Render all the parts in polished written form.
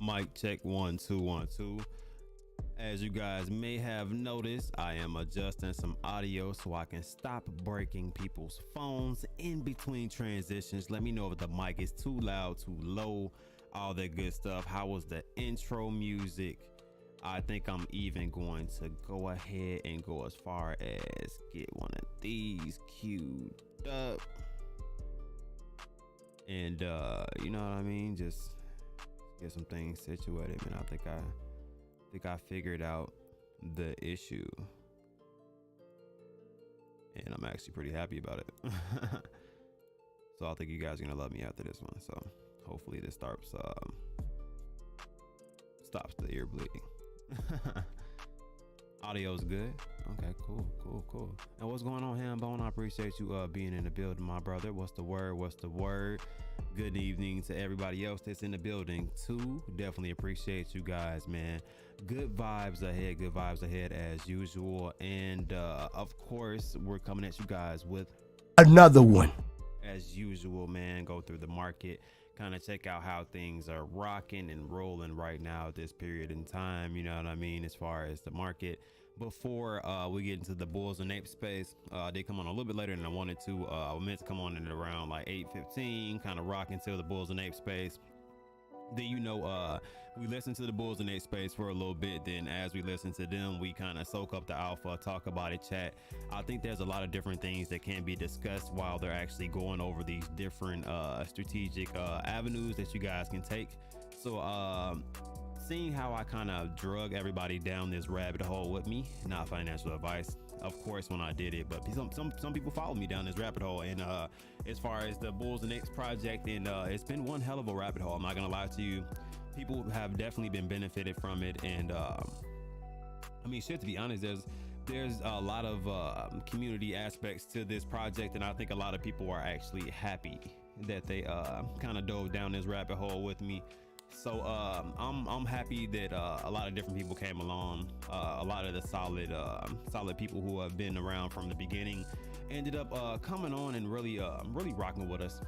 Mic check 1 2 1 2. As you guys may have noticed, I am adjusting some audio so I can stop breaking people's phones in between transitions. Let me know if the mic is too loud, too low, all that good stuff. How was the intro music? I think I'm even going to go ahead and go as far as get one of these queued up. And you know what I mean? Just get some things situated, man. I think I figured out the issue, and I'm actually pretty happy about it. So I think you guys are gonna love me after this one. So hopefully this stops the ear bleeding. Audio's good. Okay, cool. And what's going on, Hambone? I appreciate you being in the building, my brother. What's the word? Good evening to everybody else that's in the building too. Definitely appreciate you guys, man. Good vibes ahead as usual. And of course, we're coming at you guys with another one. As usual, man. Go through the market, kind of check out how things are rocking and rolling right now at this period in time. You know what I mean? As far as the market. Before we get into the bulls and ape space, they come on a little bit later than I wanted to. I meant to come on in around like 8:15, kind of rock into the bulls and ape space. Then we listen to the bulls and ape space for a little bit. Then as we listen to them, we kind of soak up the alpha, talk about it, chat. I think there's a lot of different things that can be discussed while they're actually going over these different strategic avenues that you guys can take. So seeing how I kind of drug everybody down this rabbit hole with me, not financial advice, of course, when I did it, but some people follow me down this rabbit hole. And as far as the Bulls and Apes project, and it's been one hell of a rabbit hole. I'm not gonna lie to you. People have definitely been benefited from it, and I mean, shit, to be honest, there's a lot of community aspects to this project, and I think a lot of people are actually happy that they kind of dove down this rabbit hole with me. So I'm happy that a lot of different people came along. A lot of the solid people who have been around from the beginning ended up coming on and really rocking with us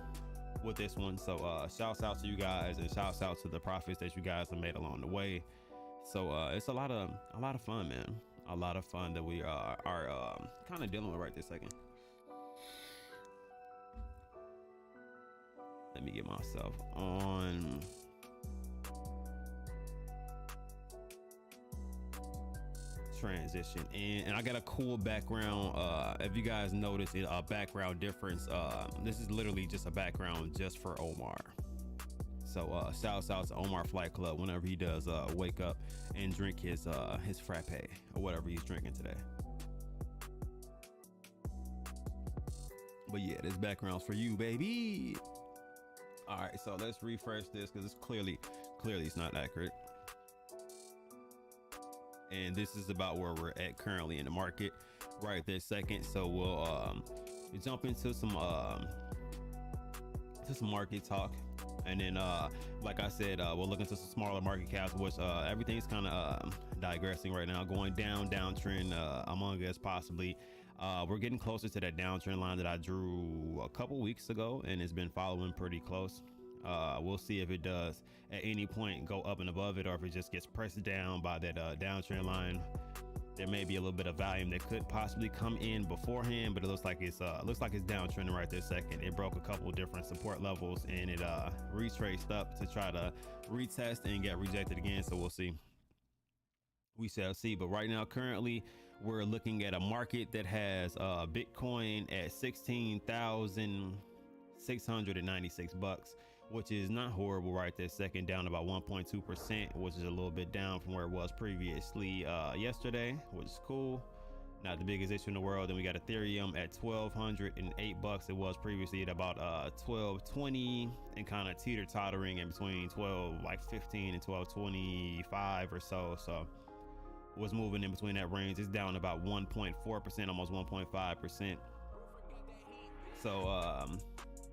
with this one. So shouts out to you guys, and shouts out to the profits that you guys have made along the way. So it's a lot of fun, man. A lot of fun that we are kind of dealing with right this second. Let me get myself on. Transition and I got a cool background. If you guys notice a background difference, this is literally just a background just for Omar. So shouts out to Omar Flight Club whenever he does wake up and drink his frappe or whatever he's drinking today. But yeah, this background's for you, baby. All right, so let's refresh this because it's clearly it's not accurate. And this is about where we're at currently in the market right this second. So we'll jump into some market talk, and then like I said, we'll look into some smaller market caps, which everything's kind of digressing right now, going downtrend among us possibly. We're getting closer to that downtrend line that I drew a couple weeks ago, and it's been following pretty close. We'll see if it does at any point go up and above it, or if it just gets pressed down by that downtrend line. There may be a little bit of volume that could possibly come in beforehand, but it looks like it's downtrending right this second. It broke a couple of different support levels, and it retraced up to try to retest and get rejected again. So we'll see. We shall see. But right now, currently, we're looking at a market that has Bitcoin at $16,696, which is not horrible right this second, down about 1.2%, which is a little bit down from where it was previously yesterday, which is cool. Not the biggest issue in the world. Then we got Ethereum at $1,208. It was previously at about $1,220, and kind of teeter-tottering in between 15 and 1225 or so. So was moving in between that range. It's down about 1.4%, almost 1.5%. So a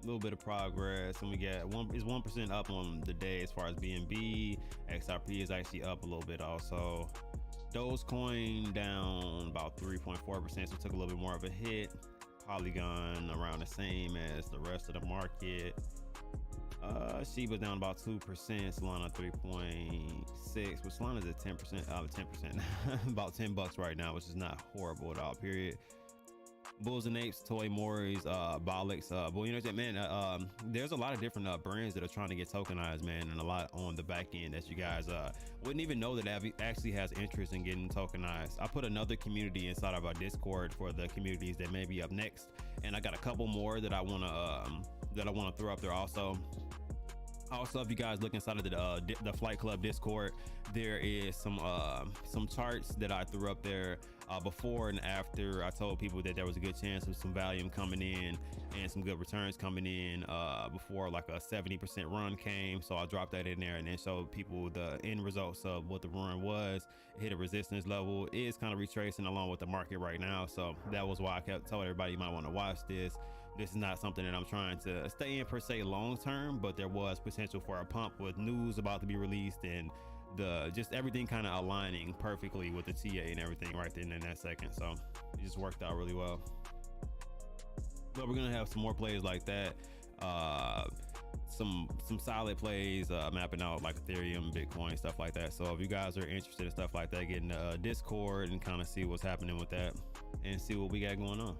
little bit of progress, and we get 1% up on the day as far as BNB. XRP is actually up a little bit also. Dogecoin down about 3.4%, so took a little bit more of a hit. Polygon around the same as the rest of the market. Shiba's down about 2%, Solana 3.6, but Solana's at 10%, 10%, about $10 right now, which is not horrible at all, period. Bulls and Apes, Toy Moris, Bolix, but you know what, man, there's a lot of different brands that are trying to get tokenized, man, and a lot on the back end that you guys wouldn't even know that actually has interest in getting tokenized. I put another community inside of our Discord for the communities that may be up next, and I got a couple more that I want to throw up there also. Also, if you guys look inside of the Flight Club Discord, there is some charts that I threw up there before and after. I told people that there was a good chance of some volume coming in and some good returns coming in before like a 70% run came. So I dropped that in there and then showed people the end results of what the run was. It hit a resistance level. It is kind of retracing along with the market right now. So that was why I kept telling everybody you might want to watch this. This is not something that I'm trying to stay in per se long term, but there was potential for a pump with news about to be released and just everything kind of aligning perfectly with the TA and everything right then in that second. So it just worked out really well. But we're gonna have some more plays like that, some solid plays mapping out like Ethereum, Bitcoin, stuff like that. So if you guys are interested in stuff like that, get in Discord and kind of see what's happening with that and see what we got going on.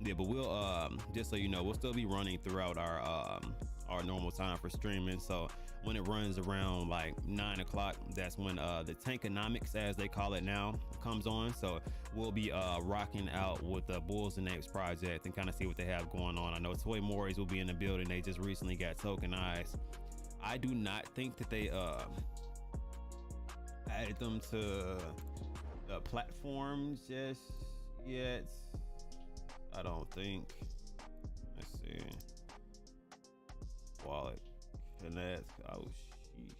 Yeah, but we'll just so you know, we'll still be running throughout our normal time for streaming. So when it runs around like 9 o'clock, that's when the tankonomics, as they call it now, comes on. So we'll be rocking out with the Bulls and Apes project and kind of see what they have going on. I know Toy Moris will be in the building. They just recently got tokenized. I do not think that they added them to the platform just yet. I don't think. Let's see. Wallet connect. Oh sheesh.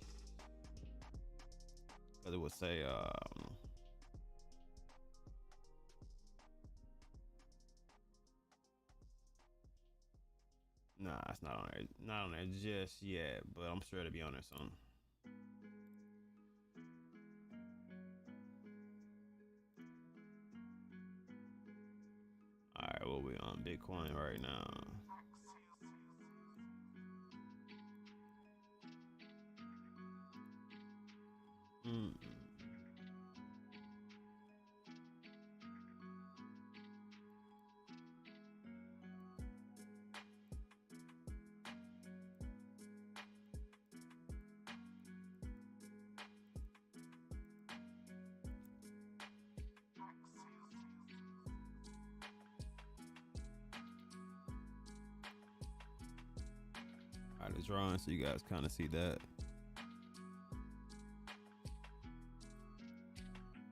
Because it would say nah, it's not on there. Not on there just yet, but I'm sure it'll be on there soon. All right, we'll be on Bitcoin right now. All right, it's drawing so you guys kind of see that.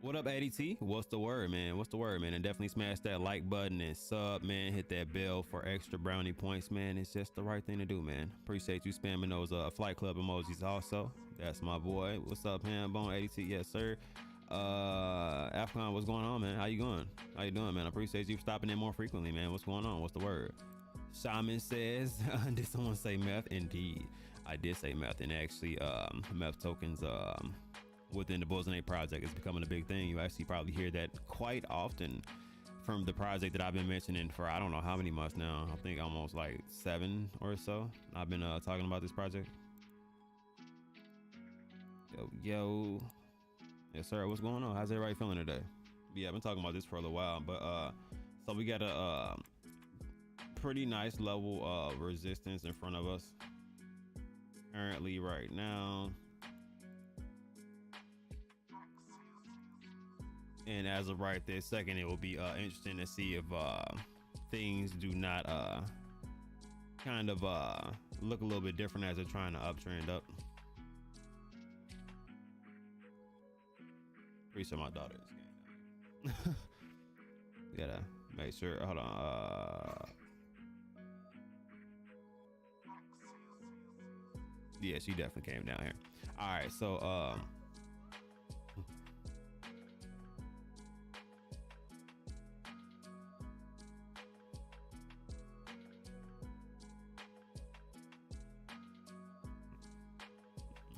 What up, ADT? What's the word, man? What's the word, man? And definitely smash that like button and sub, man. Hit that bell for extra brownie points, man. It's just the right thing to do, man. Appreciate you spamming those Flight Club emojis also. That's my boy. What's up, Hambone? ADT? Yes, sir. Afcon, what's going on, man? How you going? How you doing, man? I appreciate you stopping in more frequently, man. What's going on? What's the word? Shaman says, did someone say meth? Indeed, I did say meth. And actually, meth tokens within the Bulls and Apes project is becoming a big thing. You actually probably hear that quite often from the project that I've been mentioning for I don't know how many months now. I think almost like 7 or so. I've been talking about this project. Yo. Yes, sir. What's going on? How's everybody feeling today? Yeah, I've been talking about this for a little while, but so we got a pretty nice level of resistance in front of us currently right now. And as of right this second, it will be interesting to see if things do not kind of look a little bit different as they're trying to uptrend up. Pretty sure my daughter is getting gotta make sure. Hold on. Yeah, she definitely came down here. All right, so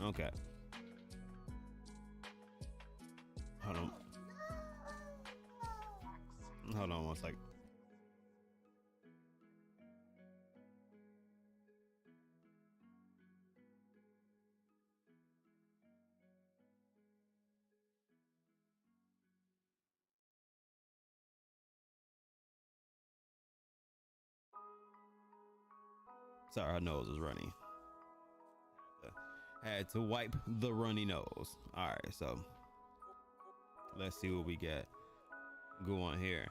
okay. Hold on one second. Sorry, her nose was runny. Had to wipe the runny nose. All right, so let's see what we got going here.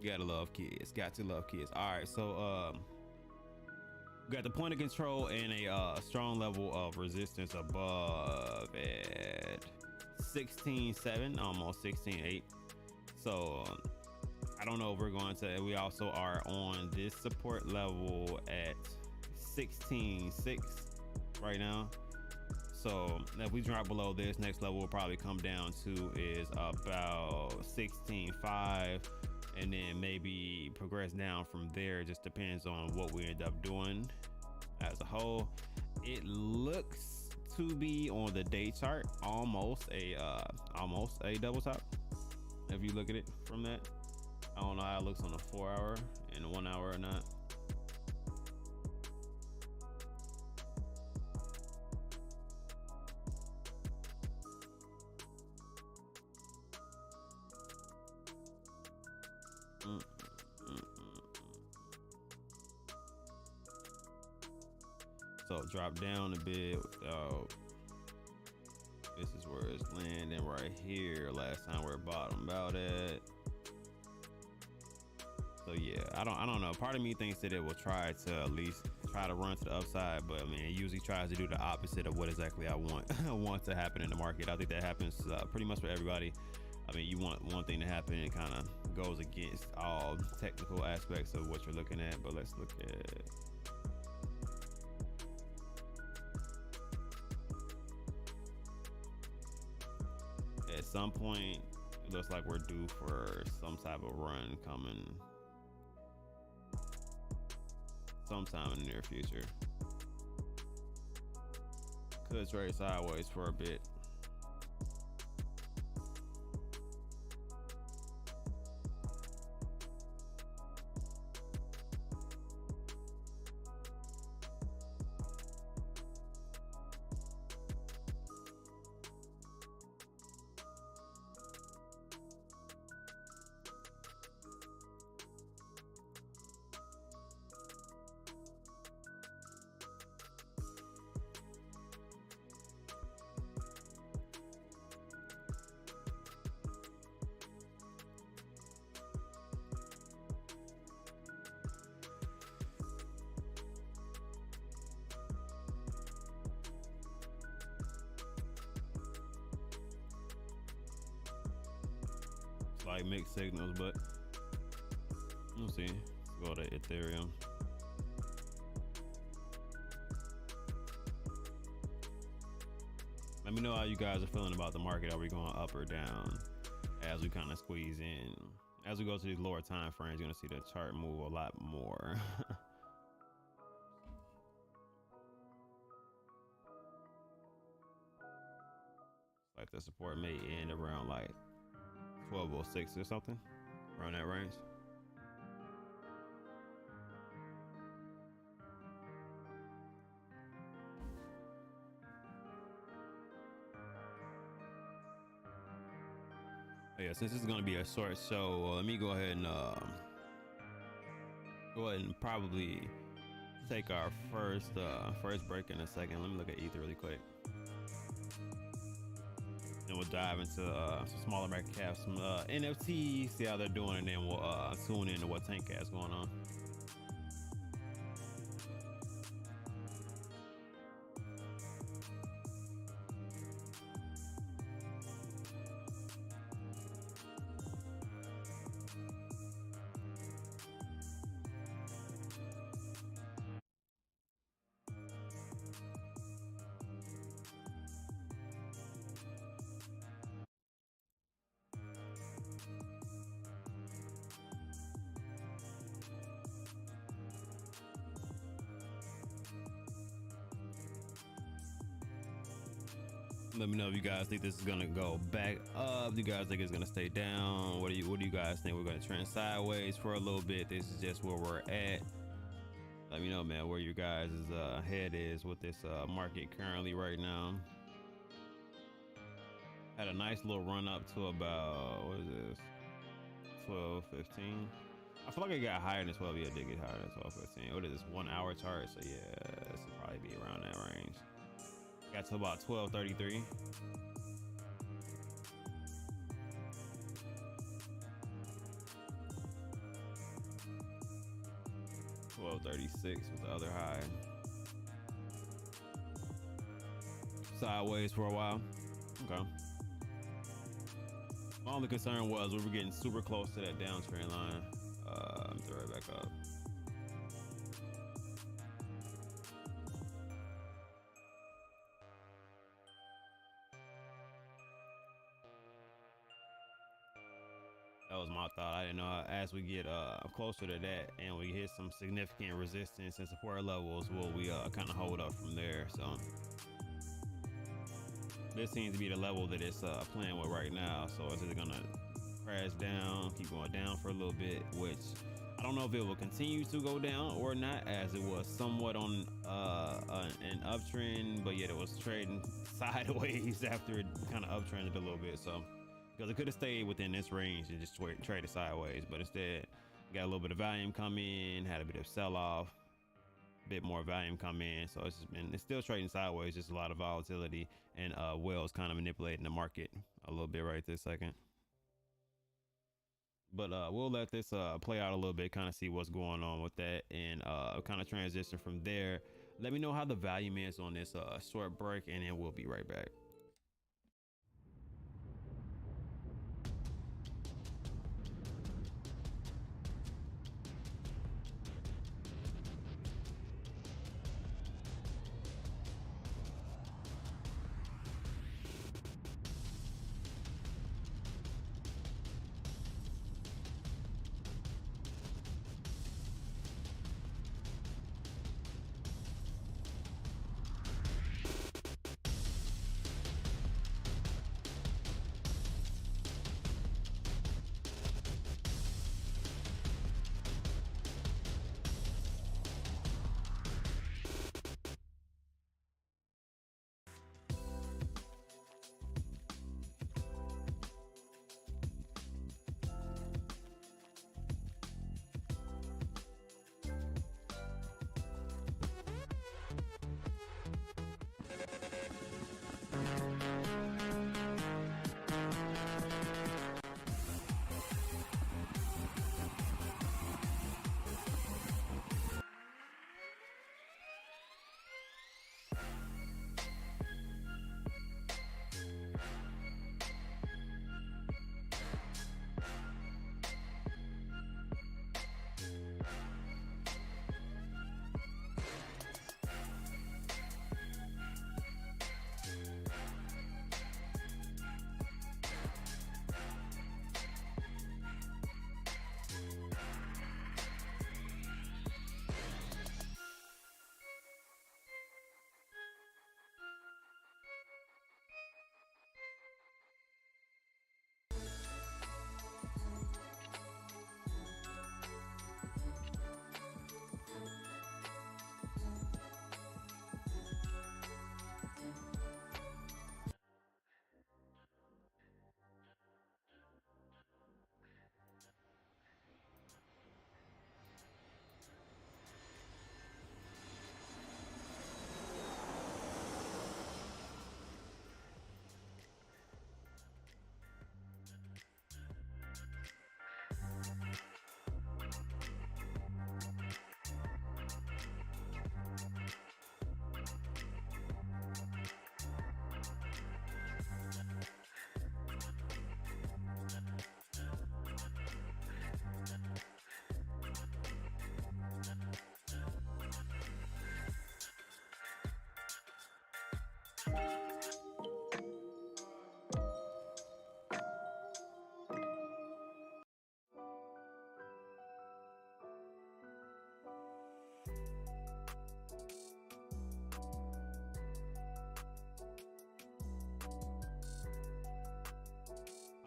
Gotta love kids. Got to love kids. All right, so we got the point of control and a strong level of resistance above at 16.7, almost 16.8. So I don't know if we're going to. We also are on this support level at 16.6 right now. So if we drop below this, next level will probably come down to is about 16.5, and then maybe progress down from there. It just depends on what we end up doing as a whole. It looks to be on the day chart almost a double top. If you look at it from that, I don't know how it looks on a 4 hour and a 1 hour or not. So drop down a bit. This is where it's landing right here. Last time we're bottomed out at. So yeah, I don't know. Part of me thinks that it will try to at least try to run to the upside, but I mean, it usually tries to do the opposite of what exactly I want to happen in the market. I think that happens pretty much for everybody. I mean, you want one thing to happen, and it kind of goes against all technical aspects of what you're looking at. But let's look at. At some point, it looks like we're due for some type of run coming sometime in the near future. Could trade sideways for a bit. Like mixed signals, but we'll see. Let's go to Ethereum. Let me know how you guys are feeling about the market. Are we going up or down as we kind of squeeze in? As we go to these lower time frames, you're gonna see the chart move a lot more. Like the support may end around like 1206 or something, around that range. Yeah, since this is going to be a short show, let me go ahead and probably take our first break in a second. Let me look at Ether really quick. Then we'll dive into some smaller market caps, some NFTs, see how they're doing, and then we'll tune into what Tank has going on. Let me know if you guys think this is gonna go back up. Do you guys think it's gonna stay down? What do you guys think? We're gonna trend sideways for a little bit. This is just where we're at. Let me know, man, where you guys' head is with this market currently right now. Had a nice little run up to about, what is this, 12, 15. I feel like it got higher than 12. Yeah, it did get higher than 12, 15. What is this, 1 hour chart? So yeah, this will probably be around that range. Got to about 12.33. 12.36 was the other high. Sideways for a while. Okay. My only concern was we were getting super close to that downtrend line. Let me throw it back up. That was my thought. I didn't know as we get closer to that and we hit some significant resistance and support levels, will we kind of hold up from there. So this seems to be the level that it's playing with right now. So is it gonna crash down, keep going down for a little bit, which I don't know if it will continue to go down or not, as it was somewhat on an uptrend, but yet it was trading sideways after it kind of uptrended a little bit. So because it could have stayed within this range and just traded sideways, but instead got a little bit of volume come in, had a bit of sell off, a bit more volume come in. So it's still trading sideways, just a lot of volatility, and Wells kind of manipulating the market a little bit right this second. But we'll let this play out a little bit, kind of see what's going on with that, and kind of transition from there. Let me know how the volume is on this short break, and then we'll be right back.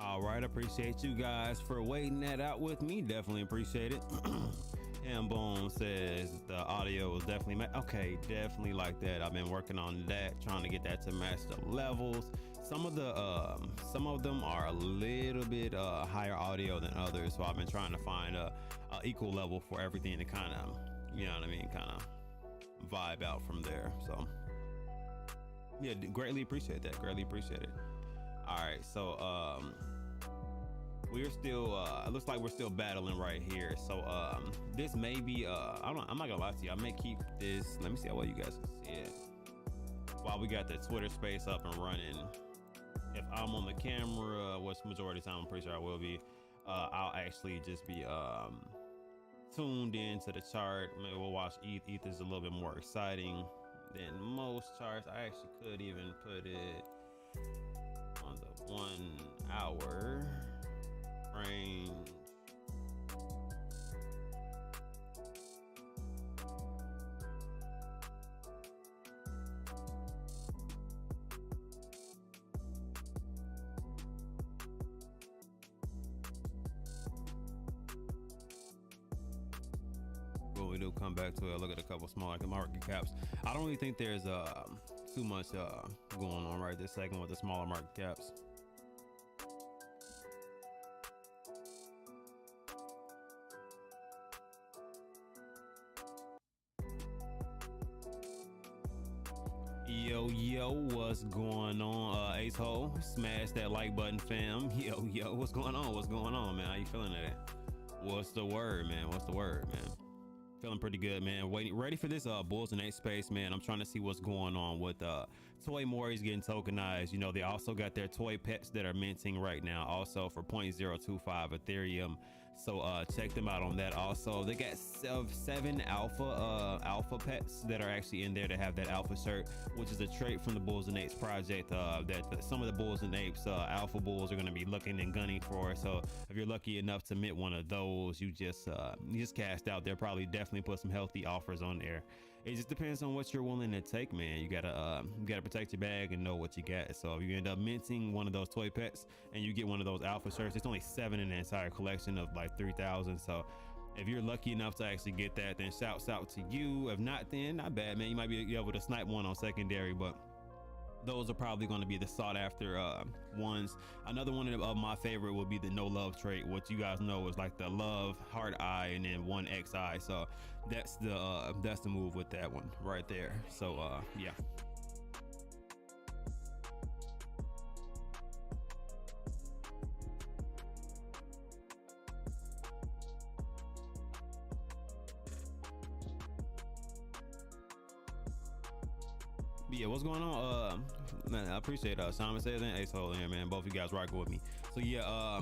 All right, appreciate you guys for waiting that out with me. Definitely appreciate it. And Boom says the audio was definitely okay, definitely like that. I've been working on that, trying to get that to match the levels. Some of them are a little bit higher audio than others, so I've been trying to find a equal level for everything to kind of, you know what I mean, kind of vibe out from there. So yeah, greatly appreciate that. Greatly appreciate it. All right, so we're still it looks like we're still battling right here. So this may be I'm not gonna lie to you, I may keep this. Let me see how well you guys can see it while we got the Twitter space up and running. If I'm on the camera, which majority of the time I'm pretty sure I will be, I'll actually just be tuned into the chart. Maybe we'll watch ETH. ETH is a little bit more exciting than most charts. I actually could even put it on the 1 hour range. When we do come back to it, look at a couple small market caps. I don't really think there's too much going on right this second with the smaller market caps. Yo, what's going on? Ace Ho, smash that like button, fam. Yo, what's going on, man? How you feeling today? What's the word, man? Feeling pretty good, man. Ready for this Bulls and Apes space, man. I'm trying to see what's going on with Toy Moris getting tokenized. You know, they also got their toy pets that are minting right now, also for 0.025 Ethereum. So check them out on that. Also, they got seven alpha pets that are actually in there to have that alpha shirt, which is a trait from the Bulls and Apes project that some of the Bulls and Apes alpha bulls are going to be looking and gunning for. So if you're lucky enough to mint one of those, you just cast out. They'll probably definitely put some healthy offers on there. It just depends on what you're willing to take, man. You gotta protect your bag and know what you got. So if you end up minting one of those toy pets and you get one of those alpha shirts, it's only 7 in the entire collection of like 3,000. So if you're lucky enough to actually get that, then shouts out to you. If not, then not bad, man. You might be able to snipe one on secondary, but those are probably going to be the sought after ones. Another one of my favorite would be the no love trait. What you guys know is like the love heart eye and then 1xi. So that's the move with that one right there. So yeah. Yeah, what's going on? Man, I appreciate Simon Says and Ace Hole here, man. Both of you guys rocking with me. So yeah,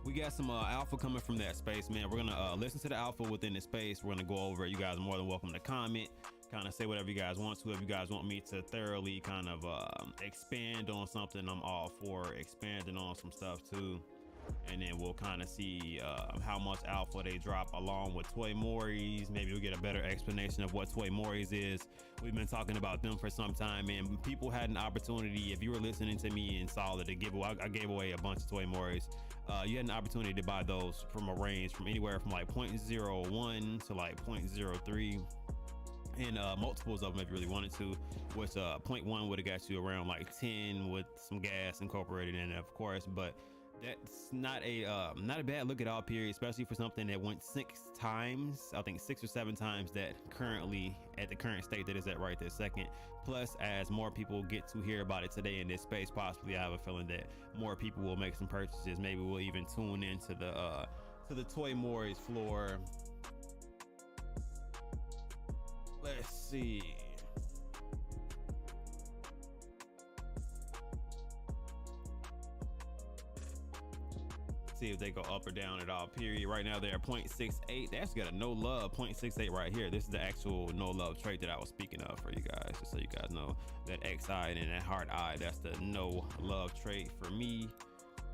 we got some alpha coming from that space, man. We're gonna listen to the alpha within the space. We're gonna go over it. You guys are more than welcome to comment, kind of say whatever you guys want to. If you guys want me to thoroughly kind of expand on something, I'm all for expanding on some stuff too. And then we'll kind of see how much alpha they drop along with Toy Moris. Maybe we'll get a better explanation of what Toy Moris is. We've been talking about them for some time, and people had an opportunity. If you were listening to me in solid, I gave away a bunch of Toy Moris. You had an opportunity to buy those from a range from anywhere from like 0.01 to like 0.03. And multiples of them if you really wanted to, which 0.1 would have got you around like 10 with some gas incorporated in it, of course. But that's not a bad look at all, period, especially for something that went 6 times, I think 6 or 7 times that currently at the current state that is at right this second. Plus, as more people get to hear about it today in this space, possibly I have a feeling that more people will make some purchases. Maybe we'll even tune into the Toy Moris floor. Let's see. See if they go up or down at all, period. Right now they're 0.68. That's got a no love 0.68 right here. This is the actual no love trait that I was speaking of for you guys, just so you guys know. That XI and then that heart eye, that's the no love trait for me.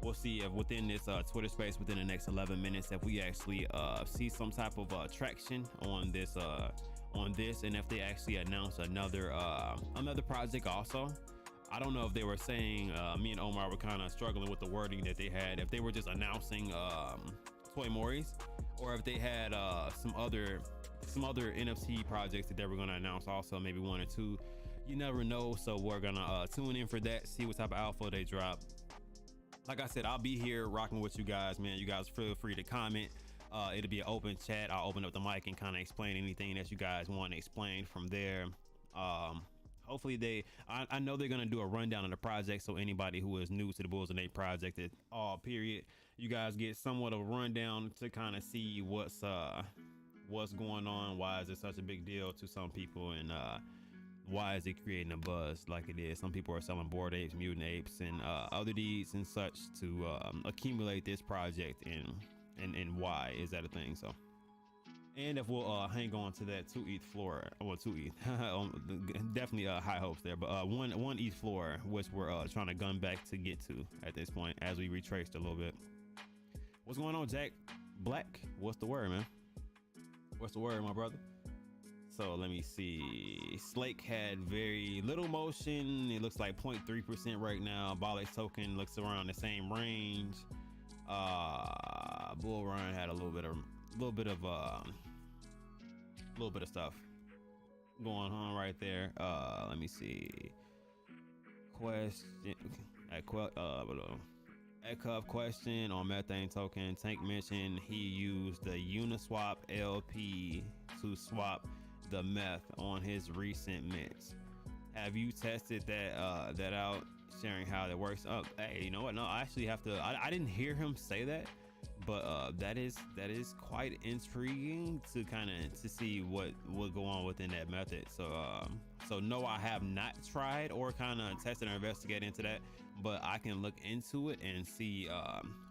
We'll see if within this Twitter space within the next 11 minutes if we actually see some type of traction on this and if they actually announce another project also. I don't know if they were saying, me and Omar were kind of struggling with the wording that they had, if they were just announcing Toy Moris, or if they had some other NFT projects that they were going to announce also, maybe 1 or 2. You never know. So we're gonna tune in for that, see what type of alpha they drop. Like I said, I'll be here rocking with you guys, man. You guys feel free to comment. It'll be an open chat. I'll open up the mic and kind of explain anything that you guys want to explain from there. Hopefully I know they're gonna do a rundown of the project, so anybody who is new to the Bulls and Eight project at all period, you guys get somewhat of a rundown to kind of see what's going on, why is it such a big deal to some people, and why is it creating a buzz like it is. Some people are selling Bored Apes, Mutant Apes, and other deeds and such to accumulate this project, and why is that a thing. So, and if we'll hang on to that 2 ETH floor, well, 2 ETH, definitely high hopes there, but one ETH floor, which we're trying to gun back to get to at this point as we retraced a little bit. What's going on, Jack Black? What's the word, man? What's the word, my brother? So let me see. Slake had very little motion. It looks like 0.3% right now. Bolix token looks around the same range. Bull Run had a little bit of stuff going on right there. Let me see. Ecup question on methane token. Tank mentioned he used the Uniswap LP to swap the meth on his recent mints. Have you tested that out, sharing how that works? Hey, you know what? No, I actually have to. I didn't hear him say that, but that is quite intriguing to to see what will go on within that method. So no, I have not tried or kind of tested or investigated into that, but I can look into it and see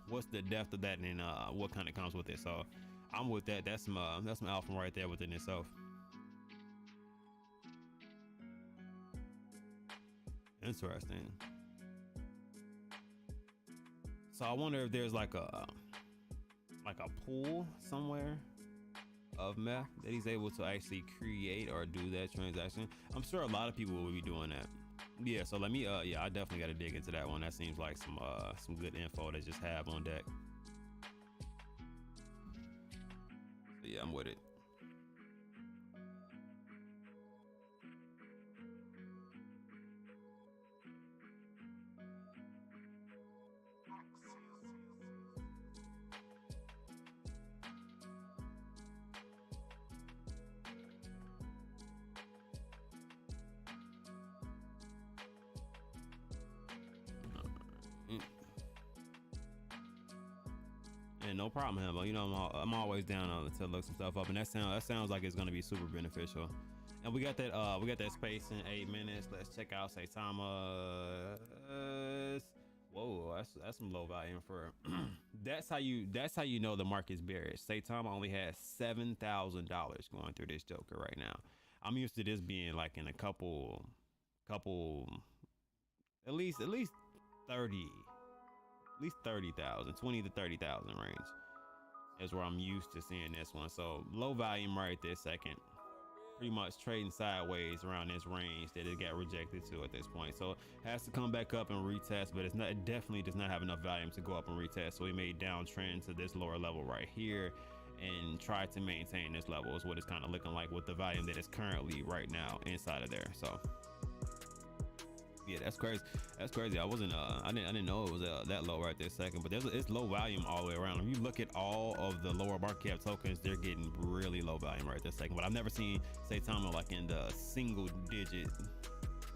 what's the depth of that and what kind of comes with it. So I'm with that. That's some alpha right there within itself. Interesting. So I wonder if there's like a pool somewhere of meth that he's able to actually create or do that transaction. I'm sure a lot of people will be doing that. Yeah, so let me yeah, I definitely got to dig into that one. That seems like some good info to just have on deck. So yeah, I'm with it. And no problem, Hambo. You know, I'm always down to look some stuff up, and that sounds like it's gonna be super beneficial. And we got that space in 8 minutes. Let's check out Saitama. Whoa, that's some low volume for. that's how you know the market's bearish. Saitama only has $7,000 going through this joker right now. I'm used to this being like in a couple, at least 30. At least 30,000, 20 to 30,000 range is where I'm used to seeing this one. So low volume right this second, pretty much trading sideways around this range that it got rejected to at this point. So it has to come back up and retest, but it definitely does not have enough volume to go up and retest. So we made downtrend to this lower level right here and try to maintain this level is what it's kind of looking like with the volume that is currently right now inside of there. So yeah, that's crazy. That's crazy. I didn't know it was that low right this second, but it's low volume all the way around. If you look at all of the lower market cap tokens, they're getting really low volume right this second. But I've never seen Saitama like in the single digit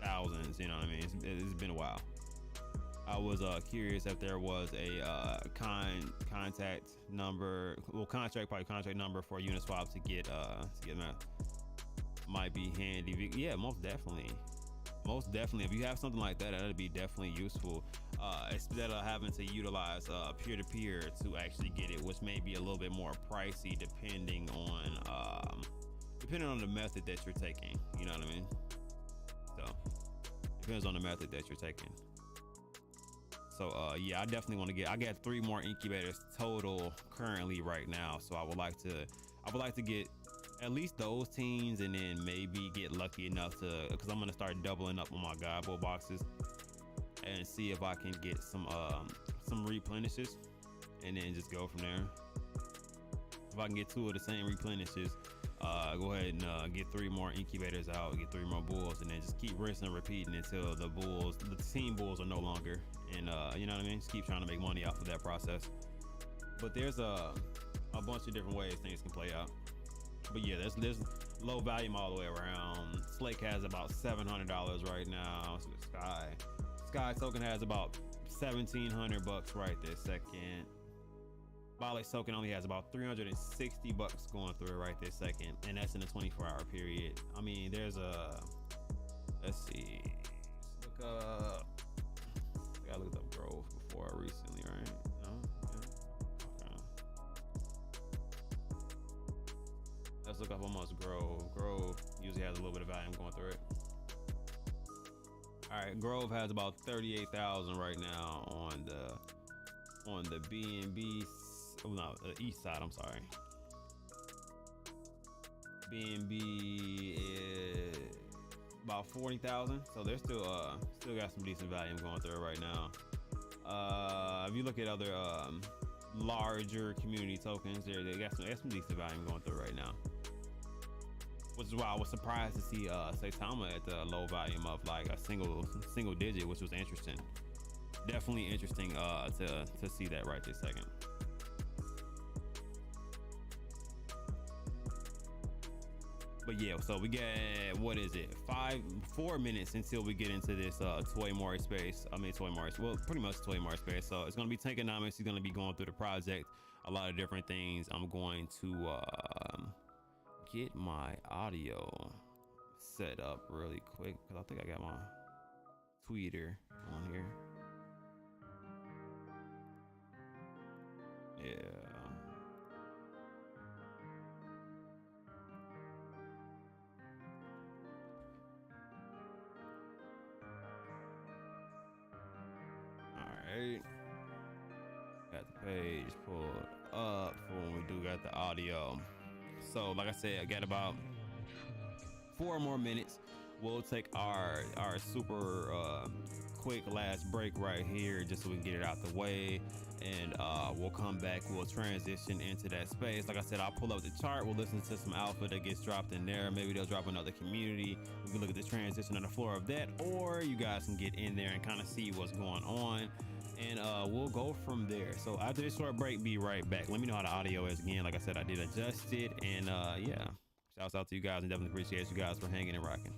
thousands. You know what I mean? It's been a while. I was curious if there was a contract number for Uniswap to get math. Might be handy. Yeah, most definitely. Most definitely, if you have something like that, that'd be definitely useful. Instead of having to utilize peer-to-peer to actually get it, which may be a little bit more pricey depending on the method that you're taking. You know what I mean? So depends on the method that you're taking. So yeah, I definitely want to get. I got 3 more incubators total currently right now. So I would like to get at least those teams, and then maybe get lucky enough to, because I'm gonna start doubling up on my Godbowl boxes and see if I can get some replenishes, and then just go from there. If I can get 2 of the same replenishes, go ahead and get 3 more incubators out, get 3 more bulls, and then just keep rinsing and repeating until the team bulls are no longer. And you know what I mean? Just keep trying to make money off of that process. But there's a bunch of different ways things can play out. But yeah, there's low volume all the way around. Slake has about $700 right now. So Sky token has about $1,700 right this second. Bale token only has about $360 going through it right this second, and that's in a 24-hour period. I mean, there's let's see, let's look up. I looked up Grove before recently, right? No, yeah. Okay. Let's look up almost Grove. Grove usually has a little bit of volume going through it. All right, Grove has about 38,000 right now on the BNB. Oh no, the east side. I'm sorry. BNB is about 40,000, so they're still got some decent volume going through it right now. If you look at other larger community tokens, they got some decent volume going through right now. Which is why I was surprised to see Saitama at the low volume of like a single digit, which was interesting. Definitely interesting to see that right this second. But yeah, so we get, what is it, 4 minutes until we get into this Toy Mori space. Well, pretty much Toy Mori space. So it's gonna be Tankonomics. He's gonna be going through the project, a lot of different things. I'm going to get my audio set up really quick because I think I got my tweeter on here. Yeah. Alright. Got the page pulled up for when we do got the audio. So like I said, I got about 4 more minutes. We'll take our super quick last break right here just so we can get it out the way, and we'll come back. We'll transition into that space. Like I said, I'll pull up the chart. We'll listen to some alpha that gets dropped in there. Maybe they'll drop another community. We can look at the transition on the floor of that, or you guys can get in there and kind of see what's going on, and we'll go from there. So after this short break, be right back. Let me know how the audio is again. Like I said, I did adjust it, and yeah, shouts out to you guys, and definitely appreciate you guys for hanging and rocking.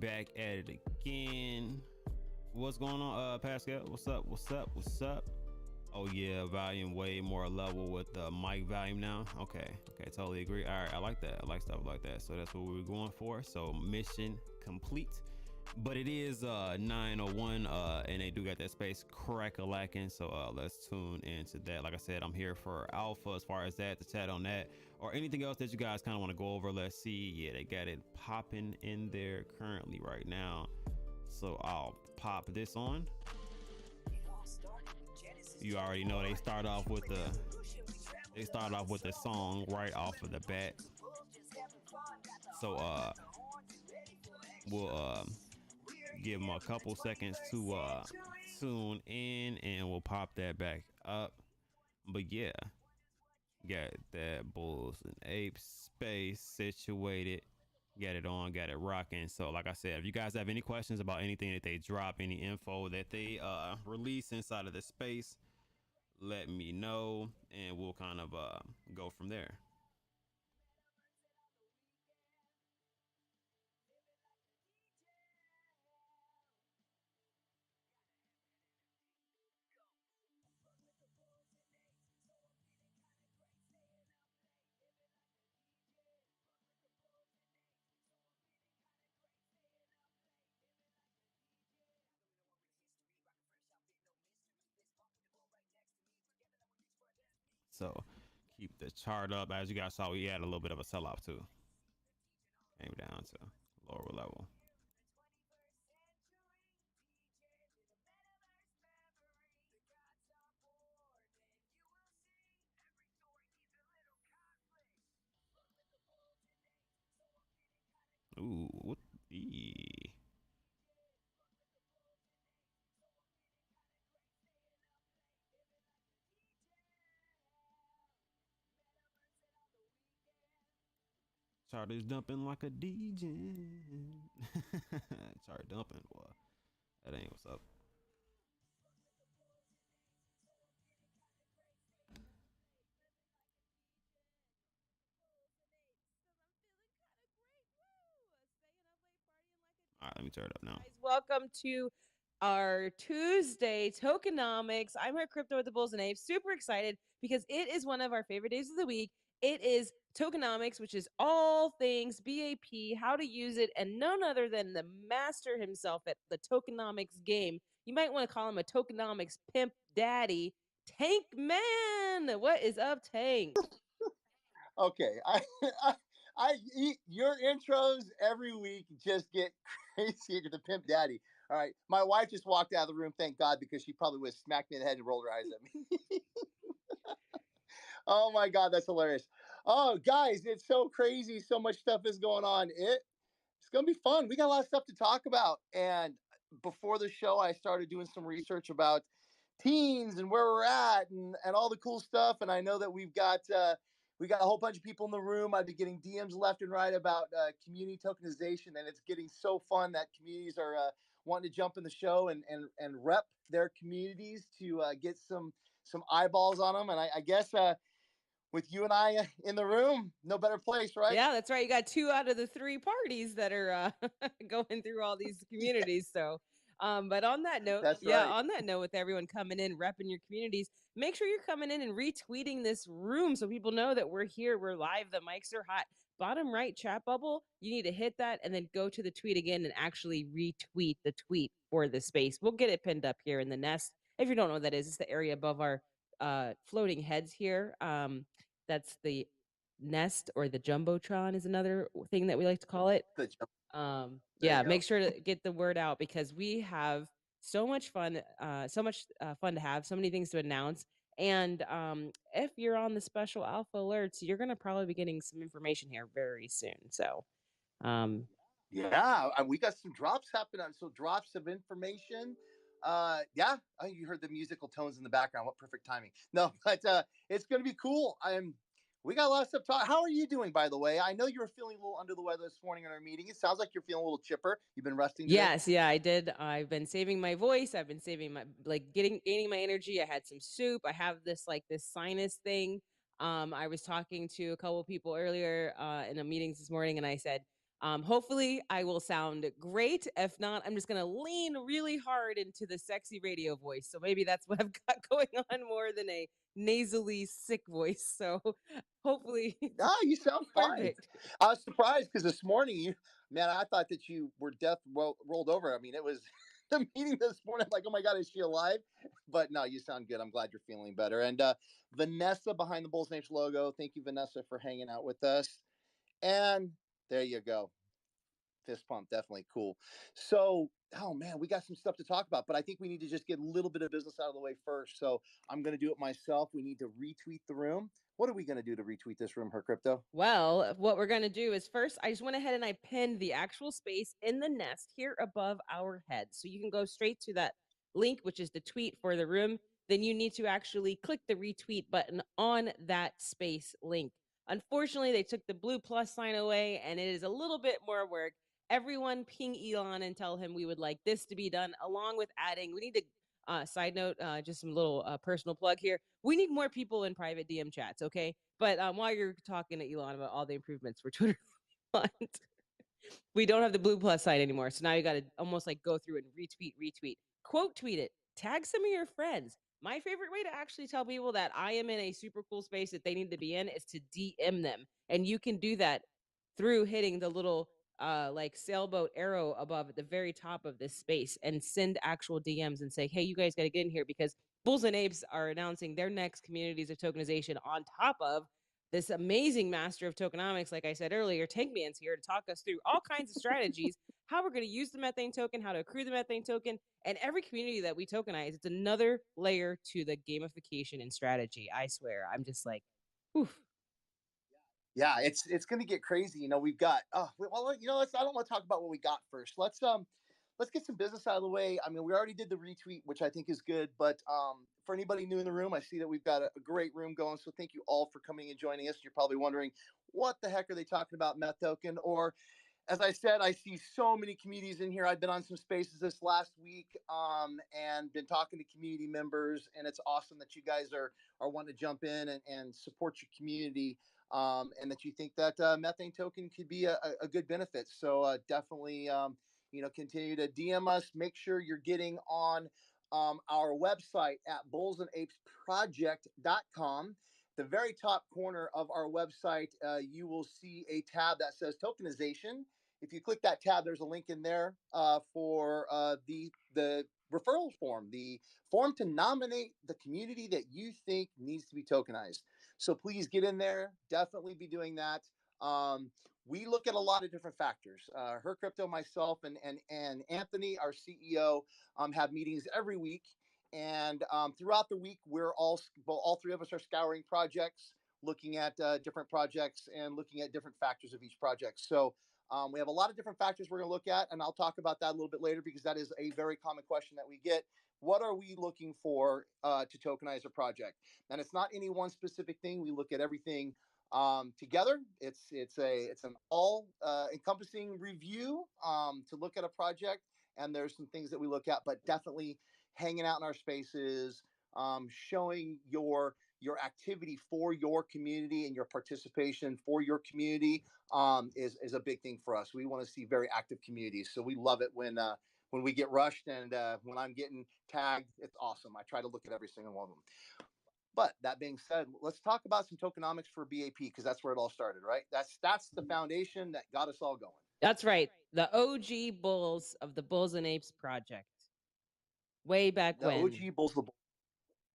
back at it again. What's going on, Pascal? What's up? What's up? What's up? Oh yeah, volume way more level with the mic volume now. Okay, totally agree. All right, I like that. I like stuff like that. So that's what we were going for. So mission complete. But it is 9:01, and they do got that space crack-a-lacking. So let's tune into that. Like I said, I'm here for alpha as far as that, to chat on that, or anything else that you guys kind of want to go over. Let's see. Yeah, they got it popping in there currently right now. So I'll pop this on. You already know they start off with the song right off of the bat. So we'll give them a couple seconds to tune in, and we'll pop that back up. But yeah, got that Bulls and Apes space situated, got it on, got it rocking. So like I said, if you guys have any questions about anything that they drop, any info that they release inside of the space, let me know, and we'll kind of go from there. So keep the chart up. As you guys saw, we had a little bit of a sell-off too. Came down to lower level. Ooh, what the? Chart is dumping like a DJ. Chart dumping, boy. That ain't what's up. All right, let me turn it up now. Guys, welcome to our Tuesday tokenomics. I'm her crypto with the Bulls and Apes. Super excited because it is one of our favorite days of the week. It is tokenomics, which is all things BAP, how to use it, and none other than the master himself at the tokenomics game. You might want to call him a tokenomics pimp daddy, Tank Man. What is up, Tank? Okay, your intros every week just get crazy to the pimp daddy. All right, my wife just walked out of the room, thank God, because she probably would have smacked me in the head and rolled her eyes at me. Oh my God, that's hilarious. Oh, guys, it's so crazy. So much stuff is going on. It's gonna be fun. We got a lot of stuff to talk about. And before the show, I started doing some research about teens and where we're at, and all the cool stuff. And I know that we got a whole bunch of people in the room. I've been getting DMs left and right about community tokenization, and it's getting so fun that communities are wanting to jump in the show and rep their communities to get some eyeballs on them. And I guess with you and I in the room, no better place, right? Yeah, that's right. You got 2 out of the 3 parties that are going through all these communities. So, but on that note, That's yeah, right. on that note, with everyone coming in, repping your communities, make sure you're coming in and retweeting this room so people know that we're here, we're live, the mics are hot. Bottom right chat bubble, you need to hit that and then go to the tweet again and actually retweet the tweet for the space. We'll get it pinned up here in the nest. If you don't know what that is, it's the area above our floating heads here. That's the nest, or the jumbotron is another thing that we like to call it. Yeah, make sure to get the word out because we have so much fun, fun to have, so many things to announce. And if you're on the special alpha alerts, you're going to probably be getting some information here very soon. So yeah, we got some drops happening. So drops of information. Yeah, you heard the musical tones in the background. What perfect timing. No, but it's going to be cool. We got a lot of stuff to talk. How are you doing, by the way? I know you were feeling a little under the weather this morning in our meeting. It sounds like you're feeling a little chipper. You've been resting today? Yes, yeah, I did. I've been saving my voice. I've been saving my gaining my energy. I had some soup. I have this sinus thing. I was talking to a couple of people earlier in the meetings this morning, and I said, Hopefully, I will sound great. If not, I'm just going to lean really hard into the sexy radio voice. So maybe that's what I've got going on more than a nasally sick voice. So hopefully, it's Ah, you sound fine. perfect. I was surprised because this morning, man, I thought that you were rolled over. I mean, it was the meeting this morning. I'm like, oh my God, is she alive? But no, you sound good. I'm glad you're feeling better. And Vanessa behind the Bulls Names logo. Thank you, Vanessa, for hanging out with us. And there you go. Fist pump, definitely cool. So, oh man, we got some stuff to talk about, but I think we need to just get a little bit of business out of the way first. So I'm going to do it myself. We need to retweet the room. What are we going to do to retweet this room, Her Crypto? Well, what we're going to do is first, I just went ahead and I pinned the actual space in the nest here above our heads. So you can go straight to that link, which is the tweet for the room. Then you need to actually click the retweet button on that space link. Unfortunately, they took the blue plus sign away, and it is a little bit more work. Everyone ping Elon and tell him we would like this to be done, along with adding, we need to side note, just some little personal plug here. We need more people in private DM chats, okay? But while you're talking to Elon about all the improvements for Twitter, we don't have the blue plus sign anymore. So now you got to almost like go through and retweet, quote tweet it, tag some of your friends. My favorite way to actually tell people that I am in a super cool space that they need to be in is to DM them. And you can do that through hitting the little like sailboat arrow above at the very top of this space and send actual DMs and say, hey, you guys got to get in here because Bulls and Apes are announcing their next communities of tokenization on top of this amazing master of tokenomics. Like I said earlier, Tankman's here to talk us through all kinds of strategies, how we're going to use the methane token, how to accrue the methane token, and every community that we tokenize, it's another layer to the gamification and strategy. I swear, I'm just like, oof. Yeah, it's going to get crazy. We've got well, I don't want to talk about what we got first. Let's get some business out of the way. I mean, we already did the retweet, which I think is good, but for anybody new in the room, I see that we've got a great room going. So thank you all for coming and joining us. You're probably wondering, what the heck are they talking about, Meth Token? Or as I said, I see so many communities in here. I've been on some spaces this last week and been talking to community members, and it's awesome that you guys are wanting to jump in and support your community, and that you think that methane token could be a good benefit. So definitely, continue to DM us. Make sure you're getting on our website at bullsandapesproject.com. The very top corner of our website, you will see a tab that says tokenization. If you click that tab, there's a link in there for the referral form, the form to nominate the community that you think needs to be tokenized. So please get in there. Definitely be doing that. We look at a lot of different factors. Her Crypto, myself, and Anthony, our CEO, have meetings every week. And throughout the week, all three of us are scouring projects, looking at different projects and looking at different factors of each project. So we have a lot of different factors we're going to look at, and I'll talk about that a little bit later because that is a very common question that we get. What are we looking for to tokenize a project? And it's not any one specific thing. We look at everything together. It's an all encompassing review to look at a project, and there's some things that we look at, but definitely hanging out in our spaces, showing your activity for your community and your participation for your community is a big thing for us. We want to see very active communities, so we love it when we get rushed and when I'm getting tagged. It's awesome. I try to look at every single one of them. But that being said, let's talk about some tokenomics for BAP because that's where it all started, right? That's the foundation that got us all going. That's right. The OG Bulls of the Bulls and Apes project. Way back The when. OG Bulls,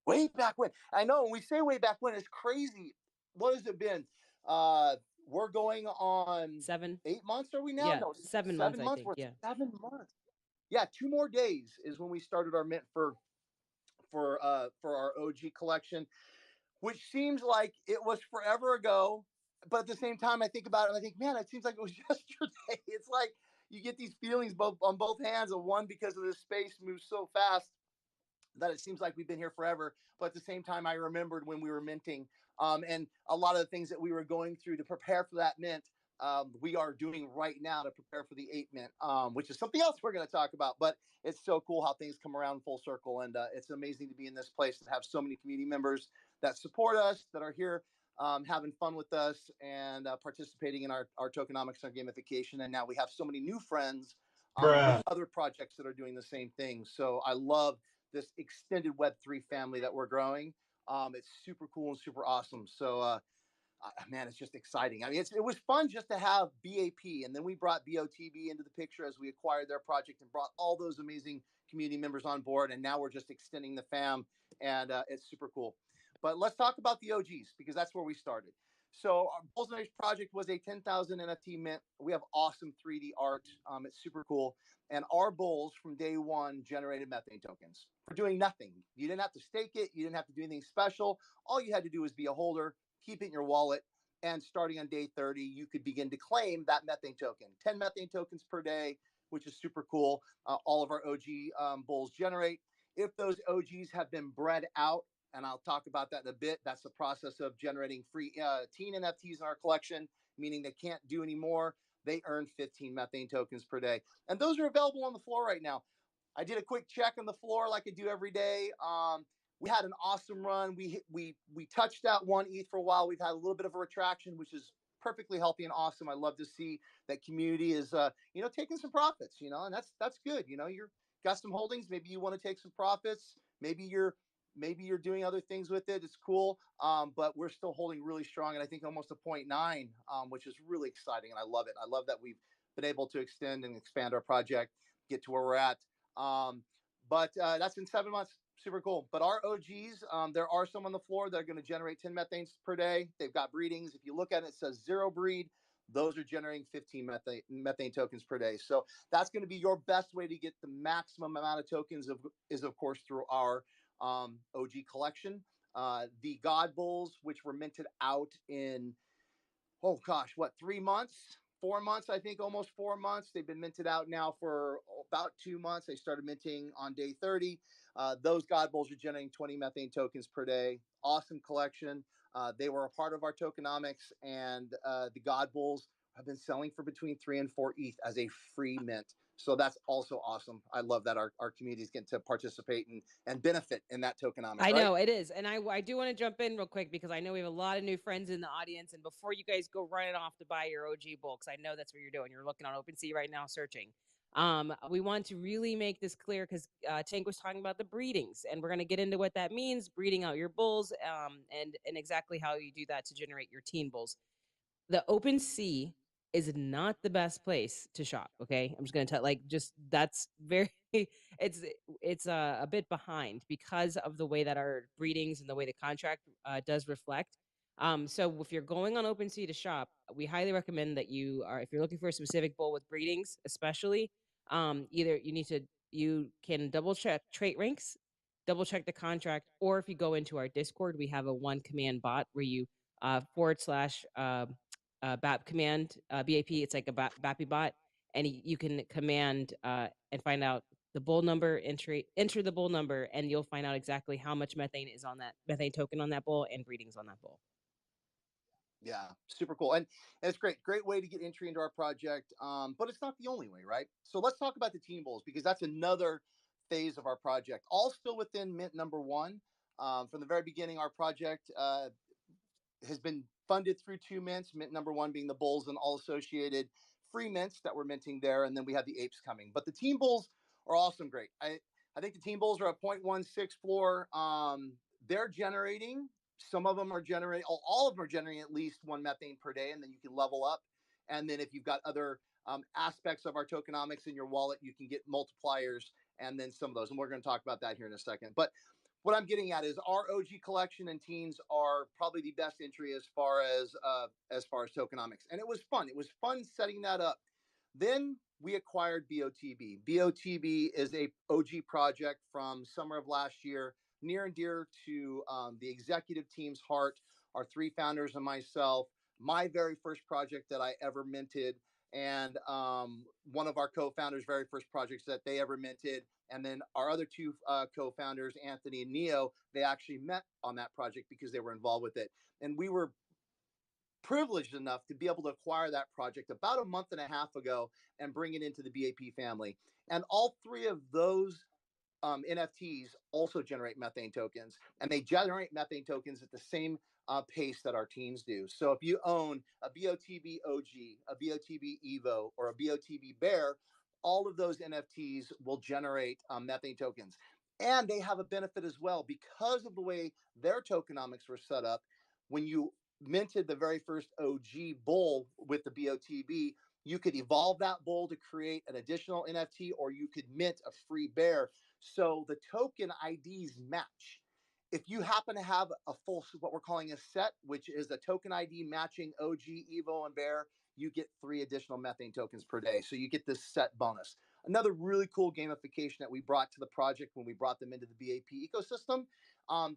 way back when. I know when we say way back when, it's crazy. What has it been? We're going on 8 months. Are we now? Yeah, No, 7 months, I think. We're Yeah. 7 months. Yeah, 2 more days is when we started our mint for our OG collection, which seems like it was forever ago. But at the same time, I think about it and I think, man, it seems like it was yesterday. It's like you get these feelings both on both hands of one because of this space moves so fast that it seems like we've been here forever. But at the same time, I remembered when we were minting and a lot of the things that we were going through to prepare for that mint. We are doing right now to prepare for the 8 mint, which is something else we're going to talk about. But it's so cool how things come around full circle. And it's amazing to be in this place and have so many community members that support us, that are here having fun with us and participating in our tokenomics and gamification. And now we have so many new friends with other projects that are doing the same thing. So I love this extended Web3 family that we're growing. It's super cool and super awesome. So man, it's just exciting. I mean, it was fun just to have BAP, and then we brought BOTB into the picture as we acquired their project and brought all those amazing community members on board. And now we're just extending the fam, and it's super cool. But let's talk about the OGs because that's where we started. So our Bulls and Apes project was a 10,000 NFT mint. We have awesome 3D art. It's super cool. And our bulls from day one generated methane tokens for doing nothing. You didn't have to stake it. You didn't have to do anything special. All you had to do was be a holder, keep it in your wallet, and starting on day 30, you could begin to claim that methane token. 10 methane tokens per day, which is super cool. All of our OG bulls generate. If those OGs have been bred out, and I'll talk about that in a bit, that's the process of generating free teen NFTs in our collection, meaning they can't do any more. They earn 15 methane tokens per day. And those are available on the floor right now. I did a quick check on the floor like I do every day. We had an awesome run. We touched that one ETH for a while. We've had a little bit of a retraction, which is perfectly healthy and awesome. I love to see that community is taking some profits, and that's good. You're got some holdings. Maybe you want to take some profits. Maybe you're doing other things with it. It's cool. But we're still holding really strong, and I think almost a 0.9, which is really exciting, and I love it. I love that we've been able to extend and expand our project, get to where we're at. But that's in 7 months. Super cool. But our OGs, there are some on the floor that are going to generate 10 methanes per day. They've got breedings. If you look at it, it says 0 breed. Those are generating 15 methane tokens per day. So that's going to be your best way to get the maximum amount of tokens is of course through our OG collection. The God Bulls, which were minted out in, 3 months? 4 months, I think, almost 4 months. They've been minted out now for about 2 months. They started minting on day 30. Those God Bulls are generating 20 methane tokens per day. Awesome collection. They were a part of our tokenomics, and the God Bulls have been selling for between 3 and 4 ETH as a free mint. So that's also awesome. I love that our community is getting to participate and benefit in that tokenomics. I know it is. And I do want to jump in real quick because I know we have a lot of new friends in the audience. And before you guys go running off to buy your OG bull, because I know that's what you're doing. You're looking on OpenSea right now searching. We want to really make this clear because Tank was talking about the breedings, and we're going to get into what that means, breeding out your bulls, and exactly how you do that to generate your teen bulls. The OpenSea is not the best place to shop. Okay, I'm just gonna tell, that's very it's a bit behind because of the way that our breedings and the way the contract does reflect. So if you're going on OpenSea to shop, we highly recommend that if you're looking for a specific bull with breedings, especially, either you can double check trait ranks, double check the contract, or if you go into our Discord, we have a one command bot where you / BAP command, BAP. It's like a BAPI bot, and you can command and find out the bull number, enter the bull number, and you'll find out exactly how much methane is on that methane token on that bull and breedings on that bull. Yeah, super cool. And it's great way to get entry into our project. But it's not the only way, right? So let's talk about the teen bulls because that's another phase of our project, all still within mint number one. From the very beginning, our project has been funded through 2 mints, mint number one being the bulls and all associated free mints that we're minting there. And then we have the apes coming. But the teen bulls are awesome. Great. I think the teen bulls are at 0.16 floor. They're generating, some of them are generating, all of them are generating at least 1 methane per day. And then you can level up. And then if you've got other aspects of our tokenomics in your wallet, you can get multipliers and then some of those. And we're going to talk about that here in a second. But what I'm getting at is our OG collection and teens are probably the best entry as far as tokenomics. And it was fun. It was fun setting that up. Then we acquired BOTB. BOTB is a OG project from summer of last year, near and dear to the executive team's heart, our 3 founders and myself. My very first project that I ever minted, and one of our co-founders' very first projects that they ever minted. And then our other 2 co-founders, Anthony and Neo, they actually met on that project because they were involved with it. And we were privileged enough to be able to acquire that project about a month and a half ago and bring it into the BAP family. And all 3 of those NFTs also generate methane tokens, and they generate methane tokens at the same pace that our teens do. So if you own a BOTB OG, a BOTB Evo, or a BOTB Bear, all of those NFTs will generate methane tokens. And they have a benefit as well because of the way their tokenomics were set up. When you minted the very first OG bull with the BOTB, you could evolve that bull to create an additional NFT, or you could mint a free bear. So the token IDs match. If you happen to have a full, what we're calling a set, which is a token ID matching OG, Evo, and Bear, you get 3 additional methane tokens per day. So you get this set bonus. Another really cool gamification that we brought to the project when we brought them into the BAP ecosystem,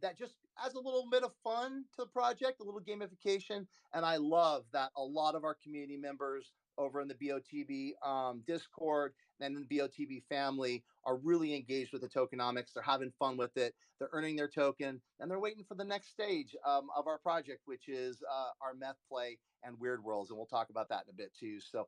that just adds a little bit of fun to the project, a little gamification. And I love that a lot of our community members over in the BOTB Discord and the BOTB family are really engaged with the tokenomics. They're having fun with it. They're earning their token, and they're waiting for the next stage of our project, which is our meth play and weird worlds. And we'll talk about that in a bit too. So,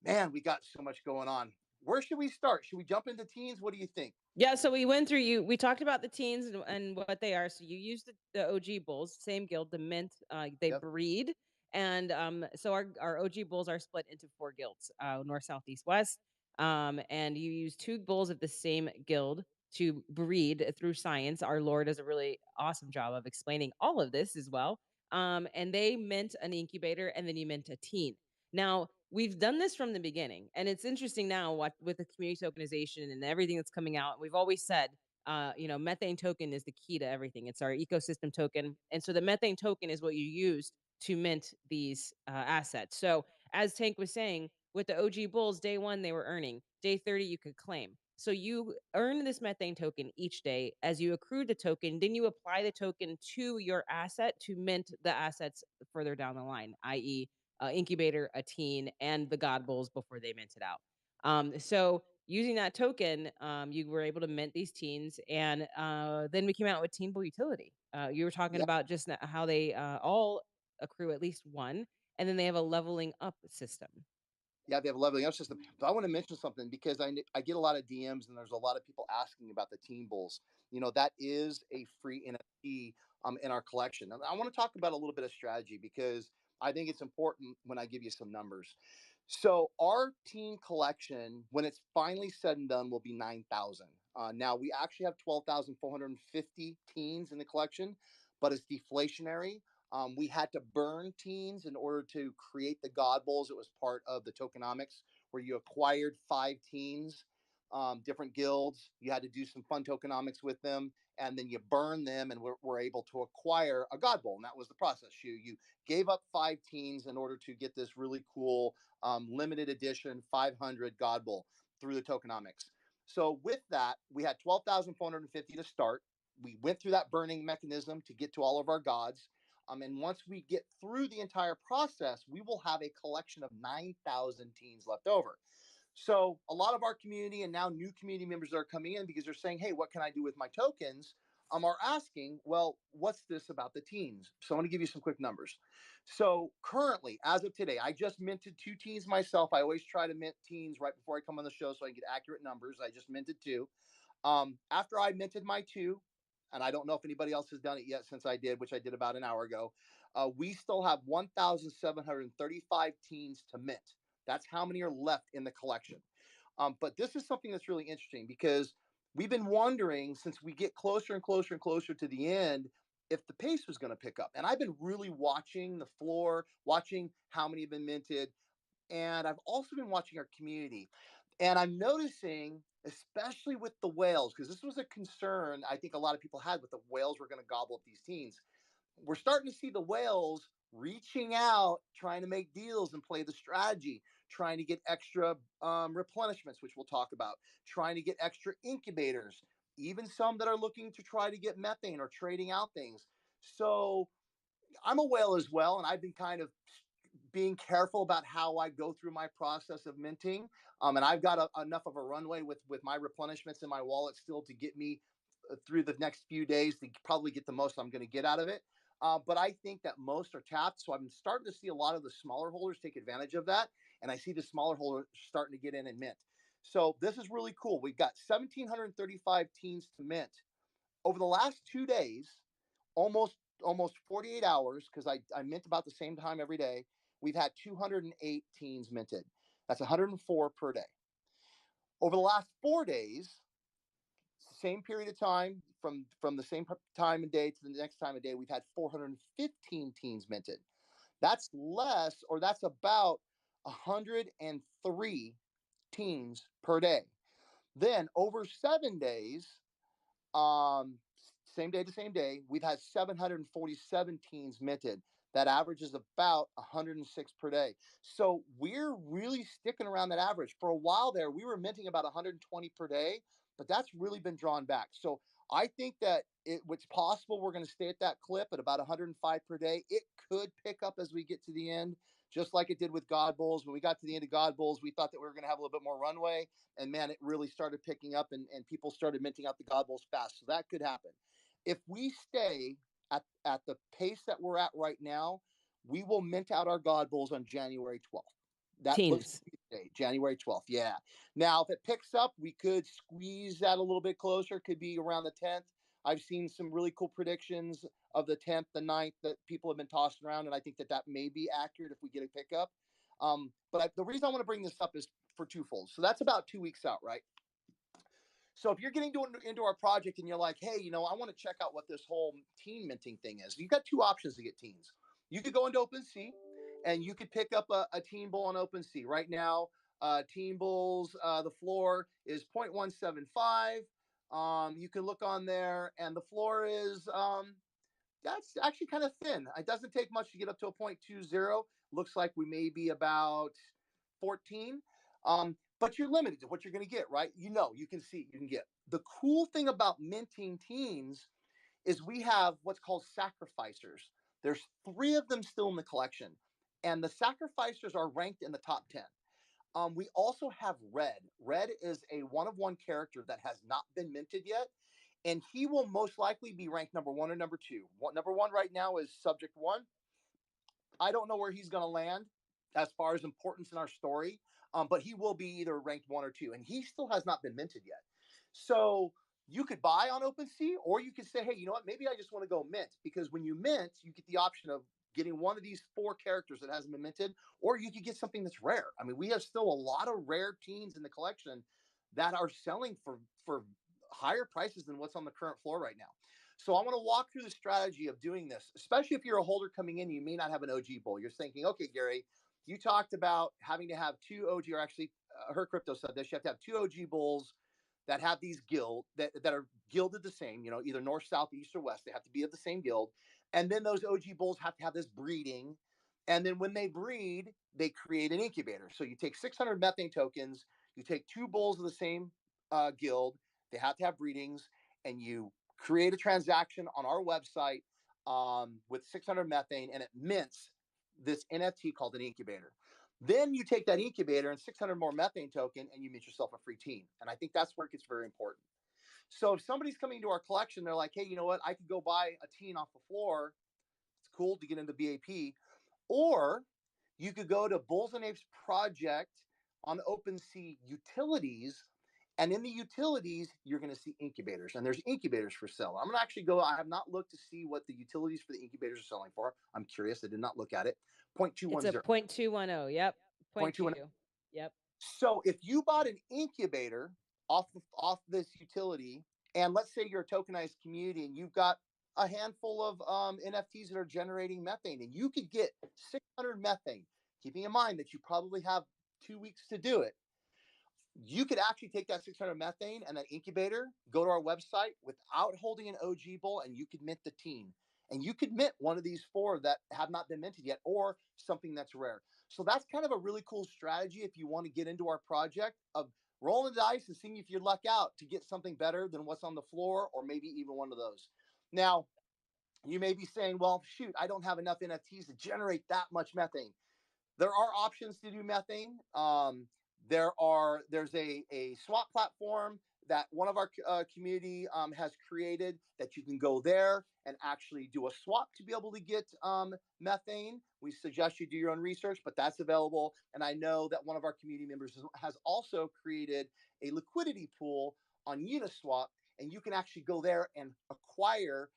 man, we got so much going on. Where should we start? Should we jump into teens? What do you think? Yeah, so we went through we talked about the teens and what they are. So you use the OG bulls, same guild, the mint, they Yep. breed. And so our OG bulls are split into 4 guilds, north, south, east, west. And you use 2 bulls of the same guild to breed through science. Our Lord does a really awesome job of explaining all of this as well. And they mint an incubator, and then you mint a teen. Now, we've done this from the beginning, and it's interesting now what with the community tokenization and everything that's coming out. We've always said, methane token is the key to everything. It's our ecosystem token, and so the methane token is what you use to mint these assets. So, as Tank was saying, with the OG bulls, day 1 they were earning, day 30 you could claim. So you earn this methane token each day as you accrue the token. Then you apply the token to your asset to mint the assets further down the line, i.e., incubator, a teen, and the God Bulls before they minted out. So using that token, you were able to mint these teens, and then we came out with Teen Bull Utility. You were talking Yeah. about just how they all accrue at least 1, and then they have a leveling up system. Yeah, they have a leveling up system. But I want to mention something because I get a lot of DMs, and there's a lot of people asking about the Teen Bulls. That is a free NFT in our collection. And I want to talk about a little bit of strategy because I think it's important when I give you some numbers. So our teen collection, when it's finally said and done, will be 9,000. Now we actually have 12,450 teens in the collection, but it's deflationary. We had to burn teens in order to create the God Bulls. It was part of the tokenomics where you acquired 5 teens, different guilds. You had to do some fun tokenomics with them, and then you burn them, and we're able to acquire a God Bull. And that was the process. You gave up 5 teens in order to get this really cool limited edition 500 God Bull through the tokenomics. So with that, we had 12,450 to start. We went through that burning mechanism to get to all of our gods. And once we get through the entire process, we will have a collection of 9,000 teens left over. So a lot of our community and now new community members are coming in because they're saying, hey, what can I do with my tokens? Are asking, well, what's this about the teens? So I want to give you some quick numbers. So currently, as of today, I just minted 2 teens myself. I always try to mint teens right before I come on the show so I can get accurate numbers. I just minted 2. After I minted my 2, and I don't know if anybody else has done it yet since I did, which I did about an hour ago, we still have 1,735 teens to mint. That's how many are left in the collection. But this is something that's really interesting because we've been wondering since we get closer and closer and closer to the end if the pace was going to pick up. And I've been really watching the floor, watching how many have been minted. And I've also been watching our community. And I'm noticing, especially with the whales, because this was a concern I think a lot of people had with the whales were going to gobble up these teens. We're starting to see the whales reaching out, trying to make deals and play the strategy, trying to get extra replenishments, which we'll talk about, trying to get extra incubators, even some that are looking to try to get methane or trading out things. So I'm a whale as well, and I've been kind of being careful about how I go through my process of minting. And I've got enough of a runway with my replenishments in my wallet still to get me through the next few days to probably get the most I'm going to get out of it. But I think that most are tapped. So I'm starting to see a lot of the smaller holders take advantage of that. And I see the smaller holders starting to get in and mint. So this is really cool. We've got 1,735 teens to mint over the last 2 days, almost 48 hours, because I mint about the same time every day. We've had 208 teens minted. That's 104 per day. Over the last 4 days, same period of time, from the same time of day to the next time of day, we've had 415 teens minted. That's less, or that's about 103 teens per day. Then over 7 days, um, same day to same day, we've had 747 teens minted. That averages about 106 per day. So we're really sticking around that average. For a while there, we were minting about 120 per day, but that's really been drawn back. So I think that it's possible we're going to stay at that clip at about 105 per day. It could pick up as we get to the end, just like it did with God Bulls. When we got to the end of God Bulls, we thought that we were going to have a little bit more runway. And man, it really started picking up, and people started minting out the God Bulls fast. So that could happen. If we stay at the pace that we're at right now, we will mint out our God Bulls on January 12th. That looks Teens. to be the date, January 12th. Yeah. Now, if it picks up, we could squeeze that a little bit closer. Could be around the 10th. I've seen some really cool predictions of the 10th, the 9th that people have been tossing around, and I think that that may be accurate if we get a pickup. But the reason I want to bring this up is for twofold. So that's about 2 weeks out, right? So if you're getting into our project and you're like, hey, I want to check out what this whole teen minting thing is, you've got two options to get teens. You could go into OpenSea and you could pick up a teen bull on OpenSea. Right now, teen bulls, the floor is 0.175. You can look on there and the floor is that's actually kind of thin. It doesn't take much to get up to a 0.20. Looks like we may be about 14. But you're limited to what you're going to get, right? You can see, you can get. The cool thing about minting teens is we have what's called sacrificers. There's 3 of them still in the collection, and the sacrificers are ranked in the top 10. We also have Red. Red is a one-of-one character that has not been minted yet, and he will most likely be ranked number 1 or number 2. Number 1 right now is Subject 1. I don't know where he's going to land as far as importance in our story, but he will be either ranked 1 or 2, and he still has not been minted yet. So you could buy on OpenSea, or you could say, hey, you know what? Maybe I just want to go mint, because when you mint, you get the option of getting one of these 4 characters that hasn't been minted, or you could get something that's rare. I mean, we have still a lot of rare teens in the collection that are selling for higher prices than what's on the current floor right now. So I want to walk through the strategy of doing this, especially if you're a holder coming in, you may not have an OG bull. You're thinking, okay, Gary, you talked about having to have 2 OG, or actually, Her Crypto said this, you have to have 2 OG bulls that have these that are gilded the same, either north, south, east, or west. They have to be of the same guild. And then those OG bulls have to have this breeding. And then when they breed, they create an incubator. So you take 600 methane tokens, you take 2 bulls of the same guild, they have to have breedings, and you create a transaction on our website with 600 methane, and it mints this NFT called an incubator. Then you take that incubator and 600 more methane token, and you mint yourself a free teen. And I think that's where it gets very important. So if somebody's coming into our collection, they're like, hey, you know what? I could go buy a teen off the floor. It's cool to get into BAP. Or you could go to Bulls and Apes Project on OpenSea Utilities. And in the utilities, you're going to see incubators, and there's incubators for sale. I'm going to actually go. I have not looked to see what the utilities for the incubators are selling for. I'm curious. I did not look at it. 0.210. It's a 0.210. Yep. 0.2. Yep. So if you bought an incubator off this utility, and let's say you're a tokenized community and you've got a handful of NFTs that are generating methane, and you could get 600 methane, keeping in mind that you probably have 2 weeks to do it, you could actually take that 600 methane and that incubator, go to our website without holding an OG bull, and you could mint the teen. And you could mint one of these 4 that have not been minted yet, or something that's rare. So that's kind of a really cool strategy if you want to get into our project of rolling the dice and seeing if you luck out to get something better than what's on the floor, or maybe even one of those. Now, you may be saying, well, shoot, I don't have enough NFTs to generate that much methane. There are options to do methane. There's a swap platform that one of our community has created that you can go there and actually do a swap to be able to get methane. We suggest you do your own research, but that's available. And I know that one of our community members has also created a liquidity pool on Uniswap, and you can actually go there and acquire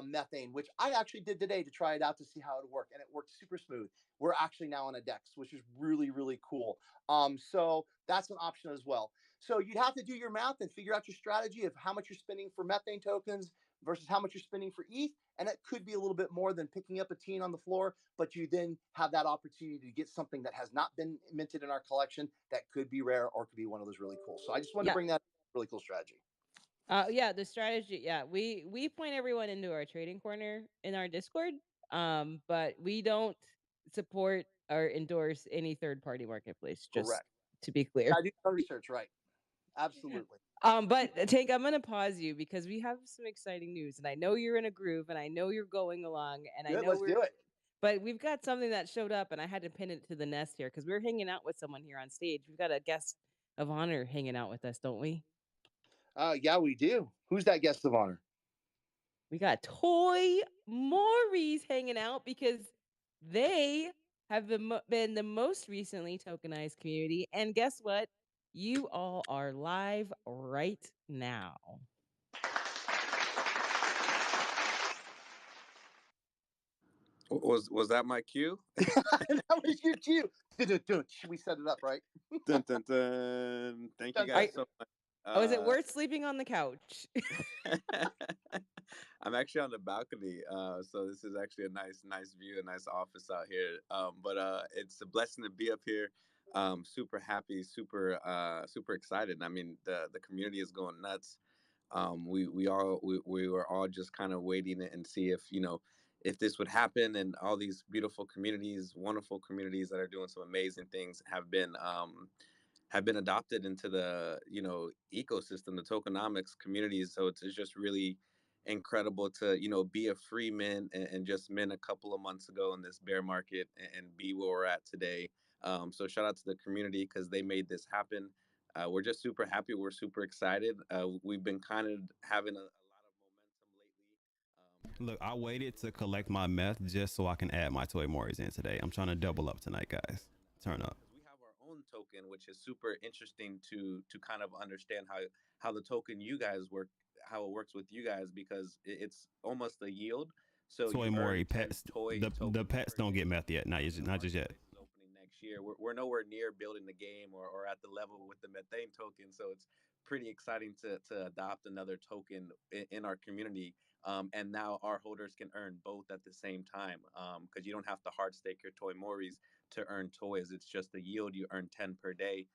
methane, which I actually did today to try it out to see how it would work, and it worked super smooth. We're actually now on a DEX, which is really, really cool. So that's an option as well. So you'd have to do your math and figure out your strategy of how much you're spending for methane tokens versus how much you're spending for ETH. And it could be a little bit more than picking up a teen on the floor, but you then have that opportunity to get something that has not been minted in our collection that could be rare or could be one of those really cool. So I just wanted to Yeah. bring that really cool strategy. Yeah, the strategy. Yeah, we point everyone into our trading corner in our Discord. But we don't support or endorse any third party marketplace. Just Correct. to be clear. I do some research, right? Absolutely. But Tank, I'm gonna pause you because we have some exciting news, and I know you're in a groove, and I know you're going along, and I Good. know Let's do it. But we've got something that showed up, and I had to pin it to the nest here because we're hanging out with someone here on stage. We've got a guest of honor hanging out with us, don't we? Yeah, we do. Who's that guest of honor? We got Toy Maury's hanging out because they have been the most recently tokenized community. And guess what? You all are live right now. Was that my cue? That was your cue. We set it up, right? Dun, dun, dun. Thank you Dun, guys dun. so much. Oh, is it worth sleeping on the couch? I'm actually on the balcony, so this is actually a nice view, a nice office out here. But it's a blessing to be up here. Super happy, super excited. I mean, the community is going nuts. We were all just kind of waiting and see if if this would happen, and all these beautiful communities, wonderful communities that are doing some amazing things have been adopted into the ecosystem, the tokenomics communities. So it's just really incredible to be a free mint and just mint a couple of months ago in this bear market, and be where we're at today. So shout out to the community because they made this happen. We're just super happy. We're super excited. We've been kind of having a lot of momentum lately. Look, I waited to collect my meth just so I can add my Toy Mores in today. I'm trying to double up tonight, guys. Turn up. Because we have our own token, which is super interesting to kind of understand how the token you guys work, how it works with you guys, because it's almost a yield. So Toy you More earn 10 pets. toy The tokens pets per don't day get meth yet. Not until the not just yet. marketplace is opening next year. We're nowhere near building the game or at the level with the methane token. So it's pretty exciting to adopt another token in our community. And now our holders can earn both at the same time, because you don't have to hard stake your toy Moris to earn toys. It's just a yield. You earn 10 per day.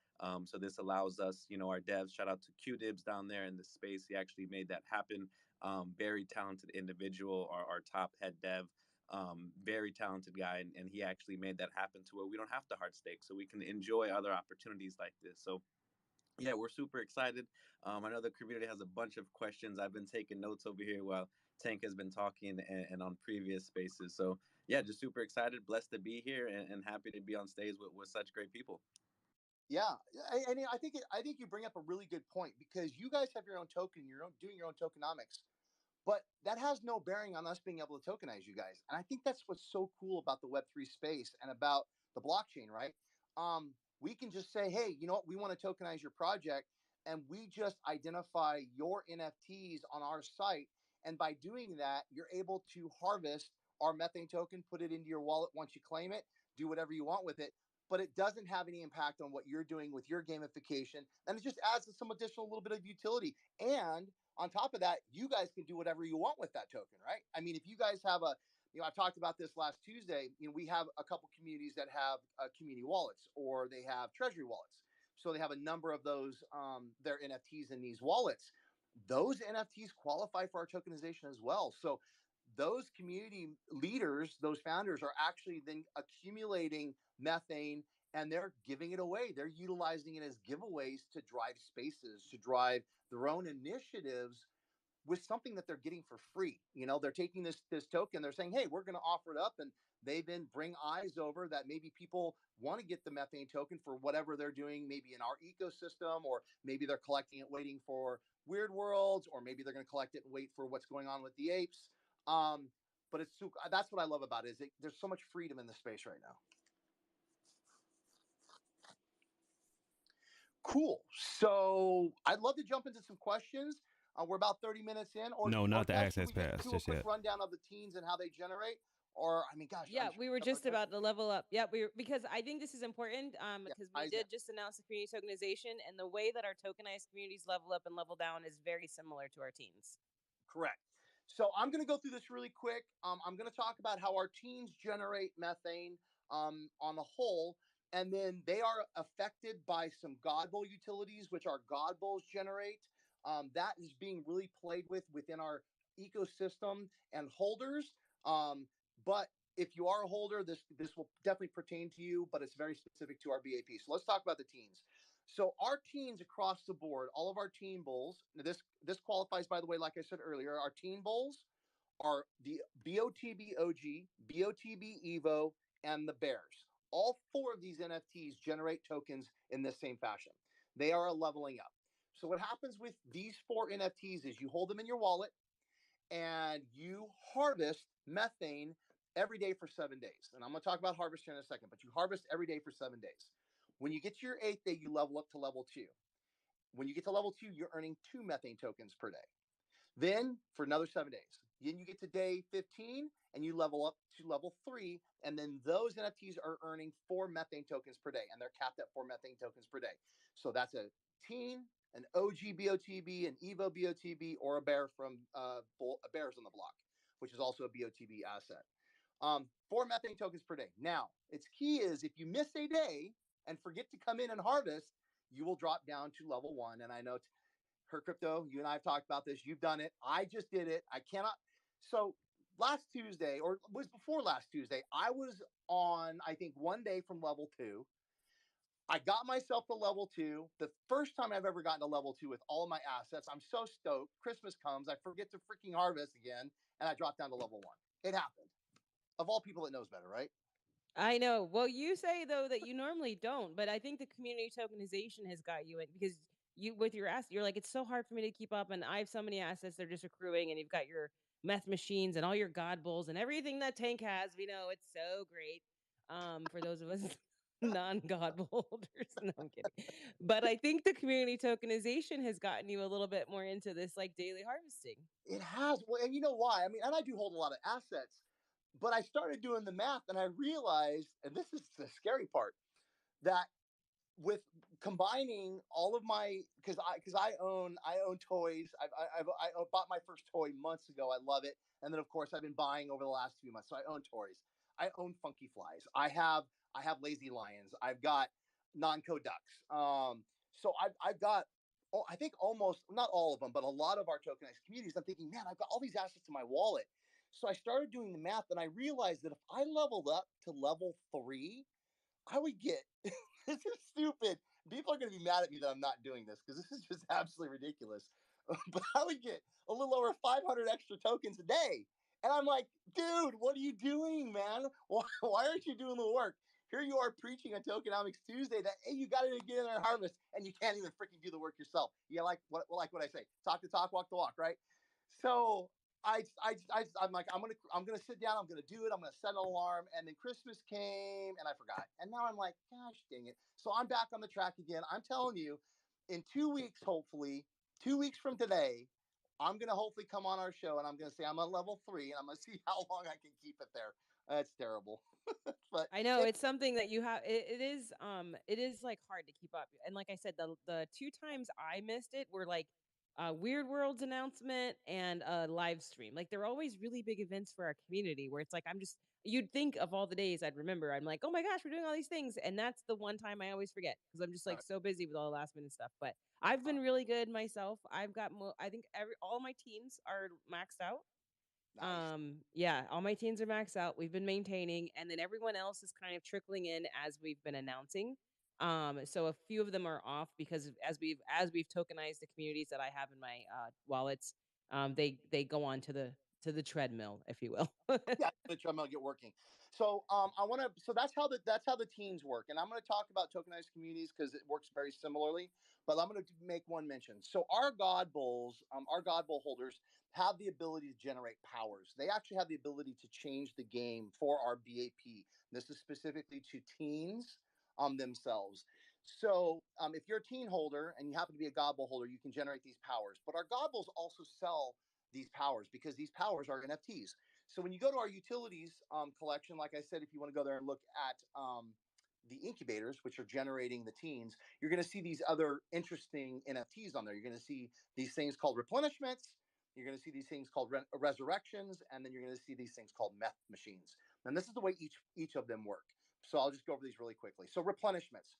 So this allows us, our devs, shout out to QDibs down there in the space. He actually made that happen. Very talented individual, our top head dev. Very talented guy, and he actually made that happen to where we don't have to hard stake, so we can enjoy other opportunities like this. So yeah, we're super excited. I know the community has a bunch of questions. I've been taking notes over here while Tank has been talking, and on previous spaces. So yeah, just super excited, blessed to be here, and happy to be on stage with such great people. Yeah, and I think you bring up a really good point because you guys have your own token, you're doing your own tokenomics, but that has no bearing on us being able to tokenize you guys. And I think that's what's so cool about the Web3 space and about the blockchain, right? We can just say, hey, you know what? We want to tokenize your project. And we just identify your NFTs on our site. And by doing that, you're able to harvest our methane token, put it into your wallet once you claim it, do whatever you want with it. But it doesn't have any impact on what you're doing with your gamification. And it just adds some additional little bit of utility. And on top of that, you guys can do whatever you want with that token, right? I mean, if you guys have I talked about this last Tuesday. We have a couple communities that have community wallets or they have treasury wallets. So they have a number of those, their NFTs in these wallets. Those NFTs qualify for our tokenization as well. So those community leaders, those founders are actually then accumulating methane and they're giving it away. They're utilizing it as giveaways to drive spaces, to drive their own initiatives with something that they're getting for free. You know, they're taking this token, they're saying, hey, we're going to offer it up, and they then bring eyes over that maybe people want to get the methane token for whatever they're doing, maybe in our ecosystem, or maybe they're collecting it waiting for weird worlds, or maybe they're going to collect it and wait for what's going on with the apes. But that's what I love about it, is there's so much freedom in the space right now. Cool. So I'd love to jump into some questions. We're about 30 minutes in, No, or not the guys, should access we just pass do a just quick yet. rundown of the teens and how they generate? Or I mean, gosh, Yeah, we were just about to level up. Yeah, because I think this is important. Because we did just announce the community tokenization, and the way that our tokenized communities level up and level down is very similar to our teens. Correct. So I'm going to go through this really quick. I'm going to talk about how our teens generate methane on the whole, and then they are affected by some godbowl utilities, which our godbowls generate. That is being really played with within our ecosystem and holders. But if you are a holder, this will definitely pertain to you, but it's very specific to our BAP. So let's talk about the teens. So our teens across the board, all of our teen bowls, this qualifies, by the way, like I said earlier, our teen bowls are the BOTB OG, BOTB Evo, and the Bears. All four of these NFTs generate tokens in this same fashion. They are a leveling up. So what happens with these four NFTs is you hold them in your wallet and you harvest methane every day for 7 days. And I'm going to talk about harvest here in a second, but you harvest every day for 7 days. When you get to your 8th day, you level up to level 2. When you get to level 2, you're earning 2 methane tokens per day. Then for another 7 days. Then you get to day 15 and you level up to level 3. And then those NFTs are earning 4 methane tokens per day. And they're capped at 4 methane tokens per day. So that's a teen, an OG BOTB, an Evo BOTB, or a bear from Bears on the Block, which is also a BOTB asset. 4 methane tokens per day. Now, its key is if you miss a day and forget to come in and harvest, you will drop down to level 1. And I know Her Crypto, you and I have talked about this. You've done it. I just did it. I cannot. So last Tuesday, or it was before last Tuesday, I was on, I think, 1 day from level 2. I got myself to level 2. The first time I've ever gotten to level 2 with all of my assets. I'm so stoked. Christmas comes. I forget to freaking harvest again. And I drop down to level 1. It happened. Of all people, it knows better, right? I know. Well, you say though that you normally don't, but I think the community tokenization has got you in, because you, with your assets, you're like, it's so hard for me to keep up, and I have so many assets, they're just accruing, and you've got your meth machines and all your god bulls and everything that Tank has. We know it's so great. For those of us non-god holders. No, I'm kidding. But I think the community tokenization has gotten you a little bit more into this like daily harvesting. It has. Well, and you know why? I mean, and I do hold a lot of assets, but I started doing the math and I realized, and this is the scary part, that with combining all of my, because I own toys. I bought my first toy months ago. I love it, and then of course I've been buying over the last few months. So I own toys. I own Funky Flies. I have Lazy Lions. I've got non-co ducks. So I've got, oh, I think almost not all of them, but a lot of our tokenized communities. I'm thinking, man, I've got all these assets in my wallet. So I started doing the math, and I realized that if I leveled up to level 3, I would get, this is stupid. People are going to be mad at me that I'm not doing this because this is just absolutely ridiculous. But I would get a little over 500 extra tokens a day. And I'm like, dude, what are you doing, man? Why aren't you doing the work? Here you are preaching on Tokenomics Tuesday that, hey, you got to get in there and harvest, and you can't even freaking do the work yourself. Yeah, like what I say, talk the talk, walk the walk, right? So I'm like, I'm gonna sit down, I'm gonna do it, I'm gonna set an alarm, and then Christmas came and I forgot, and now I'm like, gosh dang it! So I'm back on the track again. I'm telling you, in 2 weeks, hopefully, 2 weeks from today, I'm gonna hopefully come on our show and I'm gonna say I'm on level 3, and I'm gonna see how long I can keep it there. That's terrible, but I know it's something that you have. It is like hard to keep up. And like I said, the two times I missed it were like Weird World's announcement and a live stream. Like they're always really big events for our community where it's like you'd think of all the days I'd remember. I'm like, oh my gosh, we're doing all these things, and that's the one time I always forget because I'm just like so busy with all the last minute stuff. But I've been really good myself. I've got I think all my teams are maxed out. nice. Yeah, all my teams are maxed out. We've been maintaining, and then everyone else is kind of trickling in as we've been announcing. So a few of them are off because as we've tokenized the communities that I have in my wallets. they go on to the treadmill, if you will. Yeah, the treadmill get working. So I want to. So that's how the teams work, and I'm going to talk about tokenized communities because it works very similarly. But I'm going to make one mention. So our God Bull holders have the ability to generate powers. They actually have the ability to change the game for our BAP. This is specifically to teens themselves. So if you're a teen holder and you happen to be a God Bull holder, you can generate these powers. But our God Bulls also sell these powers because these powers are NFTs. So when you go to our utilities collection, like I said, if you want to go there and look at the incubators, which are generating the teens, you're going to see these other interesting NFTs on there. You're going to see these things called replenishments. You're going to see these things called resurrections, and then you're going to see these things called meth machines. And this is the way each of them work. So I'll just go over these really quickly. So replenishments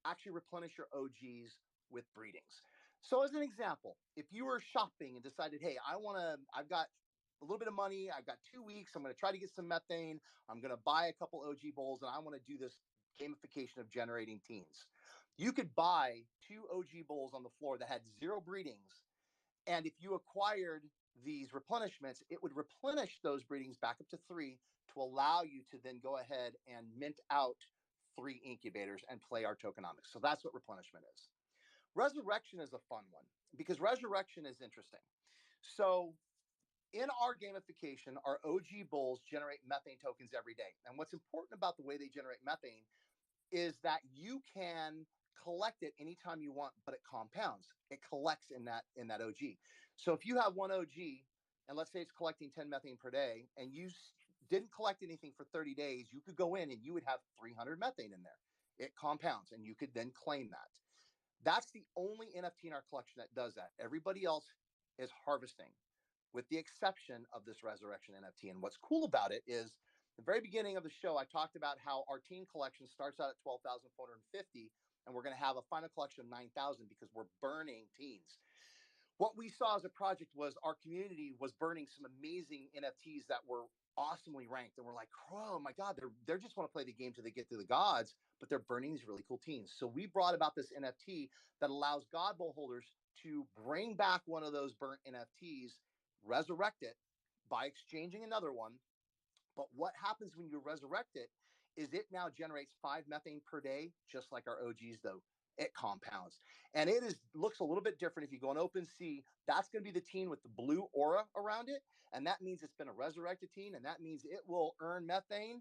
actually replenish your OGs with breedings. So as an example, if you were shopping and decided, hey, I've got a little bit of money. I've got 2 weeks. I'm going to try to get some methane. I'm going to buy a couple OG bowls, and I want to do this gamification of generating teens. You could buy 2 OG bowls on the floor that had 0 breedings, and if you acquired these replenishments, it would replenish those breedings back up to 3 to allow you to then go ahead and mint out 3 incubators and play our tokenomics. So that's what replenishment is. Resurrection is a fun one because resurrection is interesting. So in our gamification, our OG bulls generate methane tokens every day. And what's important about the way they generate methane is that you can collect it anytime you want, but it compounds. It collects in that OG. So if you have one OG, and let's say it's collecting 10 methane per day, and you didn't collect anything for 30 days, you could go in and you would have 300 methane in there. It compounds, and you could then claim that. That's the only NFT in our collection that does that. Everybody else is harvesting, with the exception of this resurrection NFT. And what's cool about it is the very beginning of the show, I talked about how our teen collection starts out at 12,450, and we're going to have a final collection of 9,000 because we're burning teens. What we saw as a project was our community was burning some amazing NFTs that were awesomely ranked, and we're like, oh my god, they're just want to play the game till they get to the gods, but they're burning these really cool teens. So we brought about this NFT that allows God Bowl holders to bring back one of those burnt NFTs, resurrect it by exchanging another one. But what happens when you resurrect it is it now generates 5 methane per day, just like our OGs, though. It compounds. And it looks a little bit different. If you go on OpenSea, that's going to be the teen with the blue aura around it. And that means it's been a resurrected teen, and that means it will earn methane.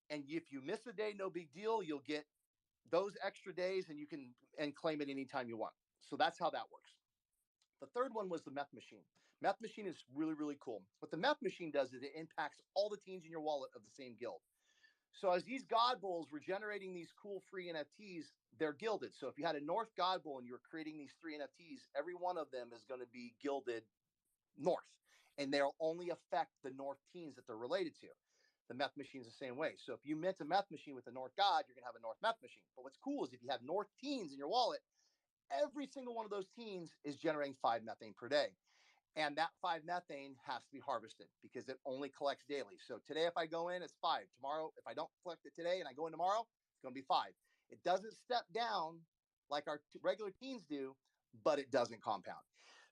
And if you miss a day, no big deal. You'll get those extra days, and you can claim it anytime you want. So that's how that works. The third one was the meth machine. Meth machine is really, really cool. What the meth machine does is it impacts all the teens in your wallet of the same guild. So as these God Bulls were generating these cool free NFTs, they're gilded. So if you had a North God Bull and you were creating these 3 NFTs, every one of them is going to be gilded North. And they'll only affect the North teens that they're related to. The meth machine is the same way. So if you mint a meth machine with a North God, you're going to have a North meth machine. But what's cool is if you have North teens in your wallet, every single one of those teens is generating 5 methane per day. And that 5 methane has to be harvested because it only collects daily. So today, if I go in, it's 5. Tomorrow, if I don't collect it today and I go in tomorrow, it's going to be 5. It doesn't step down like our regular teens do, but it doesn't compound.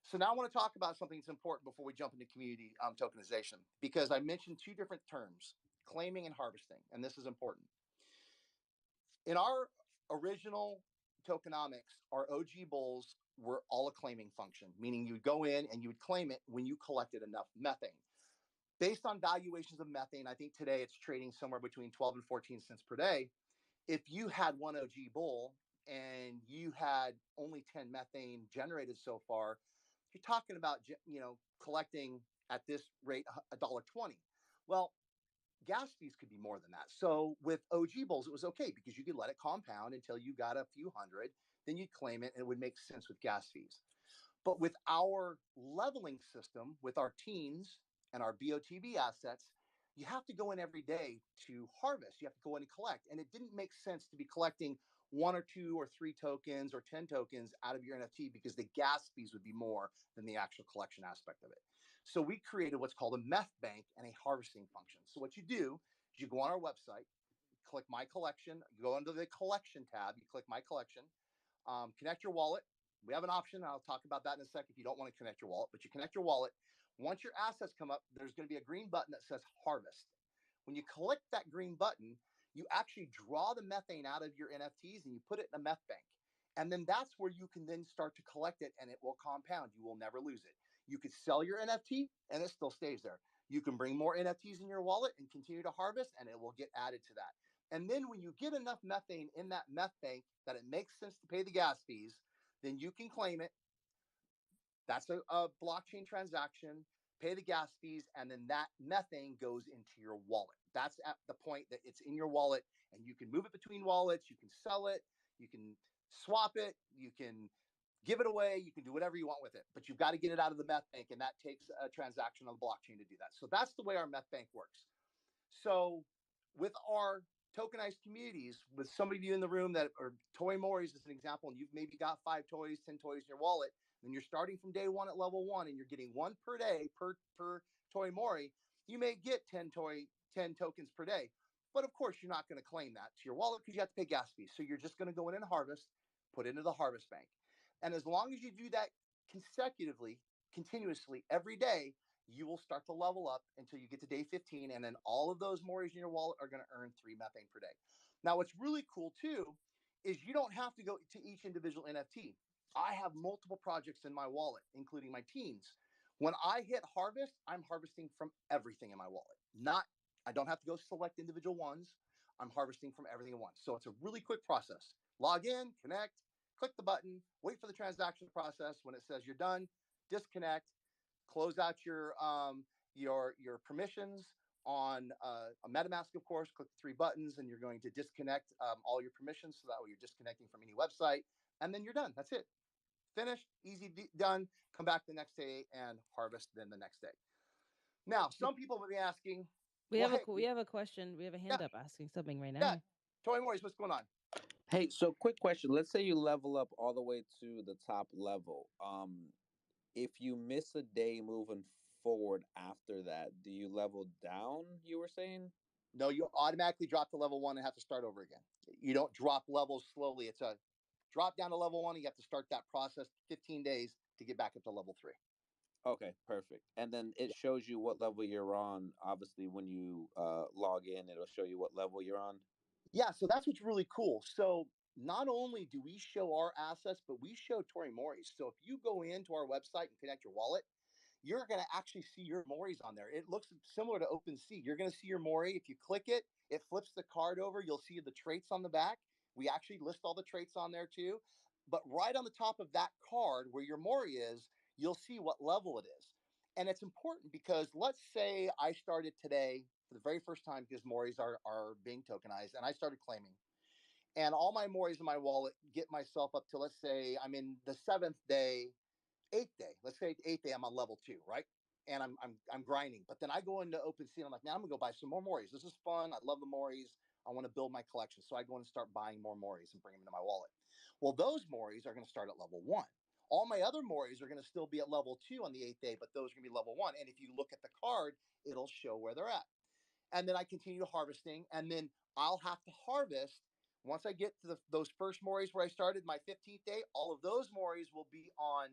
So now I want to talk about something that's important before we jump into community tokenization, because I mentioned 2 different terms, claiming and harvesting, and this is important. In our original tokenomics, our OG bulls were all a claiming function, meaning you would go in and you would claim it when you collected enough methane. Based on valuations of methane, I think today it's trading somewhere between 12 and 14 cents per day. If you had one OG bull and you had only 10 methane generated so far, you're talking about, collecting at this rate $1.20. Well, gas fees could be more than that. So with OG bulls, it was okay because you could let it compound until you got a few hundred, then you'd claim it and it would make sense with gas fees. But with our leveling system, with our teens and our BOTB assets, you have to go in every day to harvest. You have to go in and collect. And it didn't make sense to be collecting 1 or 2 or 3 tokens or 10 tokens out of your NFT because the gas fees would be more than the actual collection aspect of it. So we created what's called a meth bank and a harvesting function. So what you do is you go on our website, click My Collection, you go under the Collection tab, you click My Collection, connect your wallet, We have an option. I'll talk about that in a second if you don't want to connect your wallet, but you connect your wallet. Once your assets come up, there's going to be a green button that says harvest. When you click that green button, you actually draw the methane out of your NFTs and you put it in a meth bank. And then that's where you can then start to collect it and it will compound. You will never lose it. You could sell your NFT and it still stays there. You can bring more NFTs in your wallet and continue to harvest and it will get added to that. And then when you get enough methane in that meth bank that it makes sense to pay the gas fees, then you can claim it. That's a blockchain transaction, pay the gas fees, and then that methane goes into your wallet. That's at the point that it's in your wallet and you can move it between wallets, you can sell it, you can swap it, you can give it away, you can do whatever you want with it, but you've got to get it out of the meth bank, and that takes a transaction on the blockchain to do that. So that's the way our meth bank works. So with our tokenized communities, with some of you in the room that are toy moris as an example, and you've maybe got 5 toys, 10 toys in your wallet, and you're starting from day one at level 1 and you're getting 1 per day per toy mori, you may get 10 tokens per day. But of course, you're not going to claim that to your wallet because you have to pay gas fees. So you're just going to go in and harvest, put it into the harvest bank. And as long as you do that consecutively, continuously every day, you will start to level up until you get to day 15. And then all of those moris in your wallet are going to earn 3 methane per day. Now, what's really cool too is you don't have to go to each individual NFT. I have multiple projects in my wallet, including my teens. When I hit harvest, I'm harvesting from everything in my wallet. I don't have to go select individual ones. I'm harvesting from everything at once. So it's a really quick process. Log in, connect, click the button, wait for the transaction process. When it says you're done, disconnect, close out your permissions on a MetaMask, of course. Click the 3 buttons, and you're going to disconnect all your permissions, so that way you're disconnecting from any website, and then you're done. That's it. Finished, easy, done. Come back the next day and harvest then the next day. Now, some people will be asking, We well, have hey, we have a question. We have a yeah, hand up asking something right yeah, now. Toy Morris, what's going on? Hey, so quick question. Let's say you level up all the way to the top level. If you miss a day moving forward after that, do you level down? You were saying? No, you automatically drop to level 1 and have to start over again. You don't drop levels slowly. It's a drop down to level 1. And you have to start that process 15 days to get back up to level 3. Okay, perfect. And then it shows you what level you're on. Obviously, when you log in, it'll show you what level you're on. Yeah, so that's what's really cool. So not only do we show our assets, but we show Tori Mori's. So if you go into our website and connect your wallet, you're going to actually see your Moris on there. It looks similar to OpenSea. You're going to see your Mori. If you click it, it flips the card over. You'll see the traits on the back. We actually list all the traits on there too. But right on the top of that card where your Mori is, you'll see what level it is. And it's important because let's say I started today for the very first time because Moris are being tokenized and I started claiming. And all my Moris in my wallet get myself up to, let's say I'm in the 7th day, 8th day. Let's say 8th day, I'm on level 2, right? And I'm grinding. But then I go into OpenSea and I'm like, now I'm gonna go buy some more Moris. This is fun. I love the Moris. I want to build my collection. So I go in and start buying more Moris and bring them into my wallet. Well, those Moris are going to start at level 1. All my other Moris are going to still be at level 2 on the 8th day, but those are going to be level 1. And if you look at the card, it'll show where they're at. And then I continue harvesting, and then I'll have to harvest once I get to those first Moris where I started my 15th day. All of those Moris will be on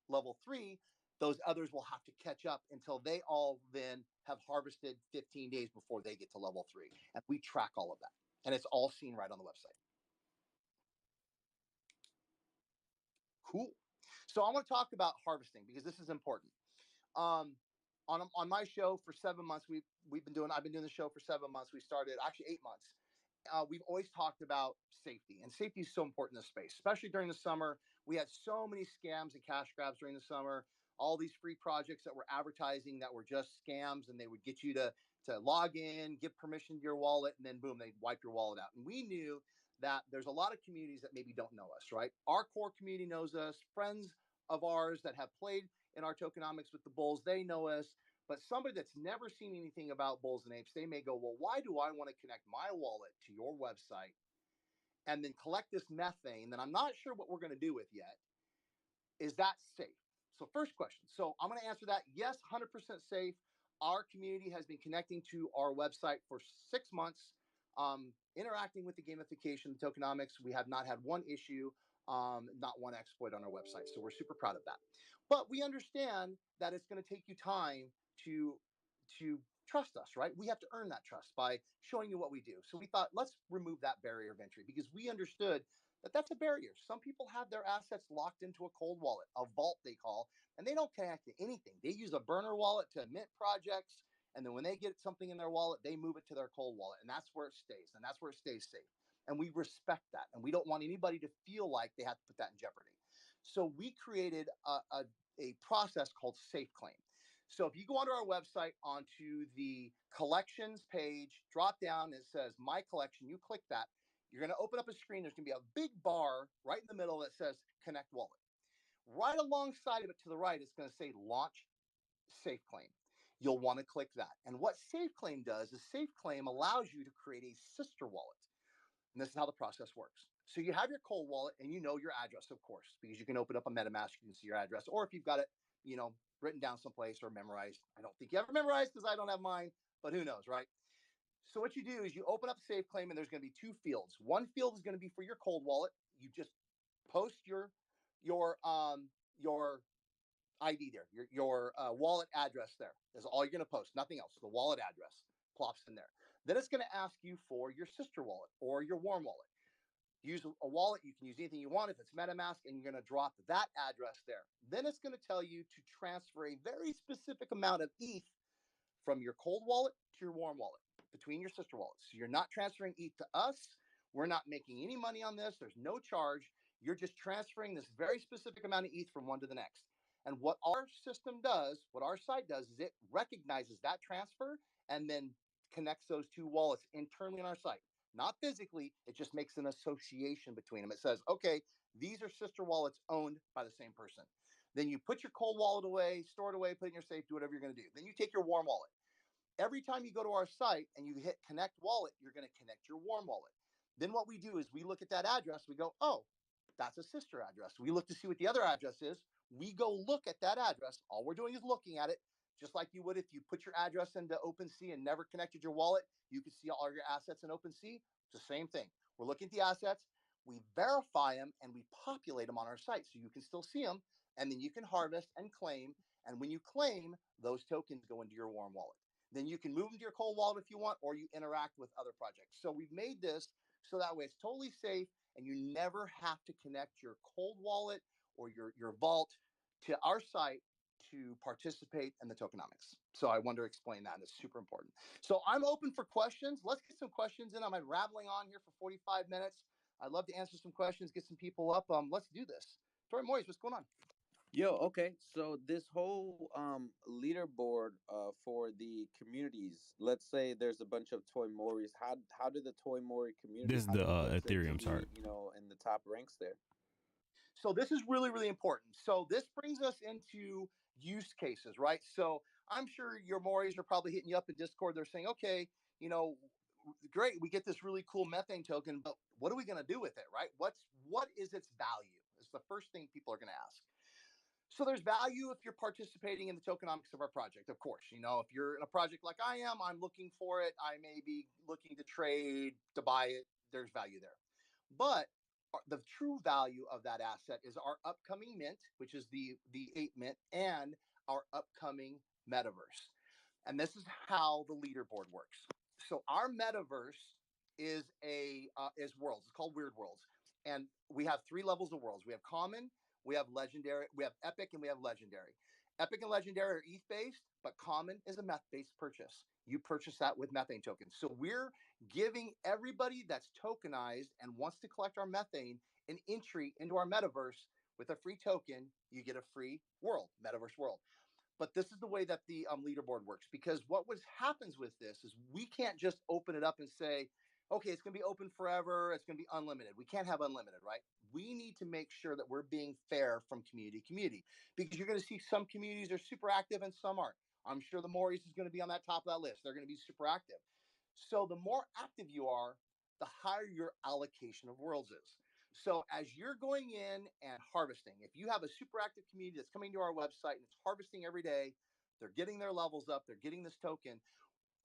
level 3. Those others will have to catch up until they all then have harvested 15 days before they get to level 3. And we track all of that, and it's all seen right on the website. Cool. So I want to talk about harvesting because this is important. On my show for 7 months, I've been doing the show for 7 months. We started actually 8 months. We've always talked about safety, and safety is so important in this space, especially during the summer. We had so many scams and cash grabs during the summer. All these free projects that were advertising that were just scams, and they would get you to log in, give permission to your wallet, and then boom, they'd wipe your wallet out. And we knew that there's a lot of communities that maybe don't know us, right? Our core community knows us. Friends of ours that have played in our tokenomics with the bulls, they know us. But somebody that's never seen anything about bulls and apes, they may go, well, why do I want to connect my wallet to your website and then collect this methane that I'm not sure what we're going to do with yet? Is that safe? So first question. So I'm going to answer that. Yes, 100% safe. Our community has been connecting to our website for 6 months, interacting with the gamification, the tokenomics. We have not had one issue. not one exploit on our website. So we're super proud of that. But we understand that it's going to take you time to to trust us, right? We have to earn that trust by showing you what we do. So we thought, let's remove that barrier of entry because we understood that that's a barrier. Some people have their assets locked into a cold wallet, a vault they call, and they don't connect to anything. They use a burner wallet to mint projects, and then when they get something in their wallet, they move it to their cold wallet, and that's where it stays, and that's where it stays safe. And we respect that, and we don't want anybody to feel like they have to put that in jeopardy. So we created a process called Safe Claim. So if you go onto our website, onto the collections page, drop down, it says My Collection. You click that. You're going to open up a screen. There's going to be a big bar right in the middle that says Connect Wallet. Right alongside of it to the right, it's going to say Launch Safe Claim. You'll want to click that. And what Safe Claim does is Safe Claim allows you to create a sister wallet. And this is how the process works. So you have your cold wallet and you know your address, of course, because you can open up a MetaMask, you can see your address. Or if you've got it, written down someplace or memorized. I don't think you ever memorized because I don't have mine, but who knows, right? So what you do is you open up Safe Claim and there's going to be two fields. One field is going to be for your cold wallet. You just post your ID there, your wallet address there. That's all you're going to post, nothing else. The wallet address plops in there. Then it's going to ask you for your sister wallet or your warm wallet. Use a wallet. You can use anything you want if it's MetaMask, and you're going to drop that address there. Then it's going to tell you to transfer a very specific amount of ETH from your cold wallet to your warm wallet between your sister wallets. So you're not transferring ETH to us. We're not making any money on this. There's no charge. You're just transferring this very specific amount of ETH from one to the next. And what our system does, what our site does, is it recognizes that transfer and then connects those two wallets internally on our site. Not physically, it just makes an association between them. It says, okay, these are sister wallets owned by the same person. Then you put your cold wallet away, store it away, put it in your safe, do whatever you're going to do. Then you take your warm wallet. Every time you go to our site and you hit connect wallet, you're going to connect your warm wallet. Then what we do is we look at that address. We go, oh, that's a sister address. We look to see what the other address is. We go look at that address. All we're doing is looking at it, just like you would if you put your address into OpenSea and never connected your wallet. You could see all your assets in OpenSea. It's the same thing. We're looking at the assets. We verify them and we populate them on our site so you can still see them. And then you can harvest and claim. And when you claim, those tokens go into your warm wallet. Then you can move them to your cold wallet if you want, or you interact with other projects. So we've made this so that way it's totally safe and you never have to connect your cold wallet or your vault to our site to participate in the tokenomics. So I wanted to explain that. It's super important. So I'm open for questions. Let's get some questions in. I'm rambling on here for 45 minutes. I'd love to answer some questions, get some people up. Let's do this. Tori Moyes, what's going on? Yo, okay. So this whole leaderboard for the communities, let's say there's a bunch of Toy Moris. How do the Toy Mori community, This is how the do it get to Ethereum be, chart. in the top ranks there? So this is really, really important. So this brings us into use cases, right? So I'm sure your Moris are probably hitting you up in Discord. They're saying, okay, you know, great, we get this really cool methane token, but what are we going to do with it, right? What is its value? Is the first thing people are going to ask. So there's value if you're participating in the tokenomics of our project. Of course, if you're in a project like I am, I'm looking for it. I may be looking to trade, to buy it. There's value there. But the true value of that asset is our upcoming mint, which is the 8 mint, and our upcoming metaverse. And this is how the leaderboard works. So our metaverse is worlds. It's called Weird Worlds, and we have 3 levels of worlds. We have common, we have legendary, we have epic, and we have legendary. Epic and legendary are ETH based, but common is a meth based purchase. You purchase that with methane tokens. So we're giving everybody that's tokenized and wants to collect our methane an entry into our metaverse with a free token. You get a free world, metaverse world. But this is the way that the leaderboard works, because what happens with this is we can't just open it up and say, okay, it's going to be open forever. It's going to be unlimited. We can't have unlimited, right? We need to make sure that we're being fair from community to community, because you're going to see some communities are super active and some aren't. I'm sure the Maurice is going to be on that top of that list. They're going to be super active. So the more active you are, the higher your allocation of worlds is. So as you're going in and harvesting, if you have a super active community that's coming to our website and it's harvesting every day, they're getting their levels up, they're getting this token,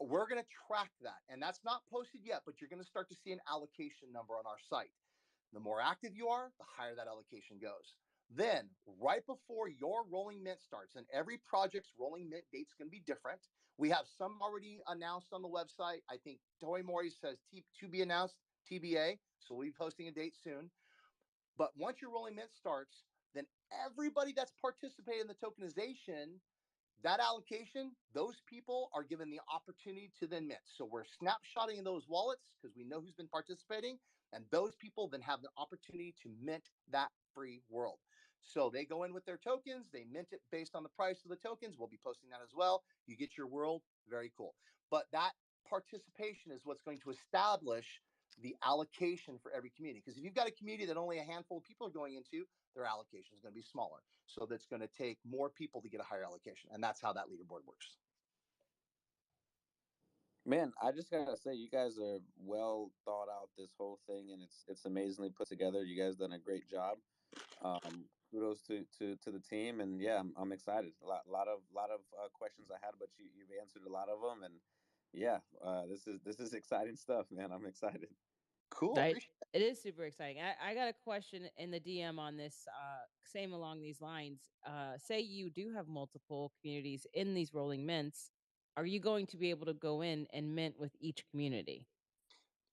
we're going to track that. And that's not posted yet, but you're going to start to see an allocation number on our site. The more active you are, the higher that allocation goes. Then, right before your rolling mint starts, and every project's rolling mint date's going to be different. We have some already announced on the website. I think Toy Mori says to be announced, TBA. So we'll be posting a date soon. But once your rolling mint starts, then everybody that's participated in the tokenization, that allocation, those people are given the opportunity to then mint. So we're snapshotting those wallets because we know who's been participating, and those people then have the opportunity to mint that free world. So they go in with their tokens, they mint it based on the price of the tokens. We'll be posting that as well. You get your world, very cool. But that participation is what's going to establish the allocation for every community. Because if you've got a community that only a handful of people are going into, their allocation is going to be smaller. So that's going to take more people to get a higher allocation. And that's how that leaderboard works. Man, I just gotta say, you guys are well thought out this whole thing, and it's amazingly put together. You guys done a great job. Kudos to the team, and yeah, I'm excited. A lot of questions I had, but you've answered a lot of them, and yeah, this is exciting stuff, man. I'm excited. Cool. Right. Appreciate It is super exciting. I got a question in the DM on this, same along these lines. Say you do have multiple communities in these rolling mints. Are you going to be able to go in and mint with each community?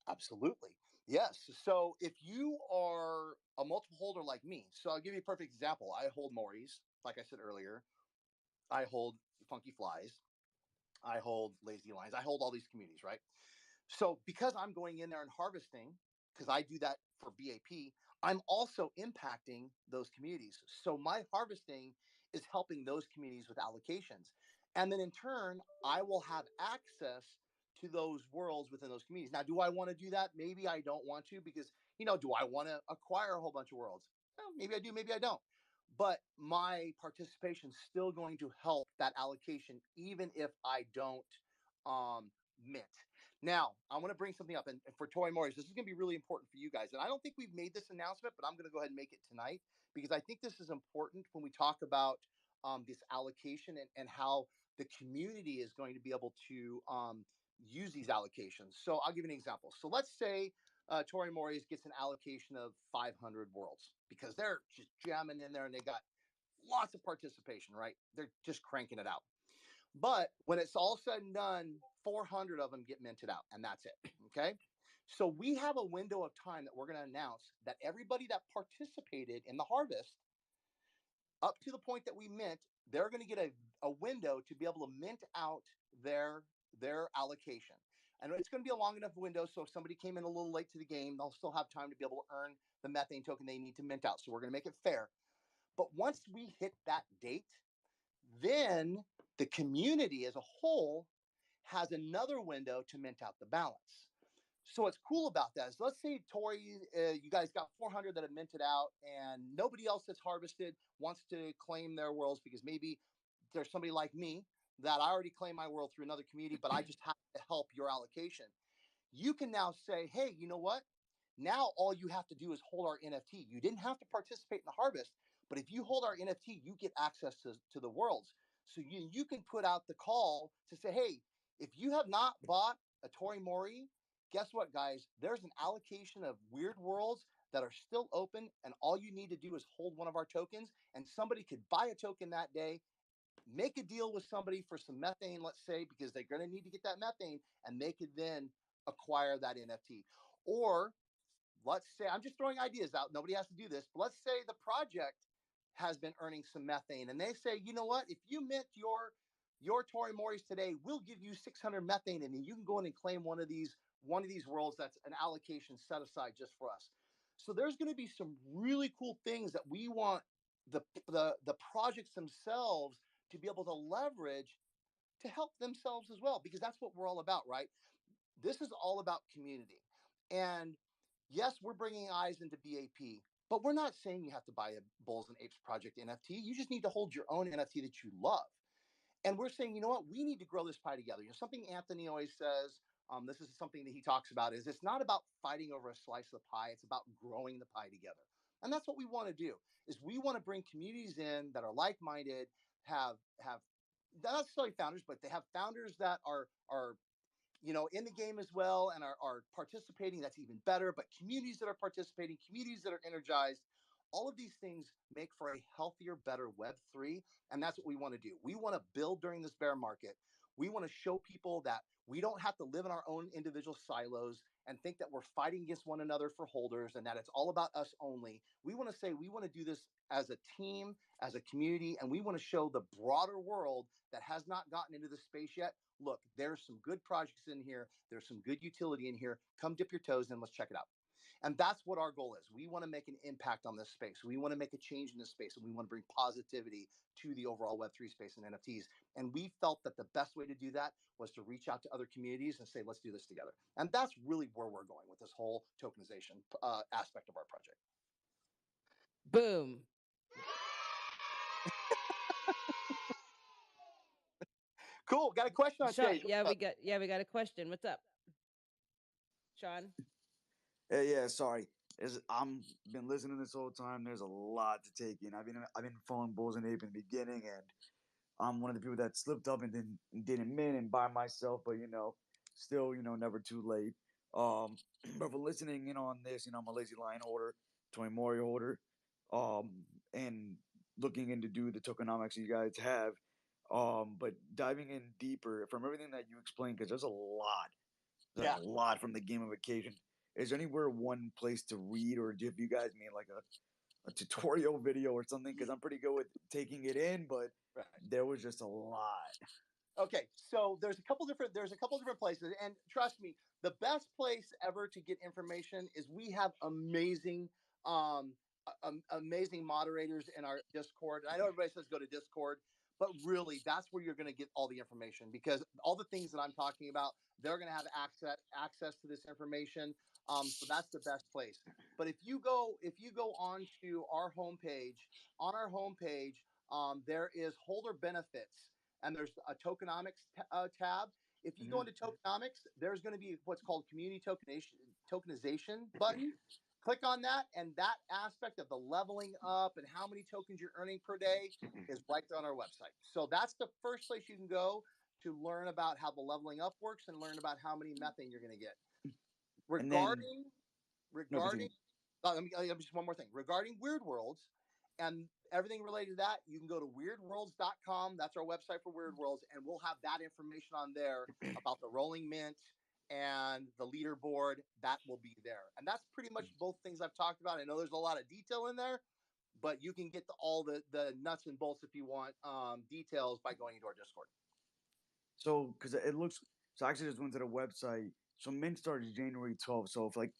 Absolutely. Yes. So if you are a multiple holder like me, so I'll give you a perfect example. I hold Maury's, like I said earlier. I hold Funky Flies. I hold Lazy Lines. I hold all these communities, right? So because I'm going in there and harvesting, because I do that for BAP, I'm also impacting those communities. So my harvesting is helping those communities with allocations. And then in turn, I will have access to those worlds within those communities. Now, do I want to do that? Maybe I don't want to because, do I want to acquire a whole bunch of worlds? Well, maybe I do, maybe I don't. But my participation is still going to help that allocation, even if I don't mint. Now, I want to bring something up, and for Toy Morris, this is going to be really important for you guys. And I don't think we've made this announcement, but I'm going to go ahead and make it tonight because I think this is important when we talk about this allocation and how the community is going to be able to use these allocations. So I'll give you an example. So let's say Tory Morris gets an allocation of 500 worlds because they're just jamming in there and they got lots of participation, right? They're just cranking it out. But when it's all said and done, 400 of them get minted out, and that's it. Okay. So we have a window of time that we're going to announce that everybody that participated in the harvest up to the point that we mint, they're going to get a window to be able to mint out their allocation. And it's going to be a long enough window. So if somebody came in a little late to the game, they'll still have time to be able to earn the methane token they need to mint out. So we're going to make it fair. But once we hit that date, then the community as a whole has another window to mint out the balance. So what's cool about that is, let's say Tori, you guys got 400 that have minted out, and nobody else that's harvested wants to claim their worlds because maybe there's somebody like me that I already claimed my world through another community, but I just have to help your allocation. You can now say, hey, you know what? Now all you have to do is hold our NFT. You didn't have to participate in the harvest, but if you hold our NFT, you get access to the worlds. So you can put out the call to say, hey, if you have not bought a Tori Mori, guess what, guys? There's an allocation of weird worlds that are still open, and all you need to do is hold one of our tokens, and somebody could buy a token that day, make a deal with somebody for some methane, let's say, because they're going to need to get that methane, and they could then acquire that NFT. Or let's say, I'm just throwing ideas out. Nobody has to do this, but let's say the project has been earning some methane, and they say, you know what? If you mint your Tori Moris today, we'll give you 600 methane, and then you can go in and claim one of these worlds that's an allocation set aside just for us. So there's going to be some really cool things that we want the projects themselves to be able to leverage to help themselves as well, because that's what we're all about, right? This is all about community. And yes, we're bringing eyes into BAP, but we're not saying you have to buy a Bulls and Apes Project NFT. You just need to hold your own NFT that you love. And we're saying, you know what, we need to grow this pie together. Something Anthony always says, this is something that he talks about, is it's not about fighting over a slice of the pie. It's about growing the pie together. And that's what we want to do, is we want to bring communities in that are like-minded, have not necessarily founders, but they have founders that are in the game as well and are participating, that's even better. But communities that are participating, communities that are energized, all of these things make for a healthier, better Web3. And that's what we want to do. We want to build during this bear market. We want to show people that we don't have to live in our own individual silos and think that we're fighting against one another for holders and that it's all about us only. We want to say we want to do this as a team, as a community, and we want to show the broader world that has not gotten into the space yet. Look, there's some good projects in here. There's some good utility in here. Come dip your toes in. Let's check it out. And that's what our goal is. We want to make an impact on this space. We want to make a change in this space, and we want to bring positivity to the overall Web3 space and NFTs. And we felt that the best way to do that was to reach out to other communities and say, let's do this together. And that's really where we're going with this whole tokenization aspect of our project. Boom. Cool. Got a question on Sean, stage. we got a question. What's up, Sean? Yeah, sorry. I'm been listening this whole time. There's a lot to take in. I've been following Bulls and Ape in the beginning, and I'm one of the people that slipped up and didn't mint and by myself, but still never too late. Um, but for listening in on this, I'm a Lazy Lion holder, Toy Mori holder, um, and looking into do the tokenomics you guys have. But diving in deeper from everything that you explained, because there's Yeah. a lot from the gamification. Is there anywhere one place to read, or if you guys mean like a tutorial video or something? Because I'm pretty good with taking it in, but Right. there was just a lot. Okay, so there's a couple different places, and trust me, the best place ever to get information is we have um amazing moderators in our Discord. I know everybody says go to Discord, but really that's where you're going to get all the information, because all the things that I'm talking about, they're going to have access to this information. So that's the best place. But if you go on to our homepage, there is holder benefits, and there's a tokenomics tab. If you go Mm-hmm. into tokenomics, there's going to be what's called community tokenization button. Click on that, and that aspect of the leveling up and how many tokens you're earning per day is right there on our website. So that's the first place you can go to learn about how the leveling up works and learn about how many methane you're going to get. And then no, Regarding continue. just one more thing regarding Weird Worlds and everything related to that, you can go to weirdworlds.com. That's our website for Weird Worlds, and we'll have that information on there about the rolling mint and the leaderboard. That will be there, and that's pretty much both things I've talked about. I know there's a lot of detail in there, but you can get all the nuts and bolts if you want details by going into our Discord. So, because it looks, so I actually just went to the website. So mint starts January 12th. So if, like,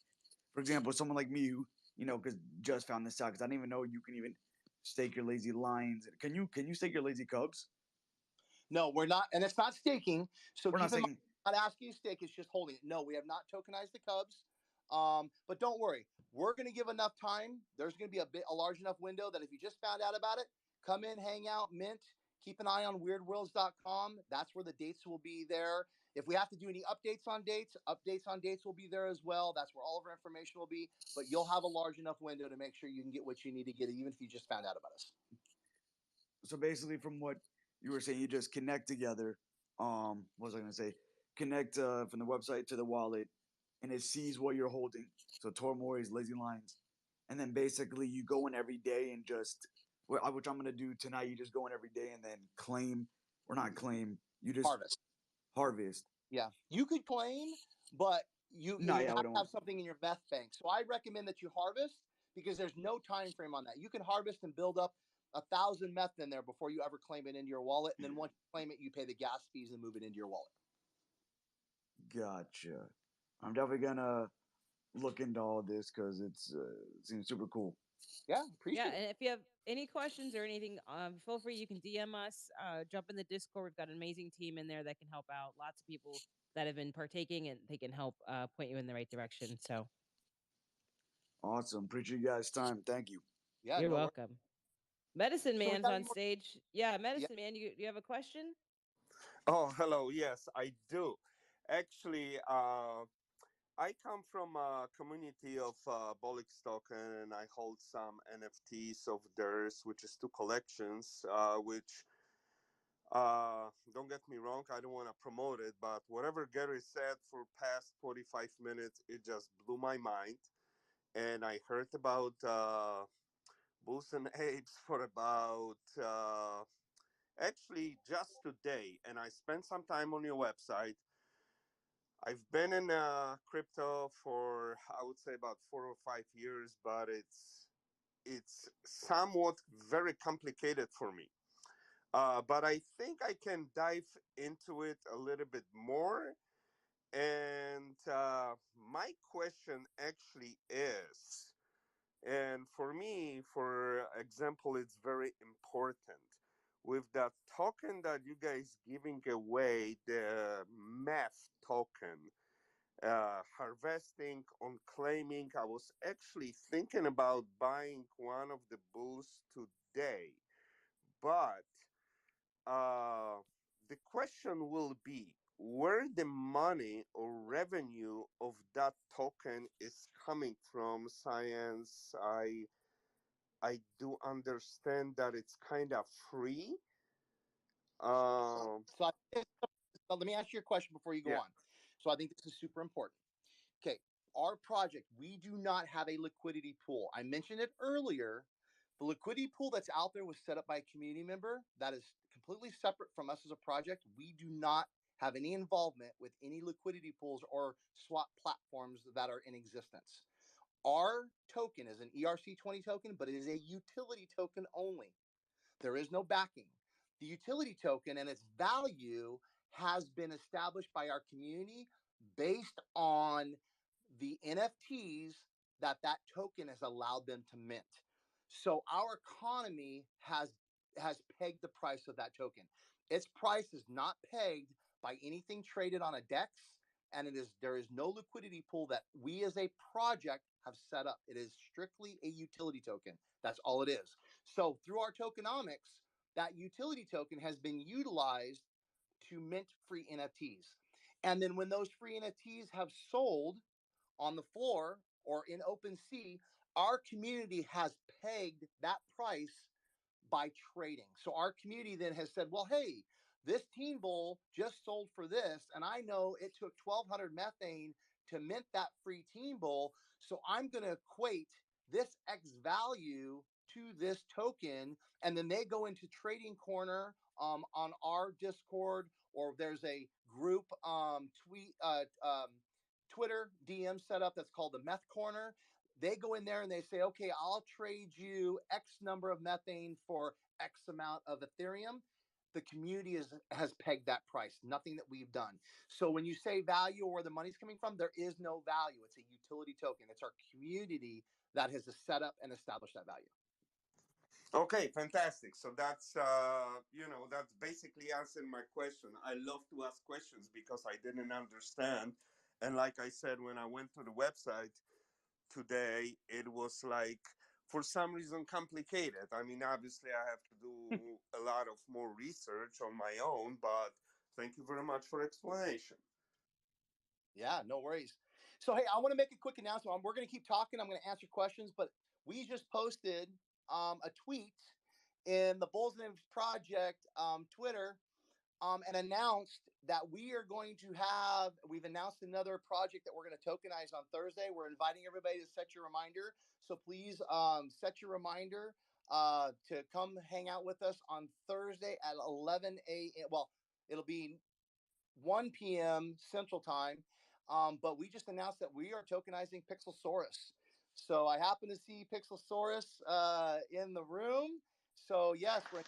for example, someone like me who because just found this out, because I didn't even know you can even stake your lazy lions. Can you stake your lazy cubs? No, we're not, and it's not staking. So We're not keep in mind, staking. not asking you to stake, it's just holding it. No, we have not tokenized the Cubs. But don't worry, we're going to give enough time. There's going to be a large enough window that if you just found out about it, come in, hang out, mint. Keep an eye on weirdworlds.com. That's where the dates will be there. If we have to do any updates on dates will be there as well. That's where all of our information will be. But you'll have a large enough window to make sure you can get what you need to get, even if you just found out about us. So basically, from what you were saying, you just connect together. What was I going to say? Connect from the website to the wallet, and it sees what you're holding. So Tormori's Lazy Lions, and then basically you go in every day and just, which I'm going to do tonight. You just go in every day and then claim, or not claim. You just Harvest. harvest. Yeah, you could claim, but you No, you yeah, have I to don't. have something in your meth bank. So I recommend that you harvest, because there's no time frame on that. You can harvest and build up 1,000 meth in there before you ever claim it into your wallet. And then once you claim it, you pay the gas fees and move it into your wallet. Gotcha. I'm definitely gonna look into all this because it seems super cool. Yeah, Yeah, appreciate and it. if you have any questions or anything, feel free. You can DM us, jump in the Discord. We've got an amazing team in there that can help out. Lots of people that have been partaking, and they can help point you in the right direction. So Awesome. Appreciate you guys' time. Thank you. Yeah, you're no worries. welcome. Medicine So Man's without any on more, stage. Yeah, yeah, Medicine Man, you have a question? Oh, hello. Yes, I do. Actually, I come from a community of Bolix token, and I hold some NFTs of theirs, which is two collections, which Don't get me wrong, I don't want to promote it, but whatever Gary said for past 45 minutes, it just blew my mind. And I heard about Bulls and Apes for about actually just today, and I spent some time on your website. I've been in crypto for I would say about 4 or 5 years, but it's somewhat very complicated for me. But I think I can dive into it a little bit more. And my question actually is, and for me, for example, it's very important with that token that you guys giving away, the math token, harvesting on claiming. I was actually thinking about buying one of the bulls today, but uh, the question will be where the money or revenue of that token is coming from. Science, I do understand that it's kind of free. Um, So let me ask you a question before you go yeah. on. So I think this is super important. Okay, our project, we do not have a liquidity pool. I mentioned it earlier. The liquidity pool that's out there was set up by a community member that is completely separate from us as a project. We do not have any involvement with any liquidity pools or swap platforms that are in existence. Our token is an ERC20 token, but it is a utility token only. There is no backing. The utility token and its value has been established by our community based on the NFTs that token has allowed them to mint. So our economy has pegged the price of that token. Its price is not pegged by anything traded on a DEX, and there is no liquidity pool that we as a project have set up. It is strictly a utility token. That's all it is. So through our tokenomics, that utility token has been utilized to mint free NFTs. And then when those free NFTs have sold on the floor or in OpenSea, our community has pegged that price by trading. So our community then has said, well, hey, this teen bowl just sold for this, and I know it took 1,200 methane to mint that free teen bowl. So I'm going to equate this X value to this token. And then they go into Trading Corner on our Discord, or there's a group Twitter DM setup that's called the Meth Corner. They go in there and they say, okay, I'll trade you X number of methane for X amount of Ethereum. The community has pegged that price, nothing that we've done. So when you say value or where the money's coming from, there is no value. It's a utility token. It's our community that has set up and established that value. Okay, fantastic. So that's that's basically answering my question. I love to ask questions because I didn't understand, and like I said, when I went to the website today, it was like for some reason complicated. I mean, obviously, I have to do a lot of more research on my own, but thank you very much for explanation. Yeah, no worries. So, hey, I want to make a quick announcement. We're going to keep talking. I'm going to answer questions, but we just posted a tweet in the Bulls and Imps Project Twitter and announced that we've announced another project that we're going to tokenize on Thursday. We're inviting everybody to set your reminder. So please set your reminder to come hang out with us on Thursday at 11 a.m. Well, it'll be 1 p.m. Central Time. But we just announced that we are tokenizing Pixelsaurus. So I happen to see Pixelsaurus in the room. So yes, we're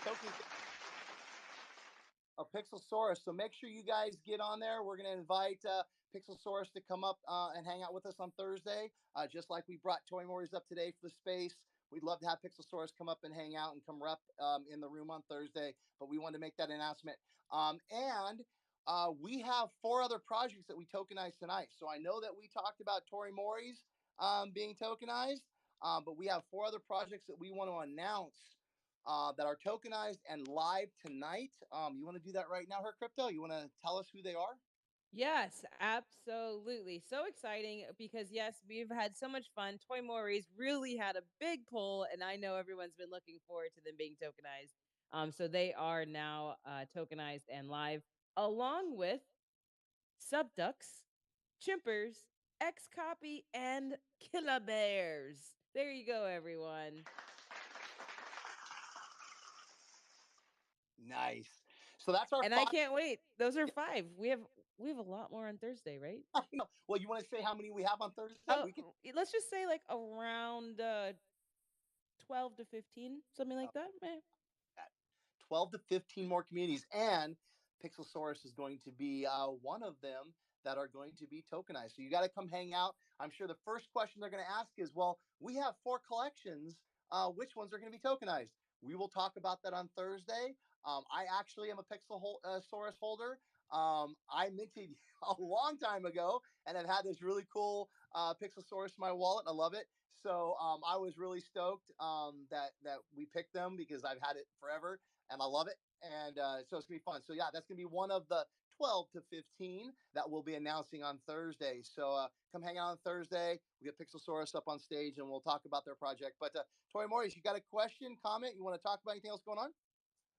token of Pixelsaurus. So make sure you guys get on there. We're going to invite Pixelsaurus to come up and hang out with us on Thursday, just like we brought Toy Mores up today for the space. We'd love to have Pixelsaurus come up and hang out and come rep in the room on Thursday, but we wanted to make that announcement. And we have 4 other projects that we tokenized tonight. So I know that we talked about Tori Mori's being tokenized, but we have 4 other projects that we want to announce that are tokenized and live tonight. You want to do that right now, Her Crypto? You want to tell us who they are? Yes, absolutely. So exciting because yes, we've had so much fun. Toy Mores really had a big pull, and I know everyone's been looking forward to them being tokenized. So they are now tokenized and live, along with Subducks, Chimpers, X Copy, and Killer Bears. There you go, everyone. Nice. So that's our And I five. can't wait. Those are five. We have a lot more on Thursday, right? I know. Well, you want to say how many we have on Thursday? Oh, We can. let's just say like around 12 to 15, something like that. At 12 to 15 more communities. And Pixelsaurus is going to be one of them that are going to be tokenized. So you got to come hang out. I'm sure the first question they're going to ask is, well, we have 4 collections. Which ones are going to be tokenized? We will talk about that on Thursday. I actually am a Pixelsaurus holder. I minted a long time ago and have had this really cool Pixelsaurus in my wallet. I love it. So I was really stoked that we picked them because I've had it forever and I love it. And so it's gonna be fun. So yeah, that's gonna be one of the 12 to 15 that we'll be announcing on Thursday. So come hang out on Thursday. We get Pixelsaurus up on stage and we'll talk about their project. But Tori Morris, you got a question, comment? You want to talk about anything else going on?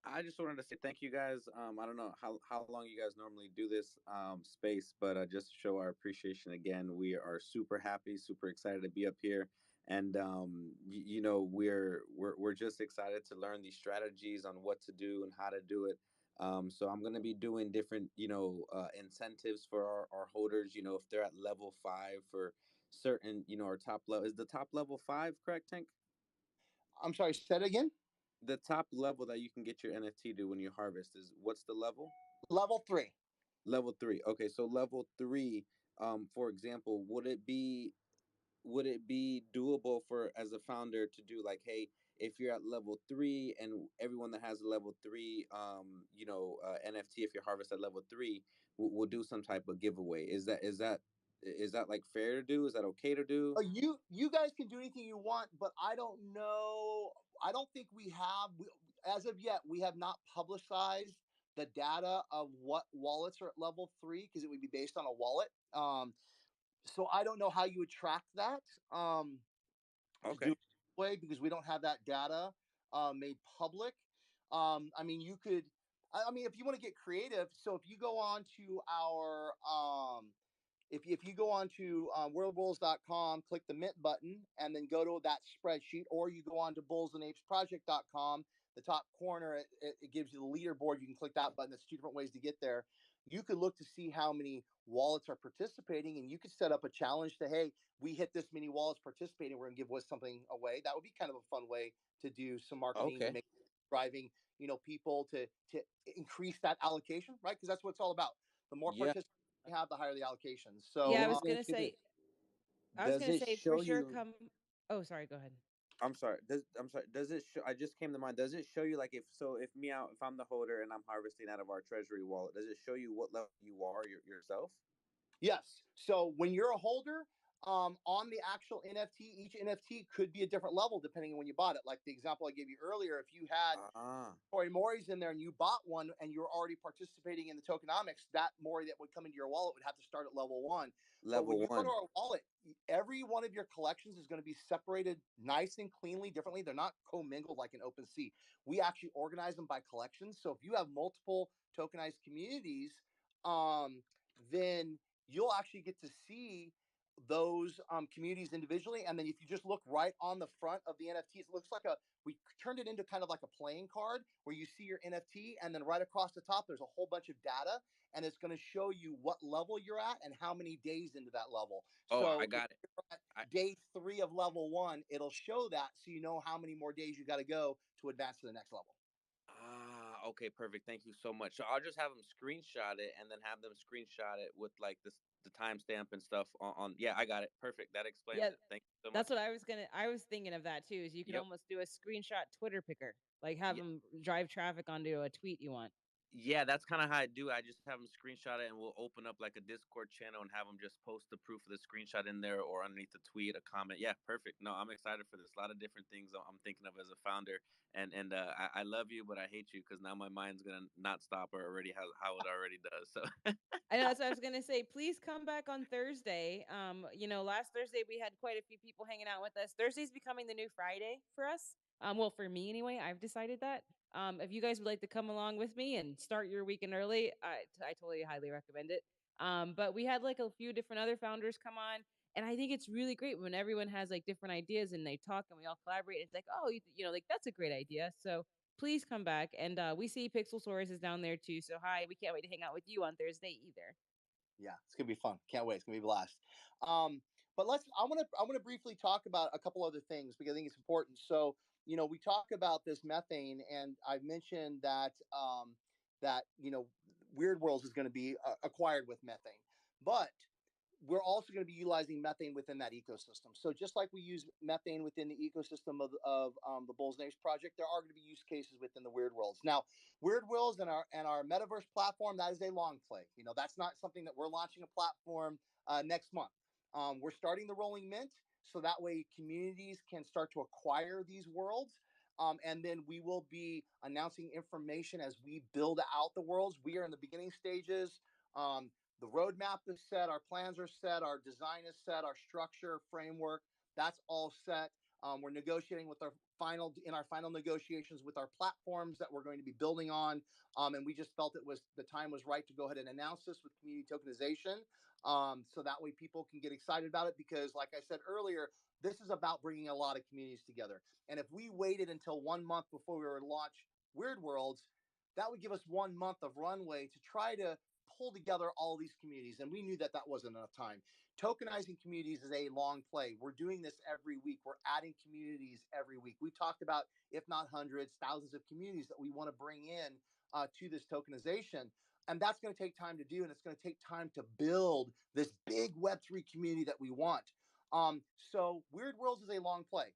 I just wanted to say thank you guys. I don't know how long you guys normally do this space, but just to show our appreciation again, we are super happy, super excited to be up here, and you know we're just excited to learn these strategies on what to do and how to do it. So I'm going to be doing different incentives for our holders. You know, if they're at level 5 for certain, our top level is the top level 5, correct, Tank? I'm sorry, say it again. The top level that you can get your NFT to when you harvest is what's the level? Level 3. Level 3. Okay, so level 3, for example, would it be doable for as a founder to do like, hey, if you're at level 3 and everyone that has a level 3, NFT, if you harvest at level 3, we'll do some type of giveaway. Is that like fair to do? Is that okay to do? You guys can do anything you want, but I don't know. I don't think as of yet, we have not publicized the data of what wallets are at level 3 because it would be based on a wallet. So I don't know how you would track that to do Okay. it this way because we don't have that data made public. I mean, you could. I mean, if you want to get creative, so if you go on to our if you go on to worldbulls.com, click the mint button, and then go to that spreadsheet, or you go on to bullsandapesproject.com, the top corner, it gives you the leaderboard. You can click that button. There's 2 different ways to get there. You could look to see how many wallets are participating, and you could set up a challenge to, hey, we hit this many wallets participating. We're going to give something away. That would be kind of a fun way to do some marketing to Okay. make driving, people to increase that allocation, right? Because that's what it's all about. The more Yeah. participants you have, the higher the allocations. Yeah, So I was Does gonna you do. say. I was does gonna it say for show sure. you? Come. Oh, sorry. Go ahead. I'm sorry. Does it show? I just came to mind. Does it show you like if I'm the holder and I'm harvesting out of our treasury wallet? Does it show you what level you are yourself? Yes. So when you're a holder, on the actual NFT, each NFT could be a different level depending on when you bought it. Like the example I gave you earlier, if you had Ah, Mori Mori's in there and you bought one and you're already participating in the tokenomics, that Mori that would come into your wallet would have to start at level 1. But when level you go to one. our wallet, every one of your collections is going to be separated nice and cleanly, differently. They're not commingled like in OpenSea. We actually organize them by collections. So if you have multiple tokenized communities, um, then you'll actually get to see those communities individually. And then if you just look right on the front of the NFTs, it looks like we turned it into kind of like a playing card where you see your NFT, and then right across the top, there's a whole bunch of data, and it's going to show you what level you're at and how many days into that level. Oh, I So if got it. you're at I day 3 of level 1, it'll show that so you know how many more days you got to go to advance to the next level. Okay, perfect. Thank you so much. So I'll just have them screenshot it and then have them screenshot it with like the timestamp and stuff on. Yeah, I got it. Perfect. That explains Yeah, it. Thank you so much. that's what I was gonna. I was thinking of that too. Is you could Yep. almost do a screenshot Twitter picker, like have Yeah. them drive traffic onto a tweet you want. Yeah, that's kind of how I do it. I just have them screenshot it, and we'll open up like a Discord channel and have them just post the proof of the screenshot in there or underneath the tweet, a comment. Yeah, perfect. No, I'm excited for this. A lot of different things I'm thinking of as a founder, and I love you, but I hate you because now my mind's gonna not stop or already how it already does. So I know that's what I was gonna say. Please come back on Thursday. Last Thursday we had quite a few people hanging out with us. Thursday's becoming the new Friday for us. Well, for me anyway, I've decided that. If you guys would like to come along with me and start your weekend early, I totally highly recommend it. But we had like a few different other founders come on, and I think it's really great when everyone has like different ideas and they talk and we all collaborate. It's like, oh, like that's a great idea. So please come back. And we see Pixel Source is down there too. So hi, we can't wait to hang out with you on Thursday either. Yeah, it's gonna be fun. Can't wait. It's gonna be a blast. Um, but I wanna briefly talk about a couple other things because I think it's important. So we talk about this methane, and I mentioned that Weird Worlds is going to be acquired with methane, but we're also going to be utilizing methane within that ecosystem. So just like we use methane within the ecosystem of the Bulls and Apes project, there are going to be use cases within the Weird Worlds. Now, Weird Worlds and our metaverse platform, that is a long play. That's not something that we're launching a platform next month. We're starting the rolling mint, so that way communities can start to acquire these worlds. And then we will be announcing information as we build out the worlds. We are in the beginning stages. The roadmap is set, our plans are set, our design is set, our structure, framework, that's all set. We're negotiating with our final negotiations with our platforms that we're going to be building on. And we just felt the time was right to go ahead and announce this with community tokenization. So that way people can get excited about it, because like I said earlier, this is about bringing a lot of communities together. And if we waited until 1 month before we were to launch Weird Worlds, that would give us 1 month of runway to try to pull together all these communities, and we knew that that wasn't enough time. Tokenizing communities is a long play. We're doing this every week. We're adding communities every week. We talked about, if not hundreds, thousands of communities that we want to bring in to this tokenization, and that's going to take time to do, and it's going to take time to build this big Web3 community that we want. So Weird Worlds is a long play,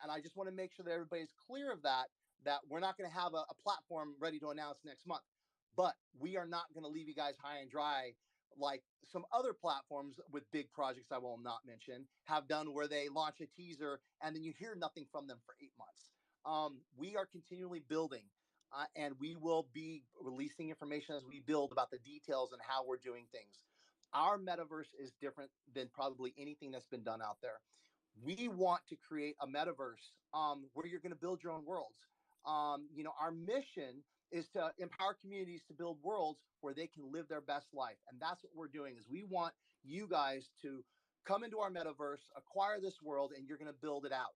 and I just want to make sure that everybody's clear of that we're not going to have a platform ready to announce next month. But we are not going to leave you guys high and dry like some other platforms with big projects I will not mention have done, where they launch a teaser and then you hear nothing from them for 8 months. We are continually building, and we will be releasing information as we build about the details and how we're doing things. Our metaverse is different than probably anything that's been done out there. We want to create a metaverse where you're going to build your own worlds. Our mission is to empower communities to build worlds where they can live their best life, and that's what we're doing. Is we want you guys to come into our metaverse, acquire this world, and you're going to build it out.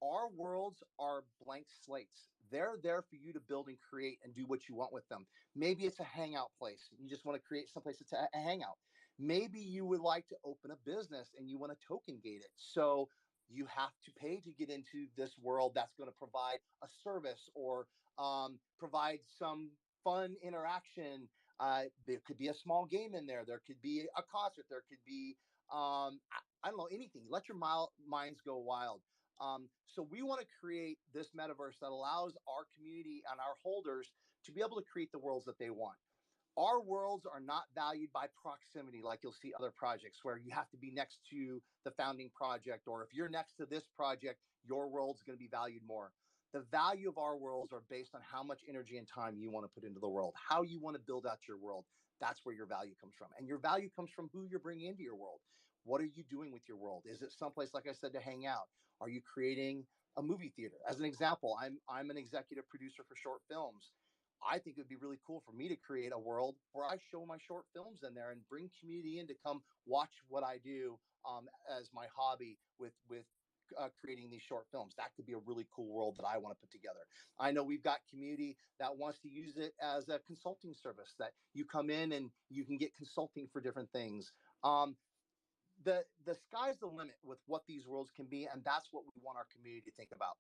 Our worlds are blank slates. They're there for you to build and create and do what you want with them. Maybe it's a hangout place. You just want to create someplace that's a hangout. Maybe you would like to open a business and you want to token gate it. So you have to pay to get into this world that's going to provide a service or provide some fun interaction. There could be a small game in there. There could be a concert. There could be, I don't know, anything. Let your minds go wild. So we want to create this metaverse that allows our community and our holders to be able to create the worlds that they want. Our worlds are not valued by proximity like you'll see other projects where you have to be next to the founding project, or if you're next to this project, your world's going to be valued more. The value of our worlds are based on how much energy and time you want to put into the world, how you want to build out your world. That's where your value comes from. And your value comes from who you're bringing into your world. What are you doing with your world? Is it someplace, like I said, to hang out? Are you creating a movie theater? As an example, I'm an executive producer for short films. I think it would be really cool for me to create a world where I show my short films in there and bring community in to come watch what I do as my hobby with creating these short films. That could be a really cool world that I want to put together. I know we've got community that wants to use it as a consulting service, that you come in and you can get consulting for different things. The sky's the limit with what these worlds can be, and that's what we want our community to think about.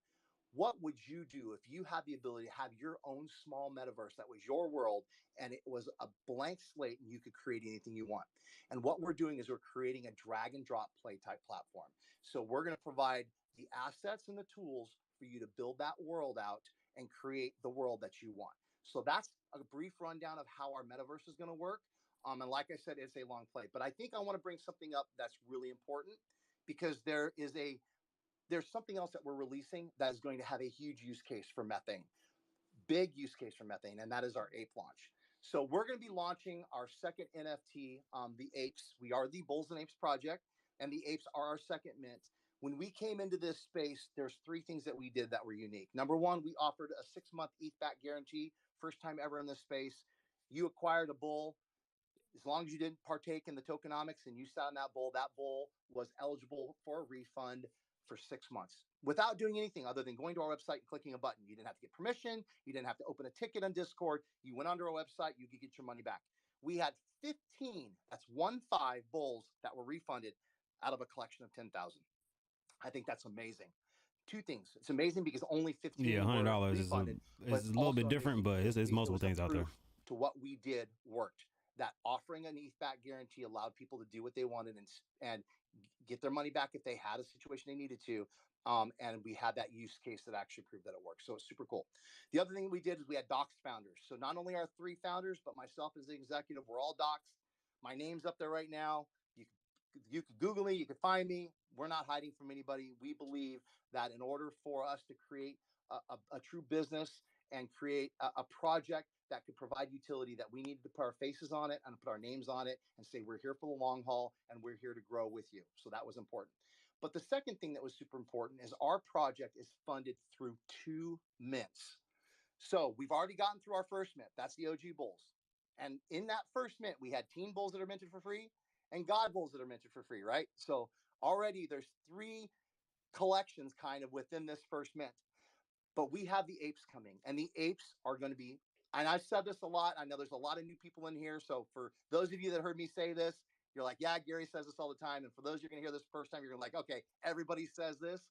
What would you do if you had the ability to have your own small metaverse that was your world, and it was a blank slate and you could create anything you want? And what we're doing is we're creating a drag and drop play type platform. So we're going to provide the assets and the tools for you to build that world out and create the world that you want. So that's a brief rundown of how our metaverse is going to work. And like I said, it's a long play, but I think I want to bring something up that's really important, because there's something else that we're releasing that is going to have a huge use case for methane, big use case for methane, and that is our ape launch. So we're going to be launching our second NFT, the apes. We are the Bulls and Apes project, and the apes are our second mint. When we came into this space, there's three things that we did that were unique. Number one, we offered a 6-month ETH back guarantee. First time ever in this space. You acquired a bull. As long as you didn't partake in the tokenomics and you sat on that bull was eligible for a refund for 6 months without doing anything other than going to our website and clicking a button. You didn't have to get permission. You didn't have to open a ticket on Discord. You went onto our website, you could get your money back. We had 15, that's 1-5 bulls that were refunded out of a collection of 10,000. I think that's amazing. Two things. It's amazing because only 15 Yeah, were $100 refunded, but is it's a little also bit different, amazing but because it's it multiple was a things out proof there. to what we did worked. That offering an ETH back guarantee allowed people to do what they wanted and get their money back if they had a situation they needed to. And we had that use case that actually proved that it worked. So it's super cool. The other thing we did is we had doxed founders. So not only our 3 founders, but myself as the executive, we're all doxed. My name's up there right now. You can Google me, you can find me. We're not hiding from anybody. We believe that in order for us to create a true business and create a project that could provide utility, that we needed to put our faces on it and put our names on it and say, we're here for the long haul and we're here to grow with you. So that was important. But the second thing that was super important is our project is funded through 2 mints. So we've already gotten through our first mint. That's the OG bulls. And in that first mint, we had teen bulls that are minted for free and god bulls that are minted for free, right? So already there's 3 collections kind of within this first mint. But we have the apes coming, and the apes are going to be, and I've said this a lot. I know there's a lot of new people in here. So for those of you that heard me say this, you're like, yeah, Gary says this all the time. And for those you're going to hear this first time, you're going to like, okay, everybody says this.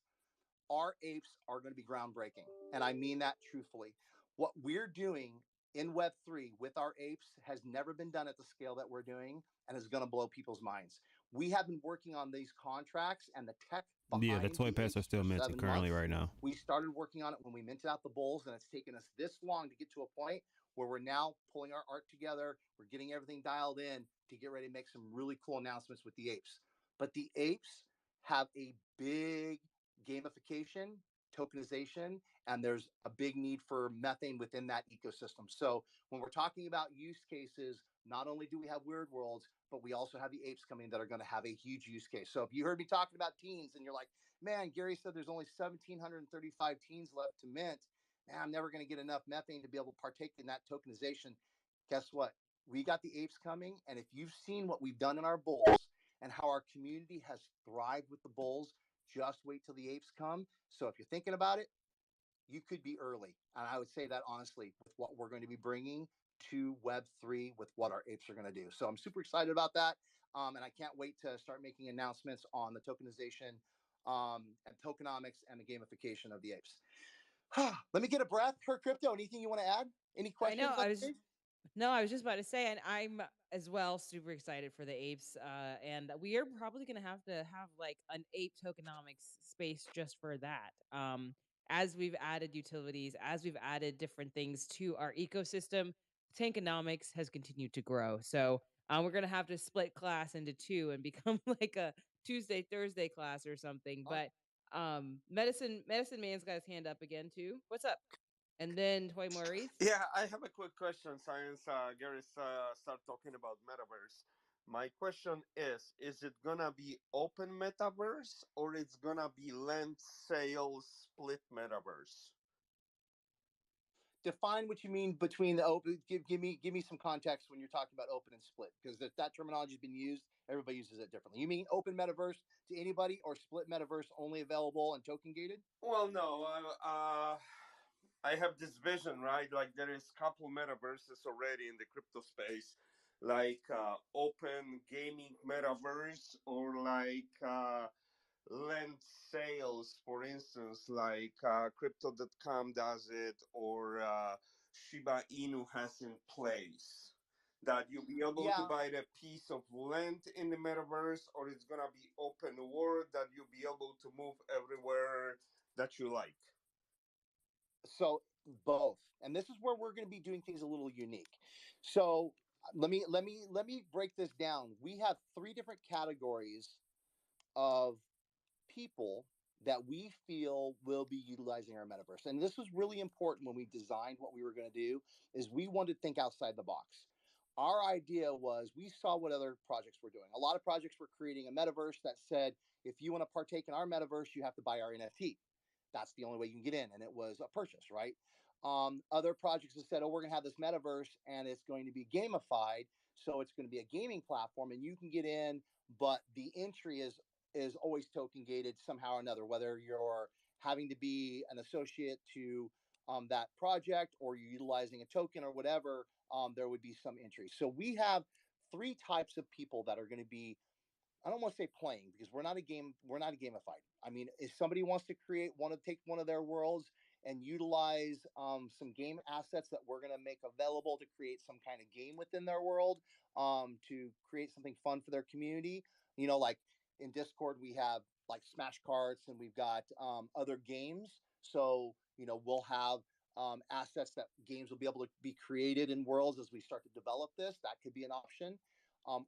Our apes are going to be groundbreaking. And I mean that truthfully. What we're doing in Web3 with our apes has never been done at the scale that we're doing and is going to blow people's minds. We have been working on these contracts and the tech Yeah, the behind toy the pets are apes still for minted 7 currently months. right now. We started working on it when we minted out the bulls, and it's taken us this long to get to a point where we're now pulling our art together. We're getting everything dialed in to get ready to make some really cool announcements with the apes. But the apes have a big gamification, tokenization, and there's a big need for methane within that ecosystem. So when we're talking about use cases, not only do we have Weird Worlds, but we also have the apes coming that are going to have a huge use case. So if you heard me talking about teens and you're like, man, Gary said there's only 1,735 teens left to mint. Man, I'm never going to get enough methane to be able to partake in that tokenization. Guess what? We got the apes coming. And if you've seen what we've done in our bulls and how our community has thrived with the bulls, just wait till the apes come. So if you're thinking about it, you could be early. And I would say that honestly with what we're going to be bringing to Web3 with what our apes are going to do. So I'm super excited about that. And I can't wait to start making announcements on the tokenization and tokenomics and the gamification of the apes. Let me get a breath. Per crypto, anything you want to add? Any I know. questions on this? No, I was just about to say, and I'm as well super excited for the apes. And we are probably going to have like an ape tokenomics space just for that. As we've added utilities, as we've added different things to our ecosystem, tankonomics has continued to grow. So we're going to have to split class into 2 and become like a Tuesday, Thursday class or something. But medicine man's got his hand up again too. What's up? And then Toy Maurice. Yeah, I have a quick question. Since Gary start talking about metaverse, my question is it gonna be open metaverse or it's gonna be land sales split metaverse? Define what you mean between the open. Give me some context when you're talking about open and split, because if that terminology has been used, everybody uses it differently. You mean open metaverse to anybody or split metaverse only available and token gated? Well, no, I have this vision, right? Like there is couple metaverses already in the crypto space, like open gaming metaverse or like lend sales, for instance, like crypto.com does it or Shiba Inu has in place. That you'll be able to Yeah. buy a piece of land in the metaverse, or it's gonna be open world that you'll be able to move everywhere that you like. So both, and this is where we're going to be doing things a little unique. So let me break this down. We have 3 different categories of people that we feel will be utilizing our metaverse. And this was really important when we designed what we were going to do is we wanted to think outside the box. Our idea was we saw what other projects were doing. A lot of projects were creating a metaverse that said, if you want to partake in our metaverse, you have to buy our NFT. That's the only way you can get in. And it was a purchase, right? Other projects have said, oh, we're going to have this metaverse and it's going to be gamified. So it's going to be a gaming platform and you can get in, but the entry is always token gated somehow or another, whether you're having to be an associate to that project or you're utilizing a token or whatever, there would be some entry. So we have three types of people that are going to be, I don't want to say playing because we're not a game. We're not a gamified. I mean, if somebody wants to want to take one of their worlds and utilize some game assets that we're going to make available to create some kind of game within their world, to create something fun for their community. Like in Discord, we have like Smash Cards and we've got other games. So we'll have assets that games will be able to be created in worlds as we start to develop this. That could be an option,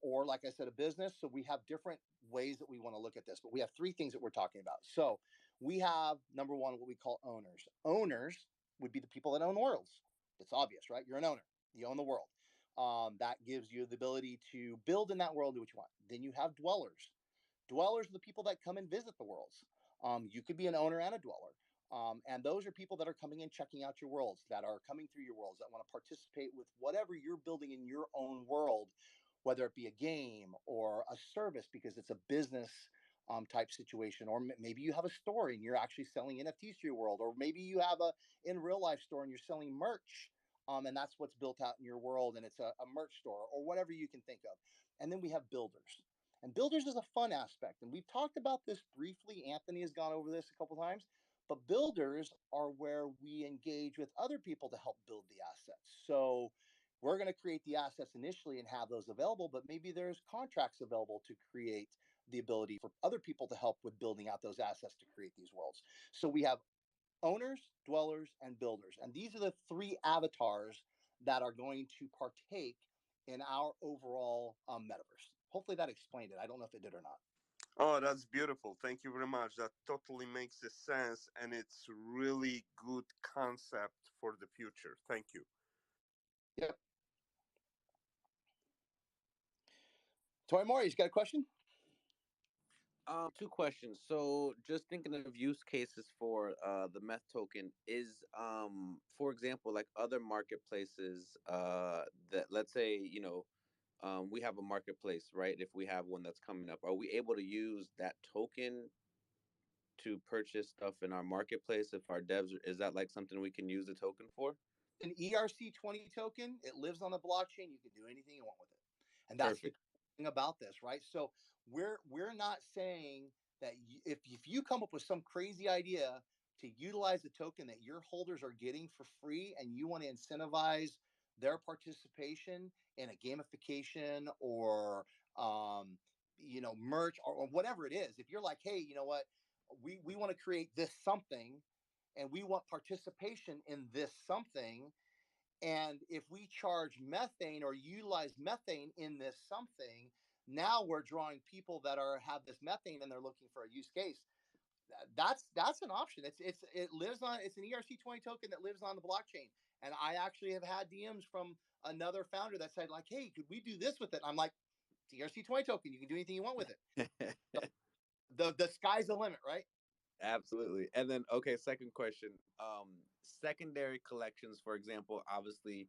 or like I said, a business. So we have different ways that we want to look at this, but we have three things that we're talking about. So we have number one, what we call owners. Owners would be the people that own worlds. It's obvious, right? You're an owner. You own the world. That gives you the ability to build in that world, do what you want. Then you have dwellers. Dwellers are the people that come and visit the worlds. You could be an owner and a dweller. And those are people that are coming in, checking out your worlds, that are coming through your worlds, that want to participate with whatever you're building in your own world, whether it be a game or a service because it's a business type situation, or maybe you have a store and you're actually selling NFTs to your world, or maybe you have a in real life store and you're selling merch, and that's what's built out in your world, and it's a merch store or whatever you can think of. And then we have builders, and builders is a fun aspect, and we've talked about this briefly. Anthony has gone over this a couple times, but builders are where we engage with other people to help build the assets. So we're going to create the assets initially and have those available, but maybe there's contracts available to create the ability for other people to help with building out those assets to create these worlds. So we have owners, dwellers, and builders. And these are the three avatars that are going to partake in our overall metaverse. Hopefully that explained it. I don't know if it did or not. Oh, that's beautiful. Thank you very much. That totally makes sense, and it's really good concept for the future. Thank you. Yep. Tori Moore, you got a question? Two questions. So, just thinking of use cases for the meth token is, for example, like other marketplaces, that let's say, we have a marketplace, right? If we have one that's coming up, are we able to use that token to purchase stuff in our marketplace if our devs, is that like something we can use the token for? An ERC20 token. It lives on the blockchain. You can do anything you want with it, and that's the Perfect. thing about this, right? So we're not saying that if you come up with some crazy idea to utilize the token that your holders are getting for free, and you want to incentivize their participation in a gamification or merch or whatever it is. If you're like, hey, you know what, we want to create this something and we want participation in this something, and if we charge methane or utilize methane in this something, now we're drawing people that have this methane and they're looking for a use case. That's an option. It lives on, it's an ERC20 token that lives on the blockchain. And I actually have had DMs from another founder that said, like, hey, could we do this with it? I'm like, it's ERC20 token. You can do anything you want with it. So the sky's the limit, right? Absolutely. And then, okay, second question. Secondary collections, for example, obviously,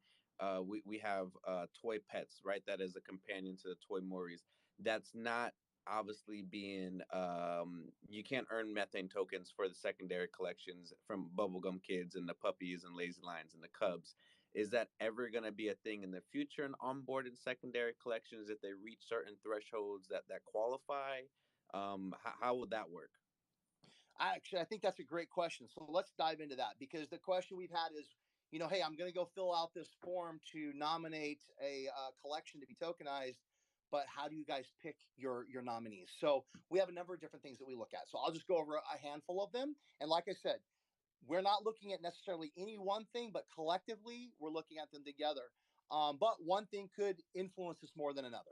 we have toy pets, right? That is a companion to the toy Moris. That's not obviously being, you can't earn methane tokens for the secondary collections from Bubblegum Kids and the puppies and Lazy Lions and the Cubs. Is that ever going to be a thing in the future in onboarded secondary collections if they reach certain thresholds that qualify? How would that work? I think that's a great question. So let's dive into that, because the question we've had is, hey, I'm going to go fill out this form to nominate a collection to be tokenized, but how do you guys pick your nominees? So we have a number of different things that we look at. So I'll just go over a handful of them. And like I said, we're not looking at necessarily any one thing, but collectively we're looking at them together. But one thing could influence us more than another.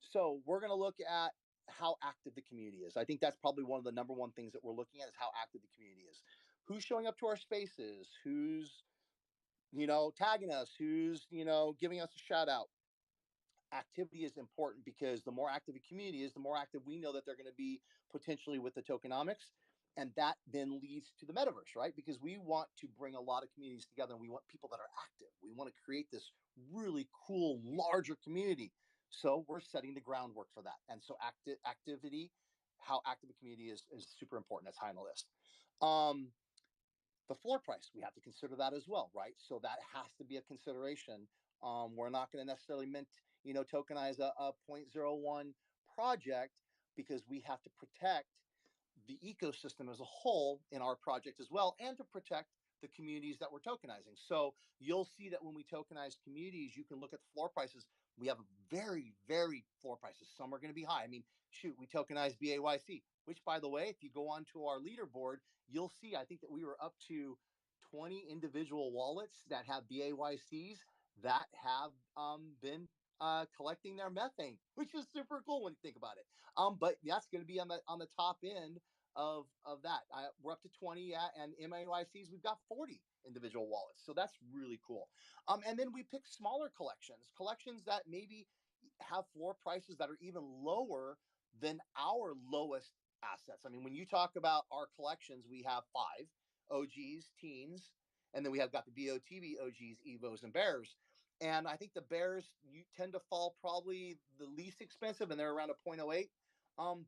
So we're going to look at how active the community is. I think that's probably one of the number one things that we're looking at, is how active the community is. Who's showing up to our spaces? Who's tagging us? Who's giving us a shout out? activity is important because the more active a community is, the more active we know that they're going to be potentially with the tokenomics. And that then leads to the metaverse, right? Because we want to bring a lot of communities together and we want people that are active. We want to create this really cool, larger community. So we're setting the groundwork for that. And so activity, how active a community is super important. That's high on the list. Um, the floor price, we have to consider that as well, right? So that has to be a consideration. We're not going to necessarily tokenize a zero point zero 0.01 project because we have to protect the ecosystem as a whole in our project as well, and to protect the communities that we're tokenizing. So you'll see that when we tokenize communities, you can look at the floor prices. We have very, very floor prices. Some are going to be high. I mean, shoot, we tokenize BAYC, which, by the way, if you go onto our leaderboard, you'll see, I think that we were up to 20 individual wallets that have BAYCs that have been collecting their methane, which is super cool when you think about it. But that's going to be on the top end of that. We're up to 20 and MAYCs, we've got 40 individual wallets. So that's really cool. And then we pick smaller collections that maybe have floor prices that are even lower than our lowest assets. I mean, when you talk about our collections, we have 5 OGs, teens, and then we have got the BOTB OGs, Evos, and Bears. And I think the Bears, you tend to fall probably the least expensive, and they're around a 0.08.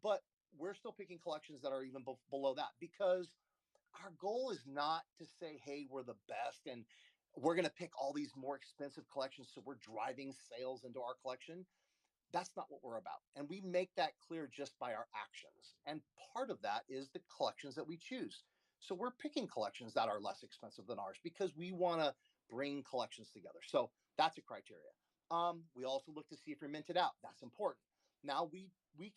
But we're still picking collections that are even below that because our goal is not to say, hey, we're the best and we're going to pick all these more expensive collections so we're driving sales into our collection. That's not what we're about. And we make that clear just by our actions. And part of that is the collections that we choose. So we're picking collections that are less expensive than ours because we want to bring collections together. So that's a criteria. We also look to see if you're minted out. That's important. Now we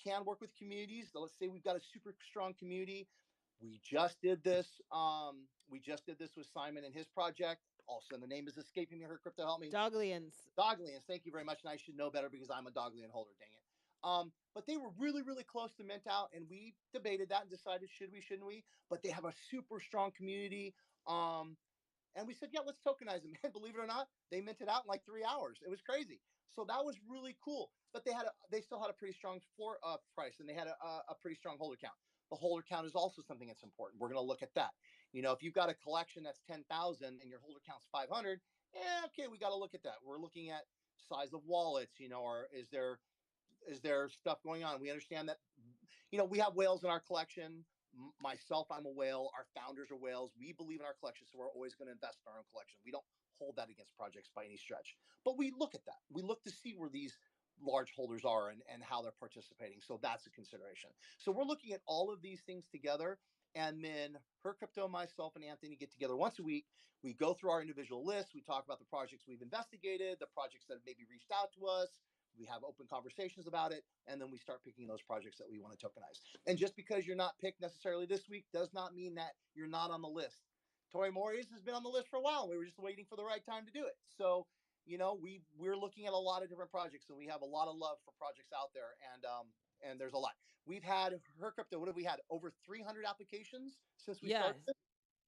can work with communities. So let's say we've got a super strong community. We just did this. With Simon and his project. Also, the name is escaping me. Her crypto, help me. Doglians. Doglians, thank you very much. And I should know better because I'm a Doglian holder, dang it. But they were really, really close to mint out, and we debated that and decided should we, shouldn't we? But they have a super strong community. And we said, yeah, let's tokenize them. And believe it or not, they minted out in like 3 hours. It was crazy. So that was really cool. But they still had a pretty strong floor price, and they had a pretty strong holder count. The holder count is also something that's important. We're going to look at that. If you've got a collection that's 10,000 and your holder count's 500, okay, we got to look at that. We're looking at size of wallets, or is there stuff going on? We understand that, we have whales in our collection. Myself, I'm a whale. Our founders are whales. We believe in our collection, so we're always going to invest in our own collection. We don't hold that against projects by any stretch. But we look at that. We look to see where these large holders are and how they're participating. So that's a consideration. So we're looking at all of these things together. And then Her Crypto, myself, and Anthony get together once a week. We go through our individual lists. We talk about the projects we've investigated, the projects that have maybe reached out to us. We have open conversations about it, and then we start picking those projects that we want to tokenize. And just because you're not picked necessarily this week does not mean that you're not on the list. Tori Mori's has been on the list for a while. We were just waiting for the right time to do it. So, we're looking at a lot of different projects, and we have a lot of love for projects out there. And there's a lot. We've had Her Crypto. What have we had? Over 300 applications since we Yes. started.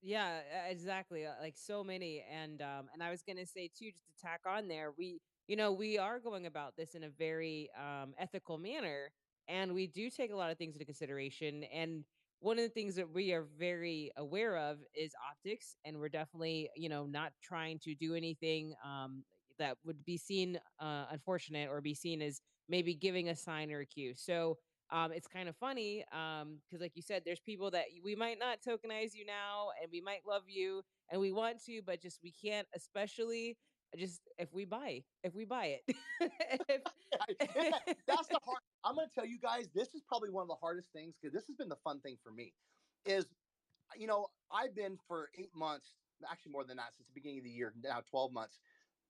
Yeah, exactly. Like so many. And I was gonna say too, just to tack on there, we are going about this in a very ethical manner, and we do take a lot of things into consideration. And one of the things that we are very aware of is optics, and we're definitely, not trying to do anything that would be seen unfortunate or be seen as maybe giving a sign or a cue. So it's kind of funny because, like you said, there's people that we might not tokenize you now, and we might love you, and we want to, but just we can't, especially just if we buy it. if, That's the hard. I'm going to tell you guys, this is probably one of the hardest things because this has been the fun thing for me. Is I've been for 8 months, actually more than that, since the beginning of the year, now 12 months,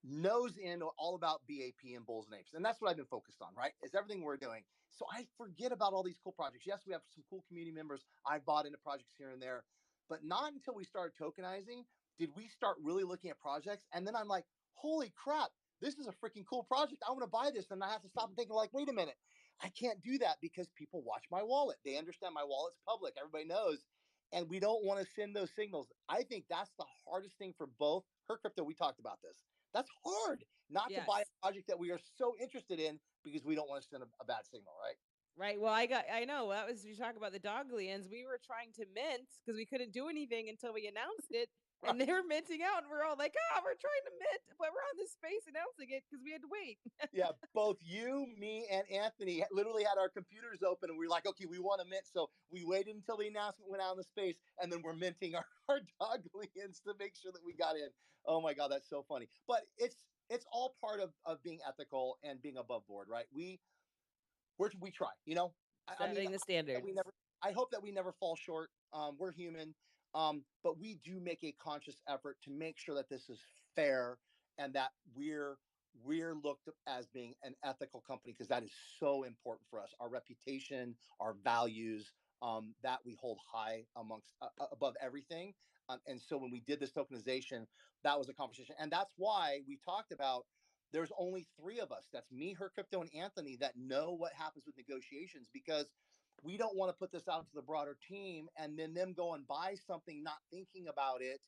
nose in all about BAP and Bulls and Apes. And that's what I've been focused on, right? Is everything we're doing. So I forget about all these cool projects. Yes, we have some cool community members. I've bought into projects here and there, but not until we started tokenizing did we start really looking at projects. And then I'm like, holy crap, this is a freaking cool project. I want to buy this. And I have to stop and think like, wait a minute. I can't do that because people watch my wallet. They understand my wallet's public. Everybody knows. And we don't want to send those signals. I think that's the hardest thing for both Her Crypto. We talked about this. That's hard not to buy yes. project that we are so interested in because we don't want to send a bad signal, right? Right. Well, I know that was, you talk about the Doglians. We were trying to mint because we couldn't do anything until we announced it. Right. And they were minting out, and we're all like, we're trying to mint, but we're on this space announcing it because we had to wait. Yeah, both you, me, and Anthony literally had our computers open, and we were like, okay, we want to mint. So we waited until the announcement went out in the space, and then we're minting our Doglians to make sure that we got in. Oh my God, that's so funny. But it's all part of being ethical and being above board, right? We try, you know. I mean, Setting the standards. I hope that we never fall short. We're human, but we do make a conscious effort to make sure that this is fair and that we're looked as being an ethical company because that is so important for us. Our reputation, our values, that we hold high amongst above everything. And so when we did this tokenization, that was a conversation, and that's why we talked about there's only three of us. That's me, Her Crypto, and Anthony that know what happens with negotiations because we don't want to put this out to the broader team and then them go and buy something not thinking about it.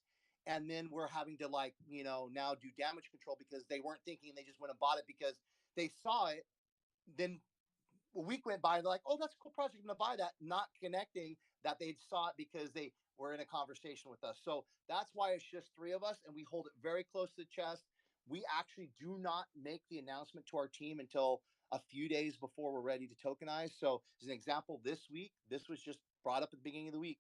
And then we're having to now do damage control because they weren't thinking, they just went and bought it because they saw it. Then a week went by and they're like, oh, that's a cool project. I'm going to buy that, not connecting that they saw it because they were in a conversation with us. So that's why it's just three of us and we hold it very close to the chest. We actually do not make the announcement to our team until a few days before we're ready to tokenize. So, as an example, this week, this was just brought up at the beginning of the week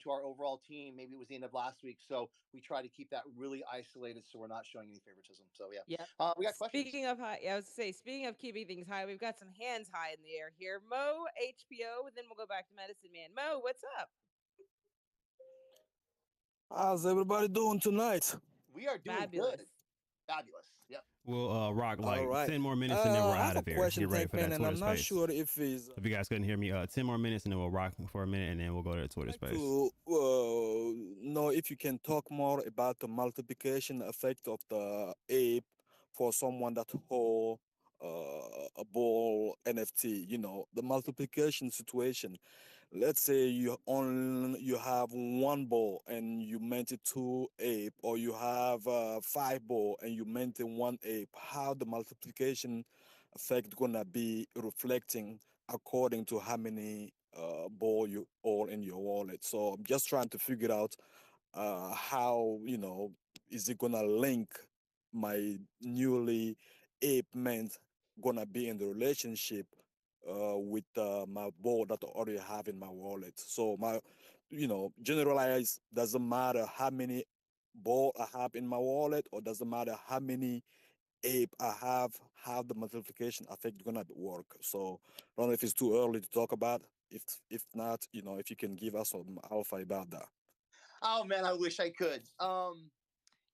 to our overall team. Maybe it was the end of last week. So, we try to keep that really isolated so we're not showing any favoritism. So, yeah. Yep. We got questions. Speaking of high, I was to say, speaking of keeping things high, we've got some hands high in the air here. Mo, HPO, and then we'll go back to Medicine Man. Mo, what's up? How's everybody doing tonight? We are doing Fabulous. good. Fabulous. Yep. We'll rock All like right. 10 more minutes and then we're I have out a of here. question, Get ready for that Tankman, and Twitter I'm not space. sure if it's If you guys couldn't hear me, 10 more minutes and then we'll rock for a minute and then we'll go to the Twitter space. to know if you can talk more about the multiplication effect of the ape for someone that hold a ball NFT. You know, the multiplication situation. Let's say you have one ball and you minted two ape, or you have five ball and you minted one ape. How the multiplication effect gonna be reflecting according to how many ball you all in your wallet? So I'm just trying to figure out how, is it gonna link my newly ape mint gonna be in the relationship with my ball that I already have in my wallet. So generalize, doesn't matter how many ball I have in my wallet, or doesn't matter how many ape I have, how the multiplication effect gonna work. So I don't know if it's too early to talk about. If not, if you can give us some alpha about that. Oh man, I wish I could.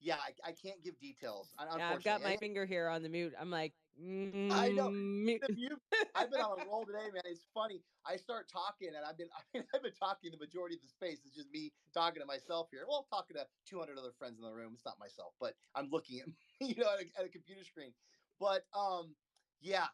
Yeah, I can't give details. Yeah, I've got Unfortunately, my finger here on the mute. I'm like, I know. mute. I've been on a roll today, man. It's funny. I start talking, and I've been talking the majority of the space. It's just me talking to myself here. Well, talking to 200 other friends in the room. It's not myself, but I'm looking at at a computer screen. But yeah.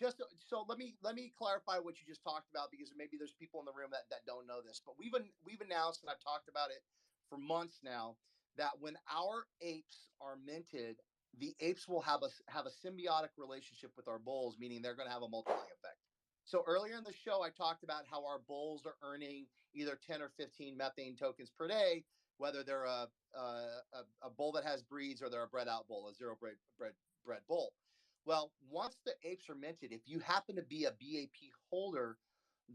Just so let me clarify what you just talked about because maybe there's people in the room that don't know this. But we've announced, and I've talked about it for months now, that when our apes are minted, the apes will have a symbiotic relationship with our bulls, meaning they're going to have a multiplying effect. So earlier in the show, I talked about how our bulls are earning either 10 or 15 methane tokens per day, whether they're a bull that has breeds or they're a bred out bull, a zero bred bull. Well, once the apes are minted, if you happen to be a BAP holder,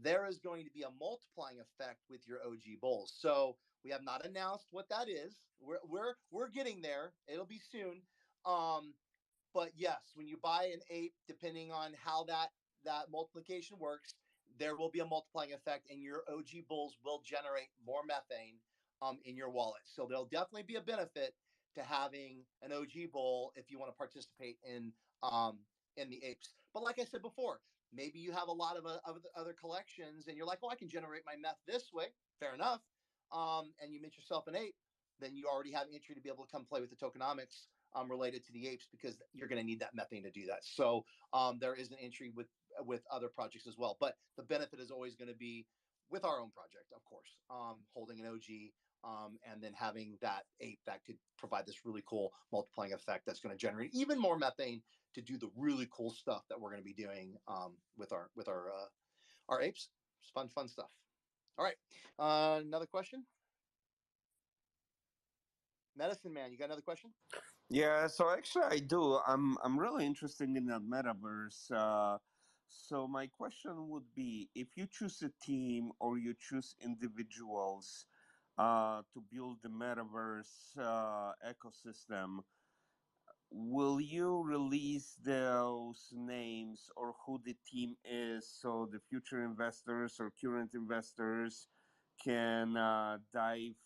there is going to be a multiplying effect with your OG bulls. So we have not announced what that is. We're getting there. It'll be soon. Um, but yes, when you buy an ape, depending on how that multiplication works, there will be a multiplying effect, and your OG bulls will generate more methane in your wallet. So there'll definitely be a benefit to having an OG bull if you want to participate um, in the apes. But like I said before, maybe you have a lot of other collections, and you're like, "Oh, I can generate my meth this way." Fair enough. And you mint yourself an ape, then you already have entry to be able to come play with the tokenomics related to the apes because you're going to need that methane to do that. So there is an entry with other projects as well. But the benefit is always going to be with our own project, of course, holding an OG, and then having that ape that could provide this really cool multiplying effect that's going to generate even more methane to do the really cool stuff that we're going to be doing with our apes. It's fun stuff. All right, another question. Medicine Man, you got another question? Yeah, so actually I do. I'm really interested in the metaverse. So my question would be, if you choose a team or you choose individuals to build the metaverse ecosystem, will you release those names or who the team is so the future investors or current investors can dive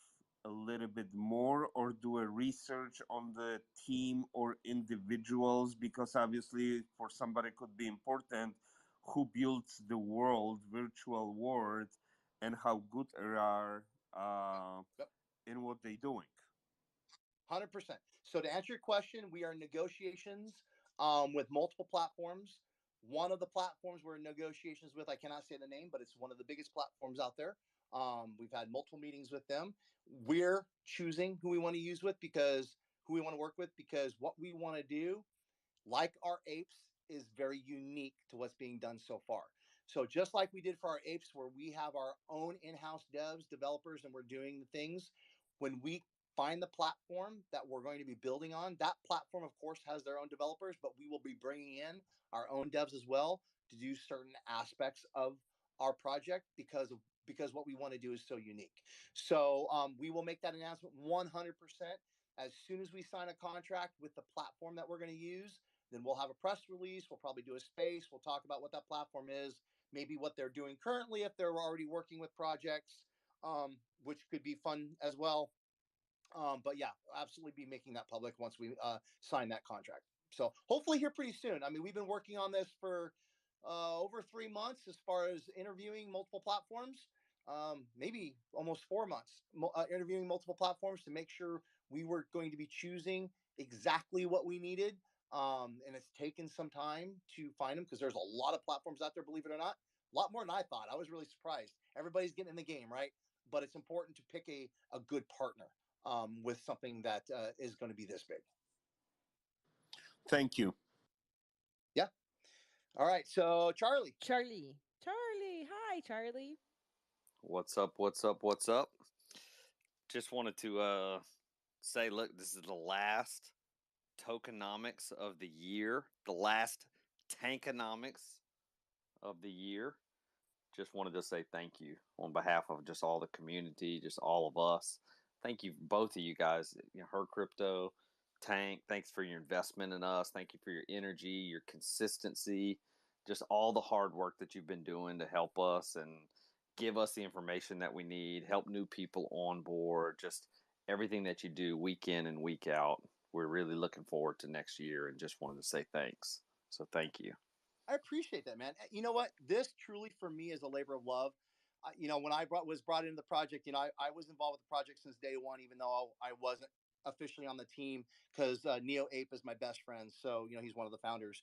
a little bit more or do a research on the team or individuals? Because obviously for somebody it could be important who builds the world, virtual world, and how good they are Yep. in what they're doing. 100%. So to answer your question, we are in negotiations with multiple platforms. One of the platforms we're in negotiations with, I cannot say the name, but it's one of the biggest platforms out there. We've had multiple meetings with them. We're choosing who we want to use with because who we want to work with because what we want to do, like our apes, is very unique to what's being done so far. So just like we did for our apes, where we have our own in-house devs, developers, and we're doing the things, when we find the platform that we're going to be building on, that platform, of course, has their own developers, but we will be bringing in our own devs as well to do certain aspects of our project because what we want to do is so unique. So we will make that announcement 100% as soon as we sign a contract with the platform that we're going to use. Then we'll have a press release. We'll probably do a space. We'll talk about what that platform is, maybe what they're doing currently if they're already working with projects, which could be fun as well. But yeah, absolutely be making that public once we sign that contract. So hopefully here pretty soon. I mean, we've been working on this for over 3 months as far as interviewing multiple platforms, maybe almost 4 months, interviewing multiple platforms to make sure we were going to be choosing exactly what we needed. And it's taken some time to find them because there's a lot of platforms out there, believe it or not, a lot more than I thought. I was really surprised. Everybody's getting in the game, right? But it's important to pick a good partner with something that is going to be this big. Thank you. Yeah. All right. So Charlie. Charlie. Hi, Charlie. What's up? What's up? What's up? Just wanted to say, look, this is the last tokenomics of the year, the last tankonomics of the year. Just wanted to say thank you on behalf of just all the community, just all of us. Thank you, both of you guys. Her Crypto, Tank, thanks for your investment in us. Thank you for your energy, your consistency, just all the hard work that you've been doing to help us and give us the information that we need, help new people on board, just everything that you do week in and week out. We're really looking forward to next year and just wanted to say thanks. So thank you. I appreciate that, man. You know what? This truly for me is a labor of love. When I was brought into the project, I was involved with the project since day one, even though I wasn't officially on the team because Neo Ape is my best friend. So, he's one of the founders.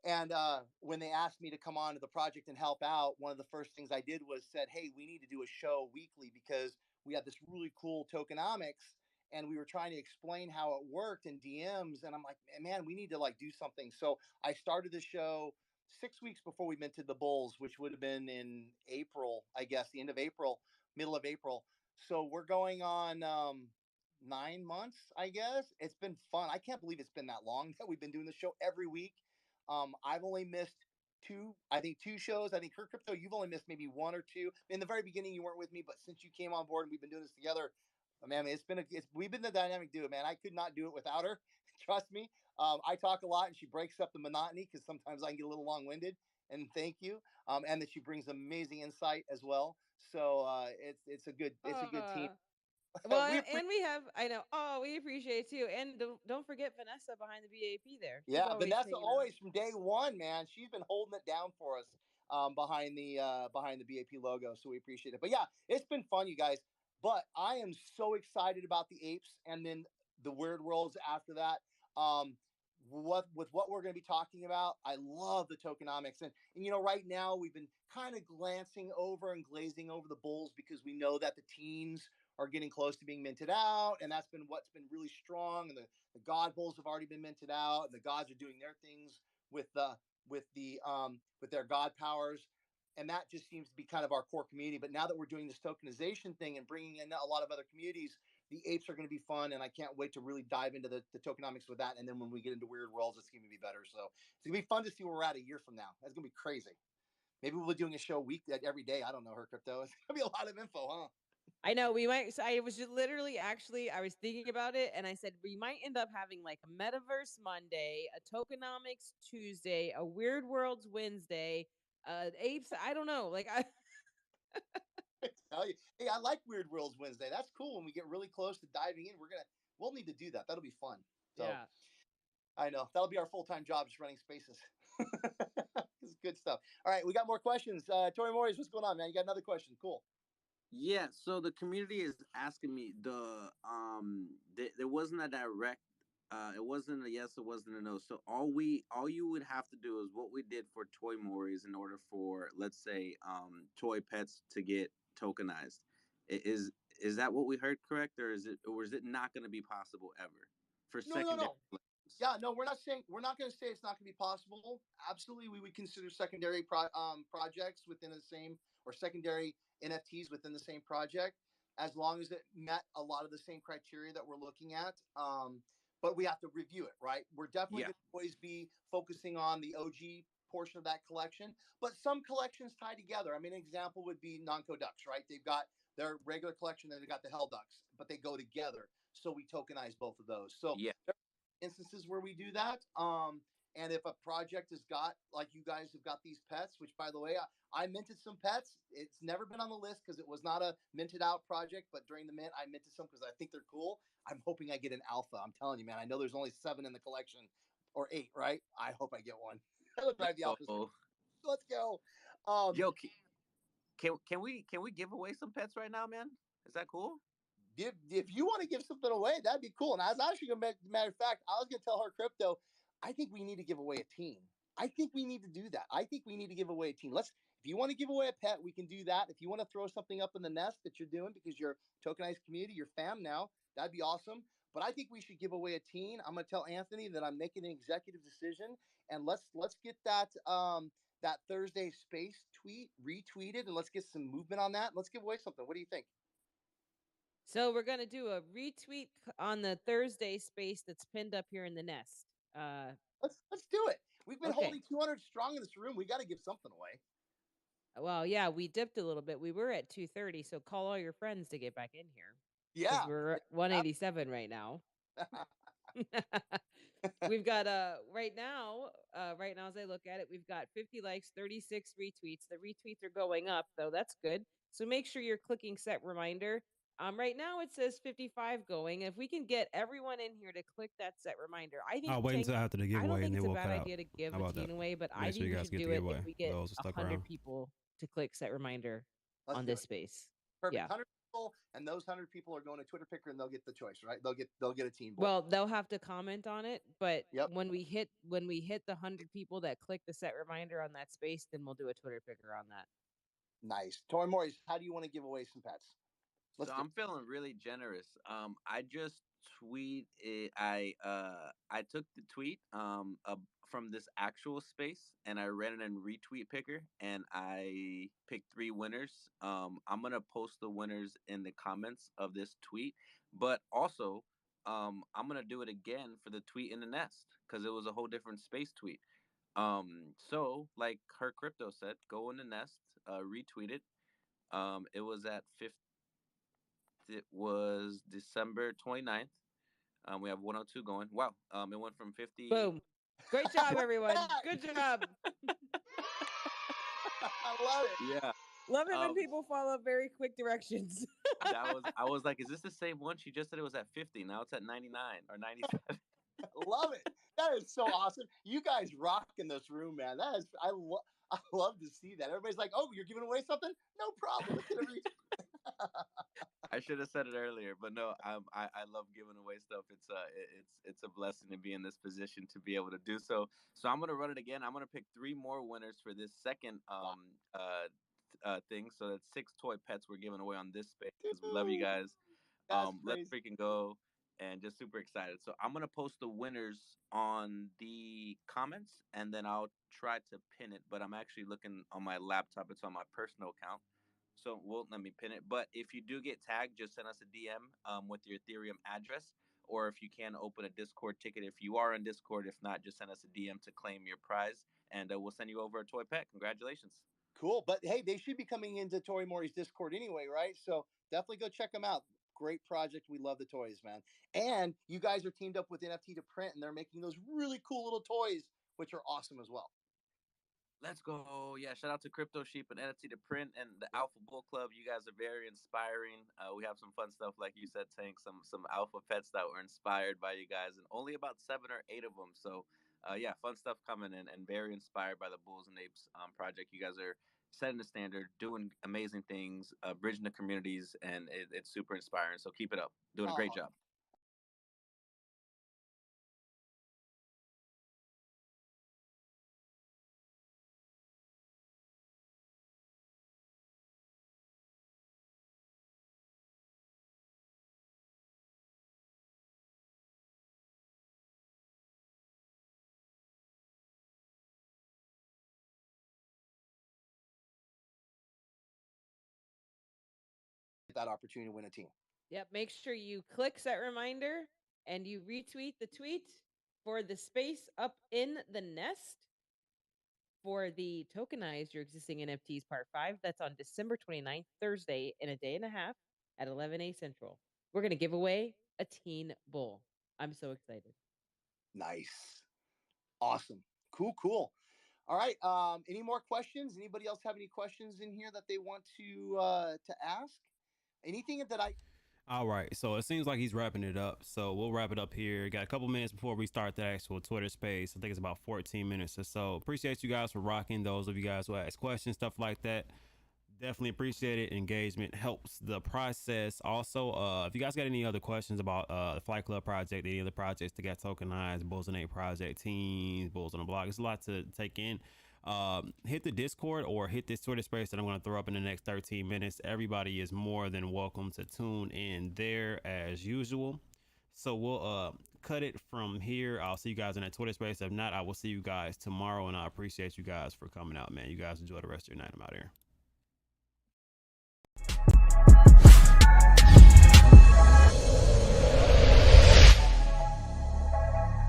And when they asked me to come on to the project and help out, one of the first things I did was said, hey, we need to do a show weekly because we had this really cool tokenomics and we were trying to explain how it worked in DMs. And I'm like, man, we need to do something. So I started the show 6 weeks before we minted the bulls, which would have been in April, I guess, the end of April, middle of April. So we're going on 9 months, I guess. It's been fun. I can't believe it's been that long that we've been doing the show every week. I've only missed two shows. I think Kurt Crypto, you've only missed maybe one or two. In the very beginning, you weren't with me, but since you came on board and we've been doing this together, man, we've been the dynamic duo, man. I could not do it without her. Trust me. I talk a lot and she breaks up the monotony because sometimes I can get a little long-winded. And thank you. And that she brings amazing insight as well. So it's a good team. Well, and we have, I know. Oh, we appreciate it too. And don't forget Vanessa behind the BAP there. She's Yeah, always Vanessa hanging always out. from day one, man. She's been holding it down for us behind the BAP logo, so we appreciate it. But yeah, it's been fun, you guys. But I am so excited about the apes and then the weird worlds after that. what we're going to be talking about. I love the tokenomics, and right now we've been kind of glancing over and glazing over the bulls because we know that the teens are getting close to being minted out, and that's been what's been really strong. And the god bulls have already been minted out, and the gods are doing their things with with their god powers, and that just seems to be kind of our core community. But now that we're doing this tokenization thing and bringing in a lot of other communities, the apes are going to be fun, and I can't wait to really dive into the tokenomics with that. And then when we get into weird worlds, it's going to be better. So it's going to be fun to see where we're at a year from now. That's going to be crazy. Maybe we'll be doing a show every day. I don't know, her crypto. It's going to be a lot of info, huh? I know we might. So I was just literally actually I was thinking about it, and I said we might end up having like a Metaverse Monday, a Tokenomics Tuesday, a Weird Worlds Wednesday, apes. I don't know. Like I Tell you, hey, I like Weird Worlds Wednesday. That's cool. When we get really close to diving in, we'll need to do that. That'll be fun. So yeah. I know that'll be our full-time job, just running spaces. This is good stuff. All right, we got more questions. Tori Morris, what's going on, man? You got another question? Cool. Yeah, so the community is asking me there wasn't a direct it wasn't a yes, it wasn't a no. So all you would have to do is what we did for Toy Moris in order for, let's say, toy pets to get tokenized. Is that what we heard correct, or is it not going to be possible ever for No, no, secondary no. collections? Yeah, no, we're not going to say it's not going to be possible. Absolutely, we would consider secondary projects within the same, or secondary NFTs within the same project, as long as it met a lot of the same criteria that we're looking at. But we have to review it, right? We're definitely Yeah. going to always be focusing on the OG portion of that collection, but some collections tie together. I mean, an example would be Nonco Ducks, right? They've got their regular collection, and they've got the Hell Ducks, but they go together. So we tokenize both of those. So Yeah. instances where we do that. And if a project has got, like you guys have got these pets, which by the way, I minted some pets. It's never been on the list because it was not a minted out project, but during the mint, I minted some because I think they're cool. I'm hoping I get an alpha. I'm telling you, man, I know there's only 7 in the collection, or 8, right? I hope I get one. I look right Let's the alphas. go. Let's go. Um, Yo, can we give away some pets right now, man? Is that cool? if you want to give something away, that'd be cool. And I was actually going to, matter of fact, I was going to tell her crypto, I think we need to give away a team. I think we need to do that. I think we need to give away a team. If you want to give away a pet, we can do that. If you want to throw something up in the nest that you're doing because you're tokenized community, you're fam now, that'd be awesome. But I think we should give away a team. I'm going to tell Anthony that I'm making an executive decision, and let's get that Thursday space tweet retweeted, and let's get some movement on that. Let's give away something. What do you think? So we're gonna do a retweet on the Thursday space that's pinned up here in the nest. Let's do it. We've been Okay. holding 200 strong in this room. We got to give something away. Well, yeah, we dipped a little bit. We were at 230, so call all your friends to get back in here. Yeah, Because we're at 187 right now. We've got right now as I look at it, we've got 50 likes, 36 retweets. The retweets are going up, though. That's good. So make sure you're clicking set reminder. Right now it says 55 going. If we can get everyone in here to click that set reminder, I think I'll wait until after the I don't giveaway think and it's then a we'll bad cut out. idea to give How a about team that? away, but I Make sure think you we guys should get do the it giveaway. if we get Those who stuck 100 around. people to click set reminder let's on do this it. space. Perfect. Yeah. 100 people, and those 100 people are going to Twitter Picker, and they'll get the choice, right? They'll get a team. Bowl. Well, they'll have to comment on it, but Yep. when we hit the 100 people that click the set reminder on that space, then we'll do a Twitter picker on that. Nice. Tori Morris, how do you want to give away some pets? So I'm feeling really generous. I just tweet it, I took the tweet from this actual space, and I ran it in retweet picker, and I picked 3 winners. I'm gonna post the winners in the comments of this tweet, but also I'm gonna do it again for the tweet in the nest because it was a whole different space tweet. So like her crypto said, go in the nest, retweet it. It was at 50. It was December 29th. We have 102 going. Wow. It went from 50. Boom. Great job, everyone. Good job. I love it. Yeah. Love it when people follow very quick directions. I was like, is this the same one? She just said it was at 50. Now it's at 99 or 97. Love it. That is so awesome. You guys rock in this room, man. I love to see that. Everybody's like, "Oh, you're giving away something? No problem. Let's get a I should have said it earlier, but no, I love giving away stuff. It's a blessing to be in this position to be able to do so. So I'm gonna run it again. I'm gonna pick three more winners for this second thing. So that's six toy pets we're giving away on this space because we love you Dude, guys. that's Let's crazy. freaking go, and just super excited. So I'm gonna post the winners on the comments, and then I'll try to pin it. But I'm actually looking on my laptop. It's on my personal account, so won't let me pin it. But if you do get tagged, just send us a DM with your Ethereum address, or if you can, open a Discord ticket if you are on Discord. If not, just send us a DM to claim your prize, and we'll send you over a toy pet. Congratulations. Cool. But hey, they should be coming into Tori Mori's Discord anyway, right? So definitely go check them out. Great project. We love the toys, man. And you guys are teamed up with NFT to print, and they're making those really cool little toys, which are awesome as well. Let's go. Yeah, shout out to Crypto Sheep and NFT to Print and the Yep. Alpha Bull Club. You guys are very inspiring. We have some fun stuff, like you said, Tank, some alpha pets that were inspired by you guys, and only about 7 or 8 of them. So, yeah, fun stuff coming in, and very inspired by the Bulls and Apes project. You guys are setting the standard, doing amazing things, bridging the communities, and it's super inspiring. So keep it up. Doing a great Oh, job. that opportunity to win a team. Yep. Make sure you click that reminder and you retweet the tweet for the space up in the nest for the tokenize your existing NFTs part 5. That's on December 29th, Thursday, in a day and a half at 11 a Central. We're going to give away a teen bull. I'm so excited. Nice. Awesome. Cool, cool. All right. Any more questions? Anybody else have any questions in here that they want to ask? Anything that I All right, so it seems like he's wrapping it up. So we'll wrap it up here. Got a couple minutes before we start the actual Twitter space. I think it's about 14 minutes or so. Appreciate you guys for rocking. Those of you guys who ask questions, stuff like that. Definitely appreciate it. Engagement helps the process. Also, if you guys got any other questions about the Flight Club project, any other projects that got tokenized, Bulls and 8 project, teams, Bulls on the Block, it's a lot to take in. Hit the Discord or hit this Twitter space that I'm going to throw up in the next 13 minutes. Everybody is more than welcome to tune in there as usual. So we'll cut it from here. I'll see you guys in that Twitter space. If not, I will see you guys tomorrow, and I appreciate you guys for coming out, man. You guys enjoy the rest of your night. I'm out here.